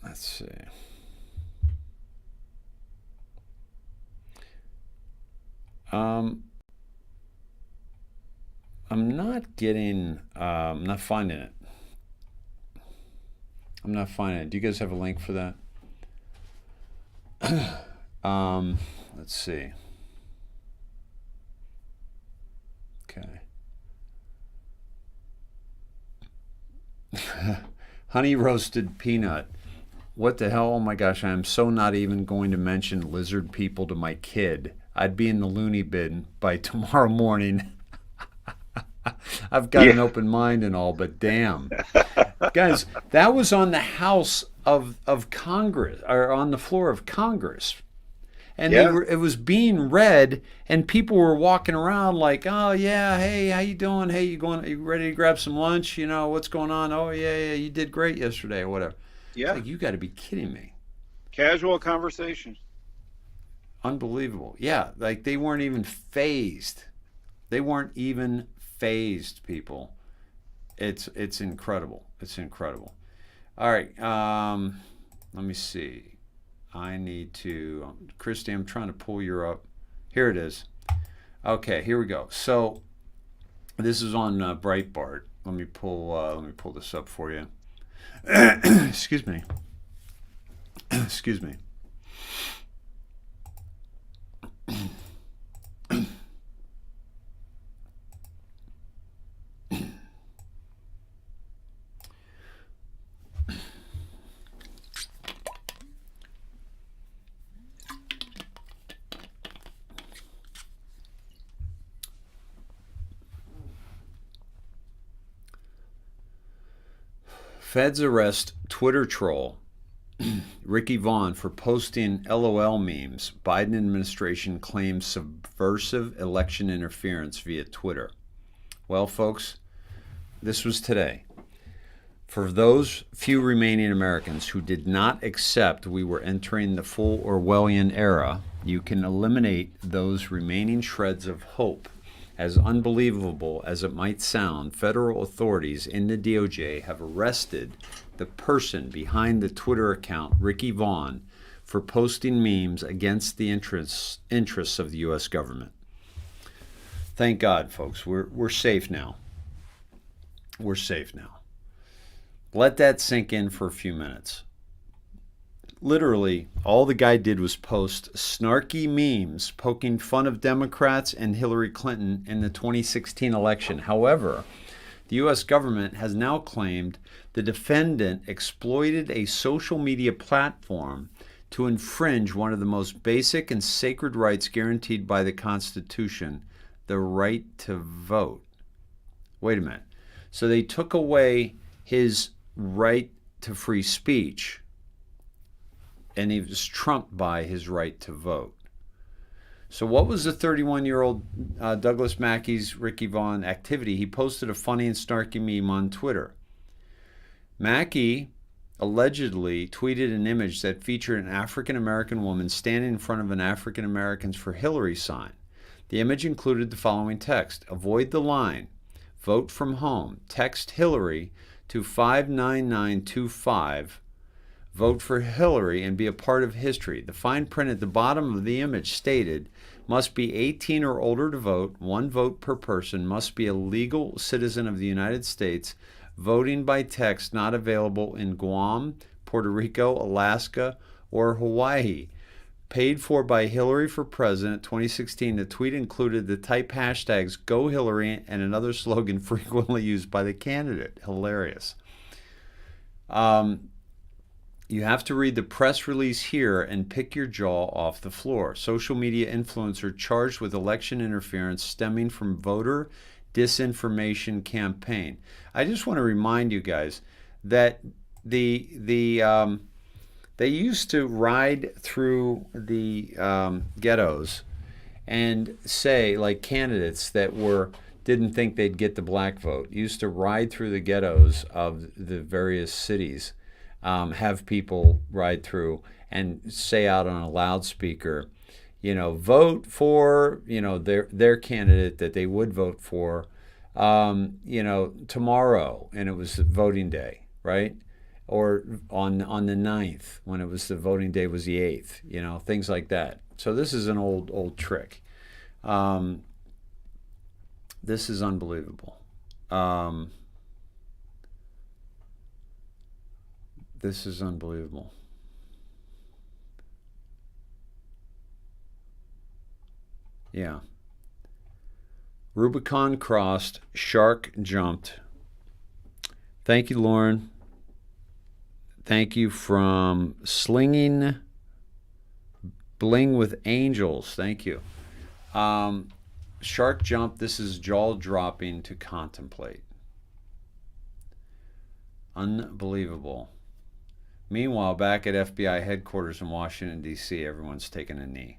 Let's see. I'm not getting, I'm not finding it. I'm not finding it. Do you guys have a link for that? Let's see. Okay. Honey roasted peanut. What the hell? Oh my gosh, I am so not even going to mention lizard people to my kid. I'd be in the loony bin by tomorrow morning. I've got an open mind and all, but damn. Guys, that was on the House of Congress, or on the floor of Congress. And it was being read, and people were walking around like, oh, yeah, hey, how you doing? Hey, you ready to grab some lunch? You know, what's going on? Oh, yeah, you did great yesterday, or whatever. Yeah. It's like, you got to be kidding me. Casual conversation. Unbelievable. Yeah, like they weren't even phased. They weren't even phased, people. It's incredible. It's incredible. All right. Let me see. I need to, Christy, I'm trying to pull you up. Here it is. Okay, here we go. So this is on Breitbart. Let me pull this up for you. Excuse me. Excuse me. Feds arrest Twitter troll Ricky Vaughn for posting LOL memes. Biden administration claims subversive election interference via Twitter. Well, folks, this was today. For those few remaining Americans who did not accept we were entering the full Orwellian era, you can eliminate those remaining shreds of hope. As unbelievable as it might sound, federal authorities in the DOJ have arrested the person behind the Twitter account, Ricky Vaughn, for posting memes against the interests of the U.S. government. Thank God, folks. We're safe now. We're safe now. Let that sink in for a few minutes. Literally, all the guy did was post snarky memes poking fun of Democrats and Hillary Clinton in the 2016 election. However, the U.S. government has now claimed the defendant exploited a social media platform to infringe one of the most basic and sacred rights guaranteed by the Constitution, the right to vote. Wait a minute. So they took away his right to free speech, and he was trumped by his right to vote. So what was the 31-year-old Douglas Mackey's Ricky Vaughn activity? He posted a funny and snarky meme on Twitter. Mackey allegedly tweeted an image that featured an African-American woman standing in front of an African Americans for Hillary sign. The image included the following text: "Avoid the line. Vote from home. Text Hillary to 59925. Vote for Hillary and be a part of history." The fine print at the bottom of the image stated, "Must be 18 or older to vote. 1 vote per person. Must be a legal citizen of the United States. Voting by text not available in Guam, Puerto Rico, Alaska, or Hawaii. Paid for by Hillary for President 2016. The tweet included the type hashtags #GoHillary and another slogan frequently used by the candidate. Hilarious. You have to read the press release here and pick your jaw off the floor. Social media influencer charged with election interference stemming from voter disinformation campaign. I just want to remind you guys that they used to ride through the ghettos and say, like, candidates that didn't think they'd get the black vote used to ride through the ghettos of the various cities. Have people ride through and say out on a loudspeaker, vote for, their candidate that they would vote for, tomorrow, and it was voting day, right? Or on the 9th, when it was the voting day was the 8th, things like that. So this is an old trick. This is unbelievable. This is unbelievable. Yeah. Rubicon crossed, shark jumped. Thank you, Lauren. Thank you from Slinging Bling with Angels. Thank you. Shark jump. This is jaw-dropping to contemplate. Unbelievable. Meanwhile, back at FBI headquarters in Washington, D.C., everyone's taking a knee.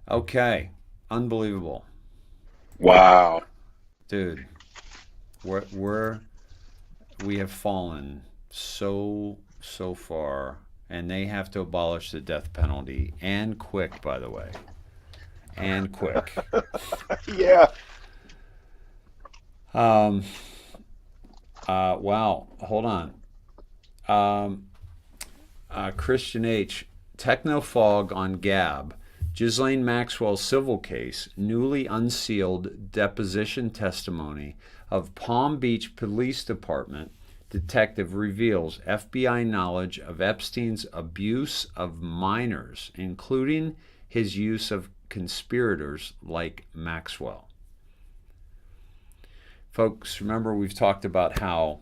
Okay. Unbelievable. Wow. Dude, we have fallen so far. and they have to abolish the death penalty, and quick, by the way. And quick. Yeah. Wow. Hold on. Christian H. Technofog on Gab. Ghislaine Maxwell's civil case, newly unsealed deposition testimony of Palm Beach Police Department detective reveals FBI knowledge of Epstein's abuse of minors, including his use of conspirators like Maxwell. Folks, remember we've talked about how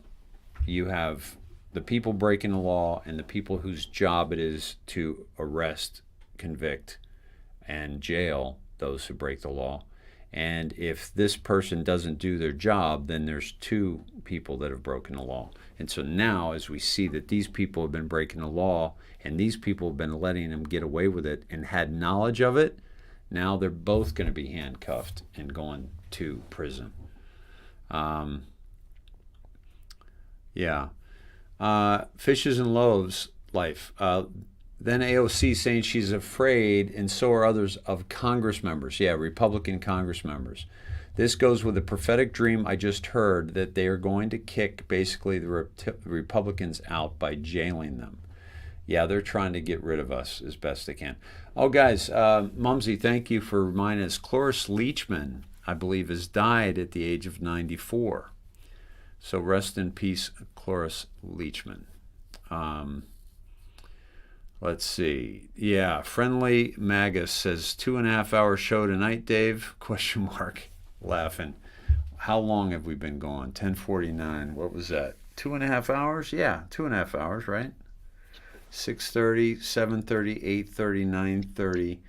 you have the people breaking the law and the people whose job it is to arrest, convict, and jail those who break the law. And if this person doesn't do their job, then there's two people that have broken the law. And so now, as we see that these people have been breaking the law and these people have been letting them get away with it and had knowledge of it, now they're both going to be handcuffed and going to prison. Fishes and Loaves life. Then AOC saying she's afraid, and so are others, of Congress members. Yeah, Republican Congress members. This goes with a prophetic dream I just heard that they are going to kick basically the Republicans out by jailing them. Yeah, they're trying to get rid of us as best they can. Oh, guys, Mumsy, thank you for reminding us. Cloris Leachman, I believe, has died at the age of 94. So rest in peace, Cloris Leachman. Let's see. Yeah, Friendly Magus says 2.5 hour show tonight, Dave? Question mark. Laughing. How long have we been going? 10:49. What was that? 2.5 hours? Yeah, 2.5 hours, right? 6:30, 7:30, 8:30, 9:30,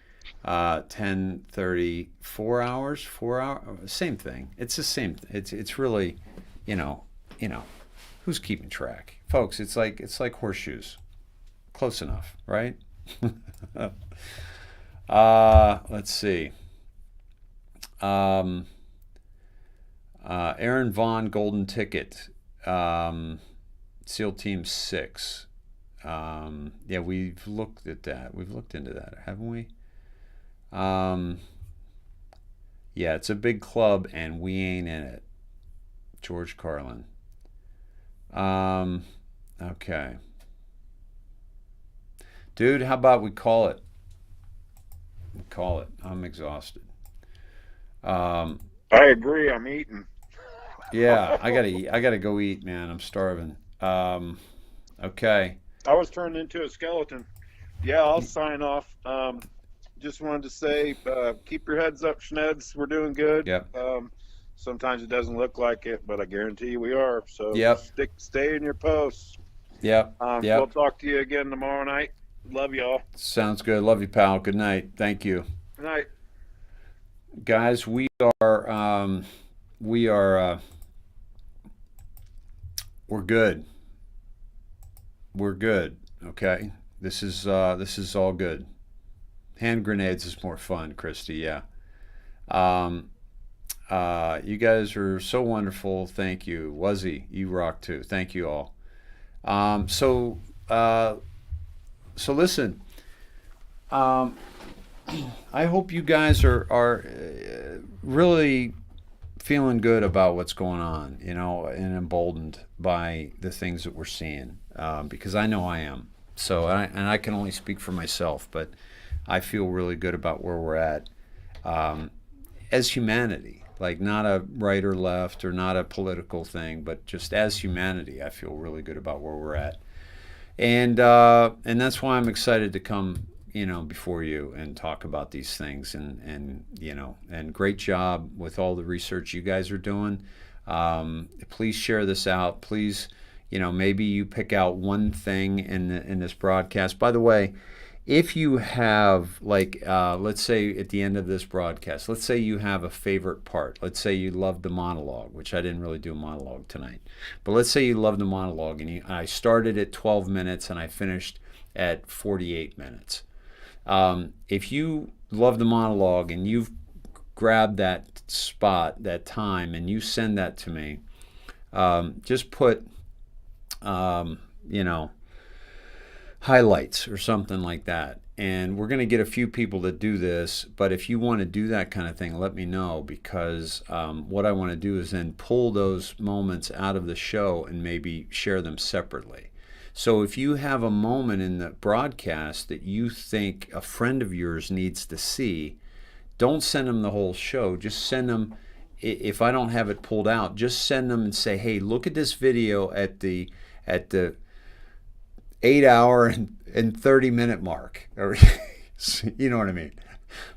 10:30. 4 hours? 4 hours? Same thing. It's the same. It's really, you know, who's keeping track, folks? It's like horseshoes. Close enough, right? Let's see. Aaron Vaughn, Golden Ticket, SEAL Team 6. Yeah, we've looked at that. We've looked into that, haven't we? Yeah, it's a big club, and we ain't in it. George Carlin. Okay. Dude, how about we call it? Call it. I'm exhausted. I agree. I'm eating. Yeah, I gotta go eat, man. I'm starving. Okay. I was turned into a skeleton. Yeah, I'll sign off. Just wanted to say, keep your heads up, Schneds. We're doing good. Yep. Sometimes it doesn't look like it, but I guarantee you we are. So yep. Stay in your posts. Yep. We'll talk to you again tomorrow night. Love y'all. Sounds good. Love you, pal. Good night. Thank you. Good night. Guys, we're good. We're good. Okay. This is all good. Hand grenades is more fun, Christy. Yeah. You guys are so wonderful. Thank you. Wuzzy, you rock too. Thank you all. So listen. I hope you guys are really feeling good about what's going on, and emboldened by the things that we're seeing, because I know I am. So, and I can only speak for myself, but I feel really good about where we're at as humanity. Like, not a right or left or not a political thing, but just as humanity, I feel really good about where we're at. And that's why I'm excited to come, before you and talk about these things, and great job with all the research you guys are doing. Please share this out. Please, maybe you pick out one thing in this broadcast. By the way, if you have, let's say at the end of this broadcast, let's say you have a favorite part. Let's say you loved the monologue, which I didn't really do a monologue tonight. But let's say you loved the monologue, and I started at 12 minutes and I finished at 48 minutes. If you love the monologue and you've grabbed that spot, that time, and you send that to me, just put, highlights or something like that. And we're going to get a few people to do this, but if you want to do that kind of thing, let me know, because what I want to do is then pull those moments out of the show and maybe share them separately. So if you have a moment in the broadcast that you think a friend of yours needs to see, don't send them the whole show. Just send them, if I don't have it pulled out, just send them and say, hey, look at this video at the 8-hour and 30-minute mark, or you know what I mean.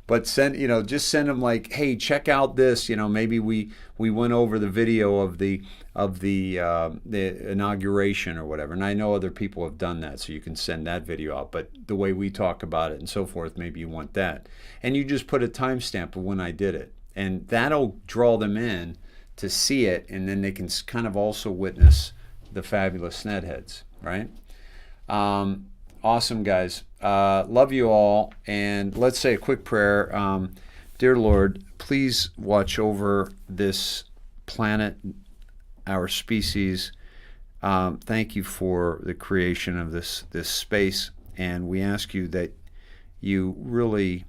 But just send them like, hey, check out this. Maybe we went over the video of the inauguration or whatever. And I know other people have done that, so you can send that video out. But the way we talk about it and so forth, maybe you want that. And you just put a timestamp of when I did it, and that'll draw them in to see it, and then they can kind of also witness the fabulous Snedheads, right? Awesome, guys. Love you all. And let's say a quick prayer. Dear Lord, please watch over this planet, our species. Thank you for the creation of this space. And we ask you that you really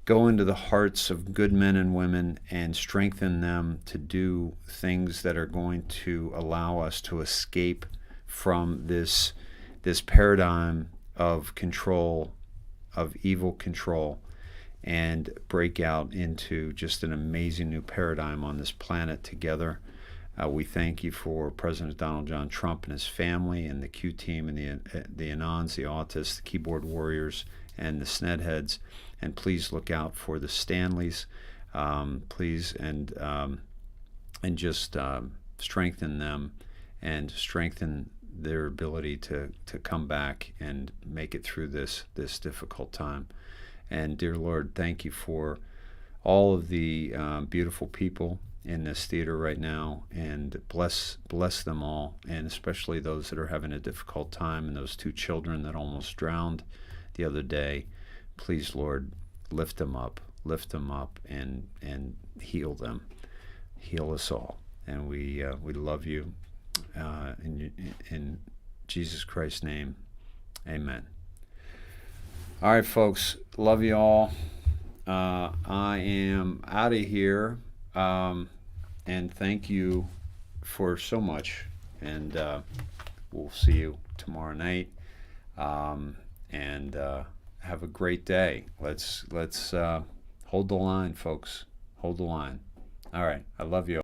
go into the hearts of good men and women and strengthen them to do things that are going to allow us to escape from this paradigm of control, of evil control, and break out into just an amazing new paradigm on this planet together. We thank you for President Donald John Trump and his family, and the Q team, and the Anons, the autists, the keyboard warriors, and the Snedheads. And please look out for the Stanleys, please, and just strengthen them and strengthen their ability to come back and make it through this difficult time. And dear Lord, thank you for all of the beautiful people in this theater right now, and bless them all, and especially those that are having a difficult time, and those 2 children that almost drowned the other day. Please, Lord, lift them up, and heal them, heal us all. And we love you. In Jesus Christ's name, amen. All right, folks, love you all. I am out of here, and thank you for so much. And we'll see you tomorrow night. And have a great day. Let's hold the line, folks. Hold the line. All right, I love you.